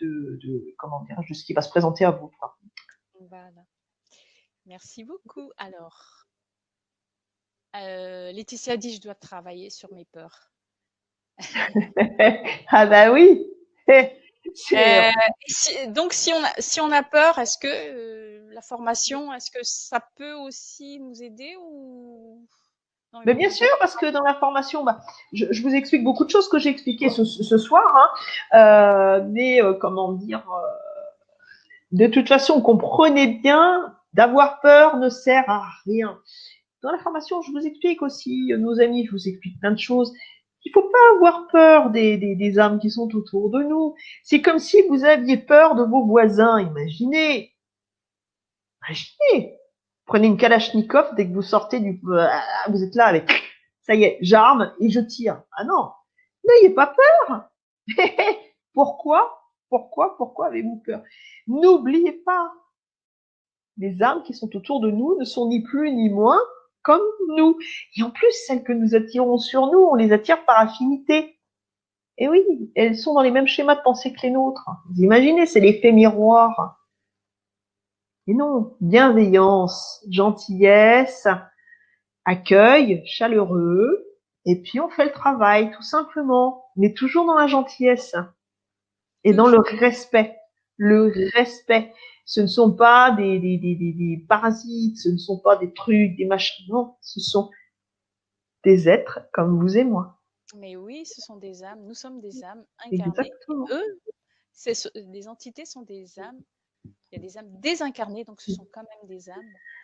S2: de ce qui va se présenter à vous. Quoi.
S1: Voilà. Merci beaucoup. Alors, Laetitia dit je dois travailler sur mes peurs.
S2: Ah bah oui.
S1: Donc, si on a peur, est-ce que la formation, est-ce que ça peut aussi nous aider ou non,
S2: Mais bien sûr, parce que dans la formation, je vous explique beaucoup de choses que j'ai expliquées ce soir, hein, mais comment dire, de toute façon, comprenez bien, d'avoir peur ne sert à rien. Dans la formation, je vous explique aussi, nos amis, je vous explique plein de choses. Il faut pas avoir peur des âmes qui sont autour de nous. C'est comme si vous aviez peur de vos voisins. Imaginez. Prenez une Kalachnikov dès que vous sortez vous êtes là avec, ça y est, j'arme et je tire. Ah non. N'ayez pas peur. Pourquoi avez-vous peur? N'oubliez pas, les âmes qui sont autour de nous ne sont ni plus ni moins comme nous. Et en plus, celles que nous attirons sur nous, on les attire par affinité. Et oui, elles sont dans les mêmes schémas de pensée que les nôtres. Vous imaginez, c'est l'effet miroir. Et non, bienveillance, gentillesse, accueil, chaleureux, et puis on fait le travail, tout simplement, mais toujours dans la gentillesse et dans le respect. Le respect. Ce ne sont pas des parasites, ce ne sont pas des trucs, des machins, non, ce sont des êtres comme vous et moi.
S1: Mais oui, ce sont des âmes, nous sommes des âmes incarnées.
S2: Exactement.
S1: Et eux, les entités sont des âmes. Il y a des âmes désincarnées, donc ce sont quand même des âmes.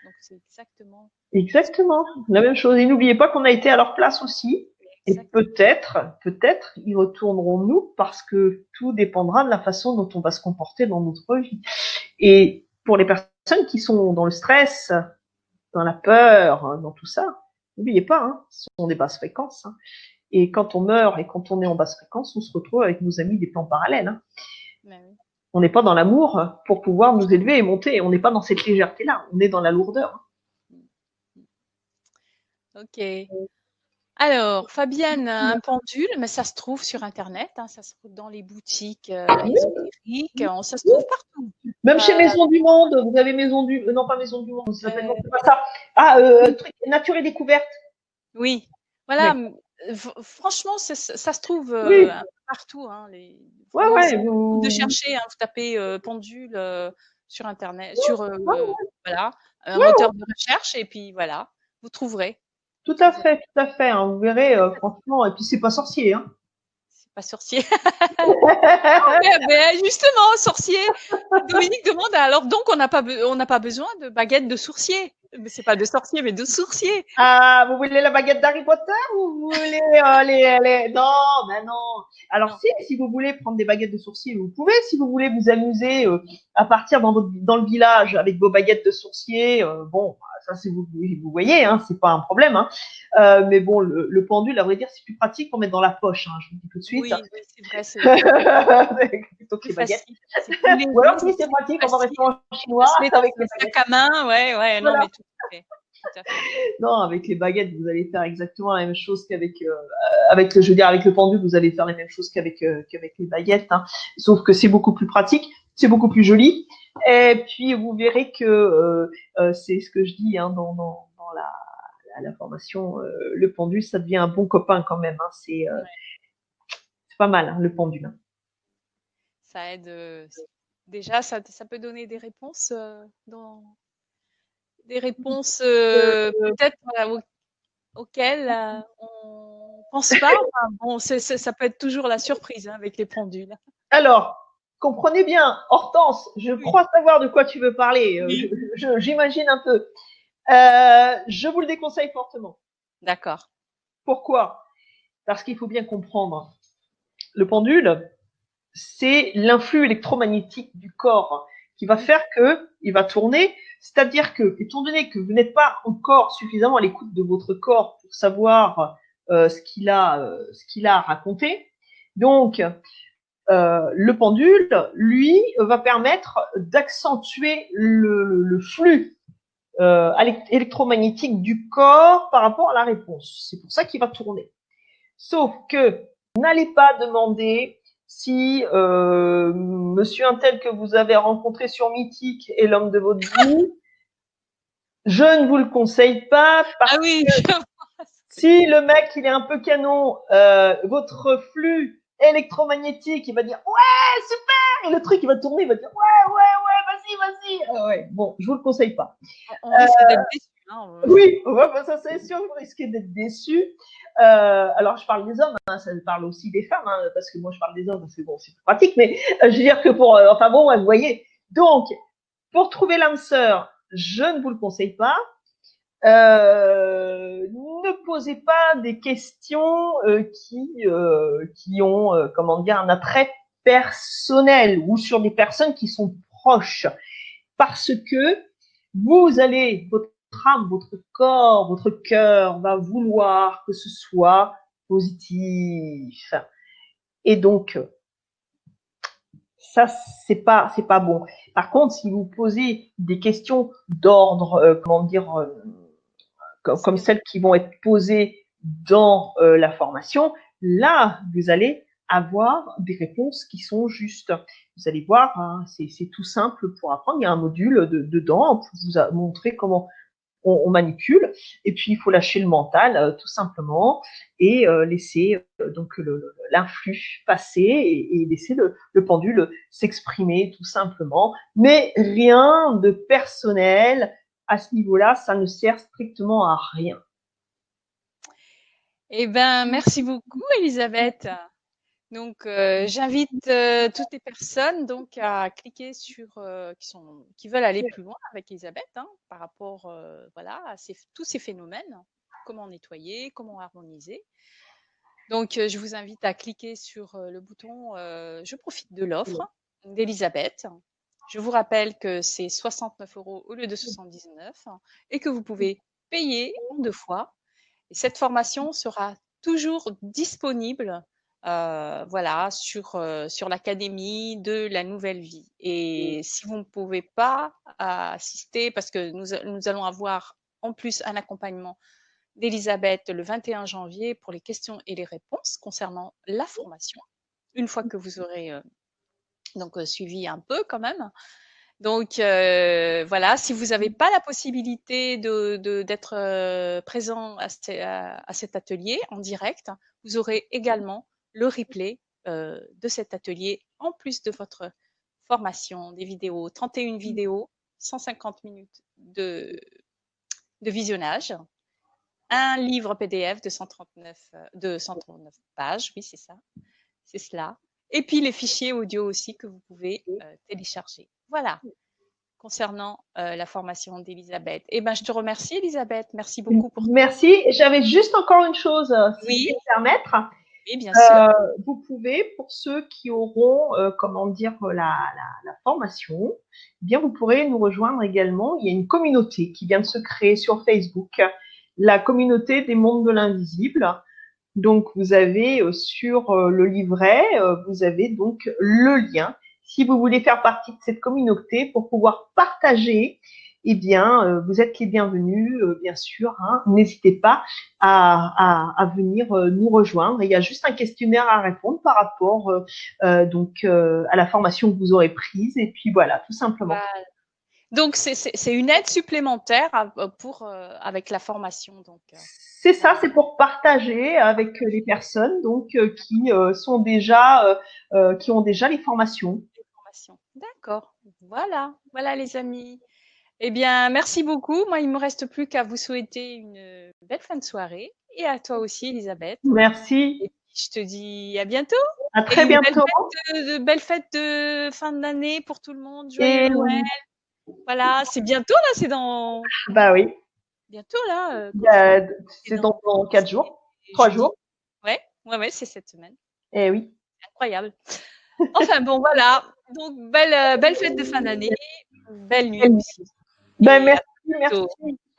S1: Donc c'est exactement.
S2: Exactement. La même chose. Et n'oubliez pas qu'on a été à leur place aussi.
S1: Exactement.
S2: Et peut-être, y retournerons-nous parce que tout dépendra de la façon dont on va se comporter dans notre vie. Et pour les personnes qui sont dans le stress, dans la peur, hein, dans tout ça, n'oubliez pas, hein, ce sont des basses fréquences. Hein. Et quand on meurt et quand on est en basse fréquence, on se retrouve avec nos amis des plans parallèles. Hein.
S1: Oui.
S2: On n'est pas dans l'amour pour pouvoir nous élever et monter. On n'est pas dans cette légèreté-là. On est dans la lourdeur.
S1: Ok. Alors, Fabienne a un pendule, mais ça se trouve sur Internet, hein, ça se trouve dans les boutiques ésotériques, ça se trouve partout.
S2: Même chez Maison du Monde, vous avez Maison du... non, pas Maison du Monde, ça s'appelle non, c'est pas ça. Ah, truc, Nature et Découverte.
S1: Oui, voilà, Franchement, ça se trouve
S2: Oui,
S1: un peu partout. Hein,
S2: ouais,
S1: vraiment,
S2: ouais,
S1: c'est de chercher. Hein, vous tapez pendule sur Internet, sur
S2: ouais,
S1: voilà, un
S2: ouais,
S1: moteur de recherche, et puis voilà, vous trouverez. Vous
S2: tout
S1: trouverez.
S2: à fait, hein, vous verrez, franchement, et puis c'est pas sorcier, hein.
S1: C'est pas sorcier. Ben, justement, sorcier. Dominique demande alors donc on n'a pas besoin de baguette de sourcier. Mais c'est pas de sorcier, mais de sourcier.
S2: Ah, vous voulez la baguette d'Harry Potter ou vous voulez Non, ben non. Alors
S1: Non.
S2: si vous voulez prendre des baguettes de sourcier, vous pouvez. Si vous voulez vous amuser à partir dans le village avec vos baguettes de sourcier, bon, ça c'est vous voyez, hein, c'est pas un problème. Hein. Mais bon, le pendule, à vrai dire, c'est plus pratique pour mettre dans la poche. Hein, je vous dis tout de suite.
S1: Oui, oui, c'est vrai, c'est
S2: Plutôt que
S1: plus
S2: les baguettes.
S1: facile. C'est plus
S2: Ou
S1: léger,
S2: alors si c'est
S1: c'est plus
S2: pratique en
S1: facile.
S2: restaurant
S1: Ça
S2: chinois
S1: se met dans
S2: avec
S1: un
S2: les baguettes.
S1: sac à main, ouais, ouais, non,
S2: Voilà.
S1: mais tout à fait. Tout à fait.
S2: Non, avec les baguettes, vous allez faire exactement la même chose qu'avec, je veux dire, avec le pendule, vous allez faire la même chose qu'avec les baguettes, hein. Sauf que c'est beaucoup plus pratique, c'est beaucoup plus joli. Et puis vous verrez que c'est ce que je dis hein, dans la formation, le pendule, ça devient un bon copain quand même. Hein.
S1: Ouais,
S2: C'est pas mal hein, le pendule. Hein.
S1: ça aide. Déjà, ça peut donner des réponses peut-être auxquelles on pense pas. Enfin, bon, ça peut être toujours la surprise hein, avec les pendules.
S2: Alors, comprenez bien, Hortense, je
S1: Oui.
S2: crois savoir de quoi tu veux parler.
S1: Oui.
S2: J'imagine un peu. Je vous le déconseille fortement.
S1: D'accord.
S2: Pourquoi? Parce qu'il faut bien comprendre. Le pendule, c'est l'influx électromagnétique du corps qui va faire que il va tourner. C'est-à-dire que, étant donné que vous n'êtes pas encore suffisamment à l'écoute de votre corps pour savoir ce qu'il a à raconter, donc le pendule, lui, va permettre d'accentuer le flux électromagnétique du corps par rapport à la réponse. C'est pour ça qu'il va tourner. Sauf que n'allez pas demander si monsieur un tel que vous avez rencontré sur Mythique est l'homme de votre vie. Je ne vous le conseille pas parce
S1: Ah oui,
S2: que si le mec il est un peu canon, votre flux électromagnétique, il va dire ouais super et le truc il va tourner, il va dire ouais vas-y. Ouais. Bon, je vous le conseille pas.
S1: on risque d'être déçus. Hein,
S2: Oui, ouais, ça c'est sûr, vous risquez d'être déçu. Alors je parle des hommes, hein, ça parle aussi des femmes, hein, parce que moi je parle des hommes parce que bon c'est plus pratique, mais je veux dire que pour, enfin bon, ouais, vous voyez. Donc pour trouver l'âme sœur, je ne vous le conseille pas. Ne posez pas des questions qui ont, comment dire, un attrait personnel ou sur des personnes qui sont proches, parce que vous allez, votre âme, votre corps, votre cœur va vouloir que ce soit positif. Et donc, ça, c'est pas bon. Par contre, si vous posez des questions d'ordre, comment dire, comme celles qui vont être posées dans la formation, là, vous allez avoir des réponses qui sont justes. Vous allez voir, hein, c'est tout simple pour apprendre. Il y a un module dedans pour vous montrer comment on manipule. Et puis, il faut lâcher le mental, tout simplement, et laisser donc l'influx passer et laisser le pendule s'exprimer, tout simplement. Mais rien de personnel à ce niveau-là, ça ne sert strictement à rien.
S1: Eh ben, merci beaucoup, Elisabeth. Donc, j'invite toutes les personnes donc à cliquer sur qui veulent aller plus loin avec Elisabeth hein, par rapport voilà à tous ces phénomènes, comment nettoyer, comment harmoniser. Donc, je vous invite à cliquer sur le bouton je profite de l'offre d'Elisabeth. Je vous rappelle que c'est 69 € au lieu de 79 et que vous pouvez payer en 2 fois. Et cette formation sera toujours disponible voilà, sur l'académie de la nouvelle vie. Et si vous ne pouvez pas assister, parce que nous allons avoir en plus un accompagnement d'Elisabeth le 21 janvier pour les questions et les réponses concernant la formation, une fois que vous aurez donc suivi un peu quand même. Donc voilà, si vous n'avez pas la possibilité d'être présent à cet atelier en direct, vous aurez également le replay de cet atelier en plus de votre formation, des vidéos, 31 vidéos, 150 minutes de visionnage, un livre PDF de 139 pages, oui c'est ça, c'est cela, et puis les fichiers audio aussi que vous pouvez télécharger. Voilà concernant la formation d'Elisabeth. Eh ben, je te remercie, Elisabeth. Merci beaucoup pour
S2: Merci. J'avais juste encore une chose, si
S1: Oui,
S2: je peux me permettre.
S1: oui, bien sûr.
S2: Vous pouvez, pour ceux qui auront, comment dire, la formation, eh bien, vous pourrez nous rejoindre également. Il y a une communauté qui vient de se créer sur Facebook, la communauté des mondes de l'invisible. Donc, vous avez sur le livret, vous avez donc le lien. Si vous voulez faire partie de cette communauté pour pouvoir partager, eh bien, vous êtes les bienvenus, bien sûr. Hein. N'hésitez pas à venir nous rejoindre. Il y a juste un questionnaire à répondre par rapport donc à la formation que vous aurez prise. Et puis voilà, tout simplement.
S1: Voilà. Donc, c'est une aide supplémentaire avec la formation. Donc,
S2: c'est ça, c'est pour partager avec les personnes donc qui sont déjà, qui ont déjà les formations.
S1: D'accord. Voilà, voilà les amis. Eh bien, merci beaucoup. Moi, il ne me reste plus qu'à vous souhaiter une belle fin de soirée. Et à toi aussi, Elisabeth.
S2: Merci.
S1: Et puis, je te dis à bientôt.
S2: À
S1: Et
S2: très
S1: une
S2: bientôt.
S1: belle fête de fin d'année pour tout le monde. Joyeux
S2: Et
S1: Noël. Voilà, c'est bientôt là, c'est dans
S2: bah oui,
S1: bientôt là.
S2: c'est dans 4 jours, 3
S1: Jeudi.
S2: jours.
S1: Ouais, ouais, c'est cette semaine.
S2: Eh oui.
S1: Incroyable. Enfin bon, voilà. Donc belle fête de fin d'année, belle nuit aussi.
S2: Ben,
S1: Et à
S2: merci.
S1: bientôt.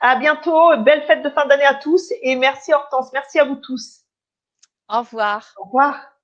S2: À bientôt. Belle fête de fin d'année à tous et merci Hortense. Merci à vous tous.
S1: Au revoir.
S2: Au revoir.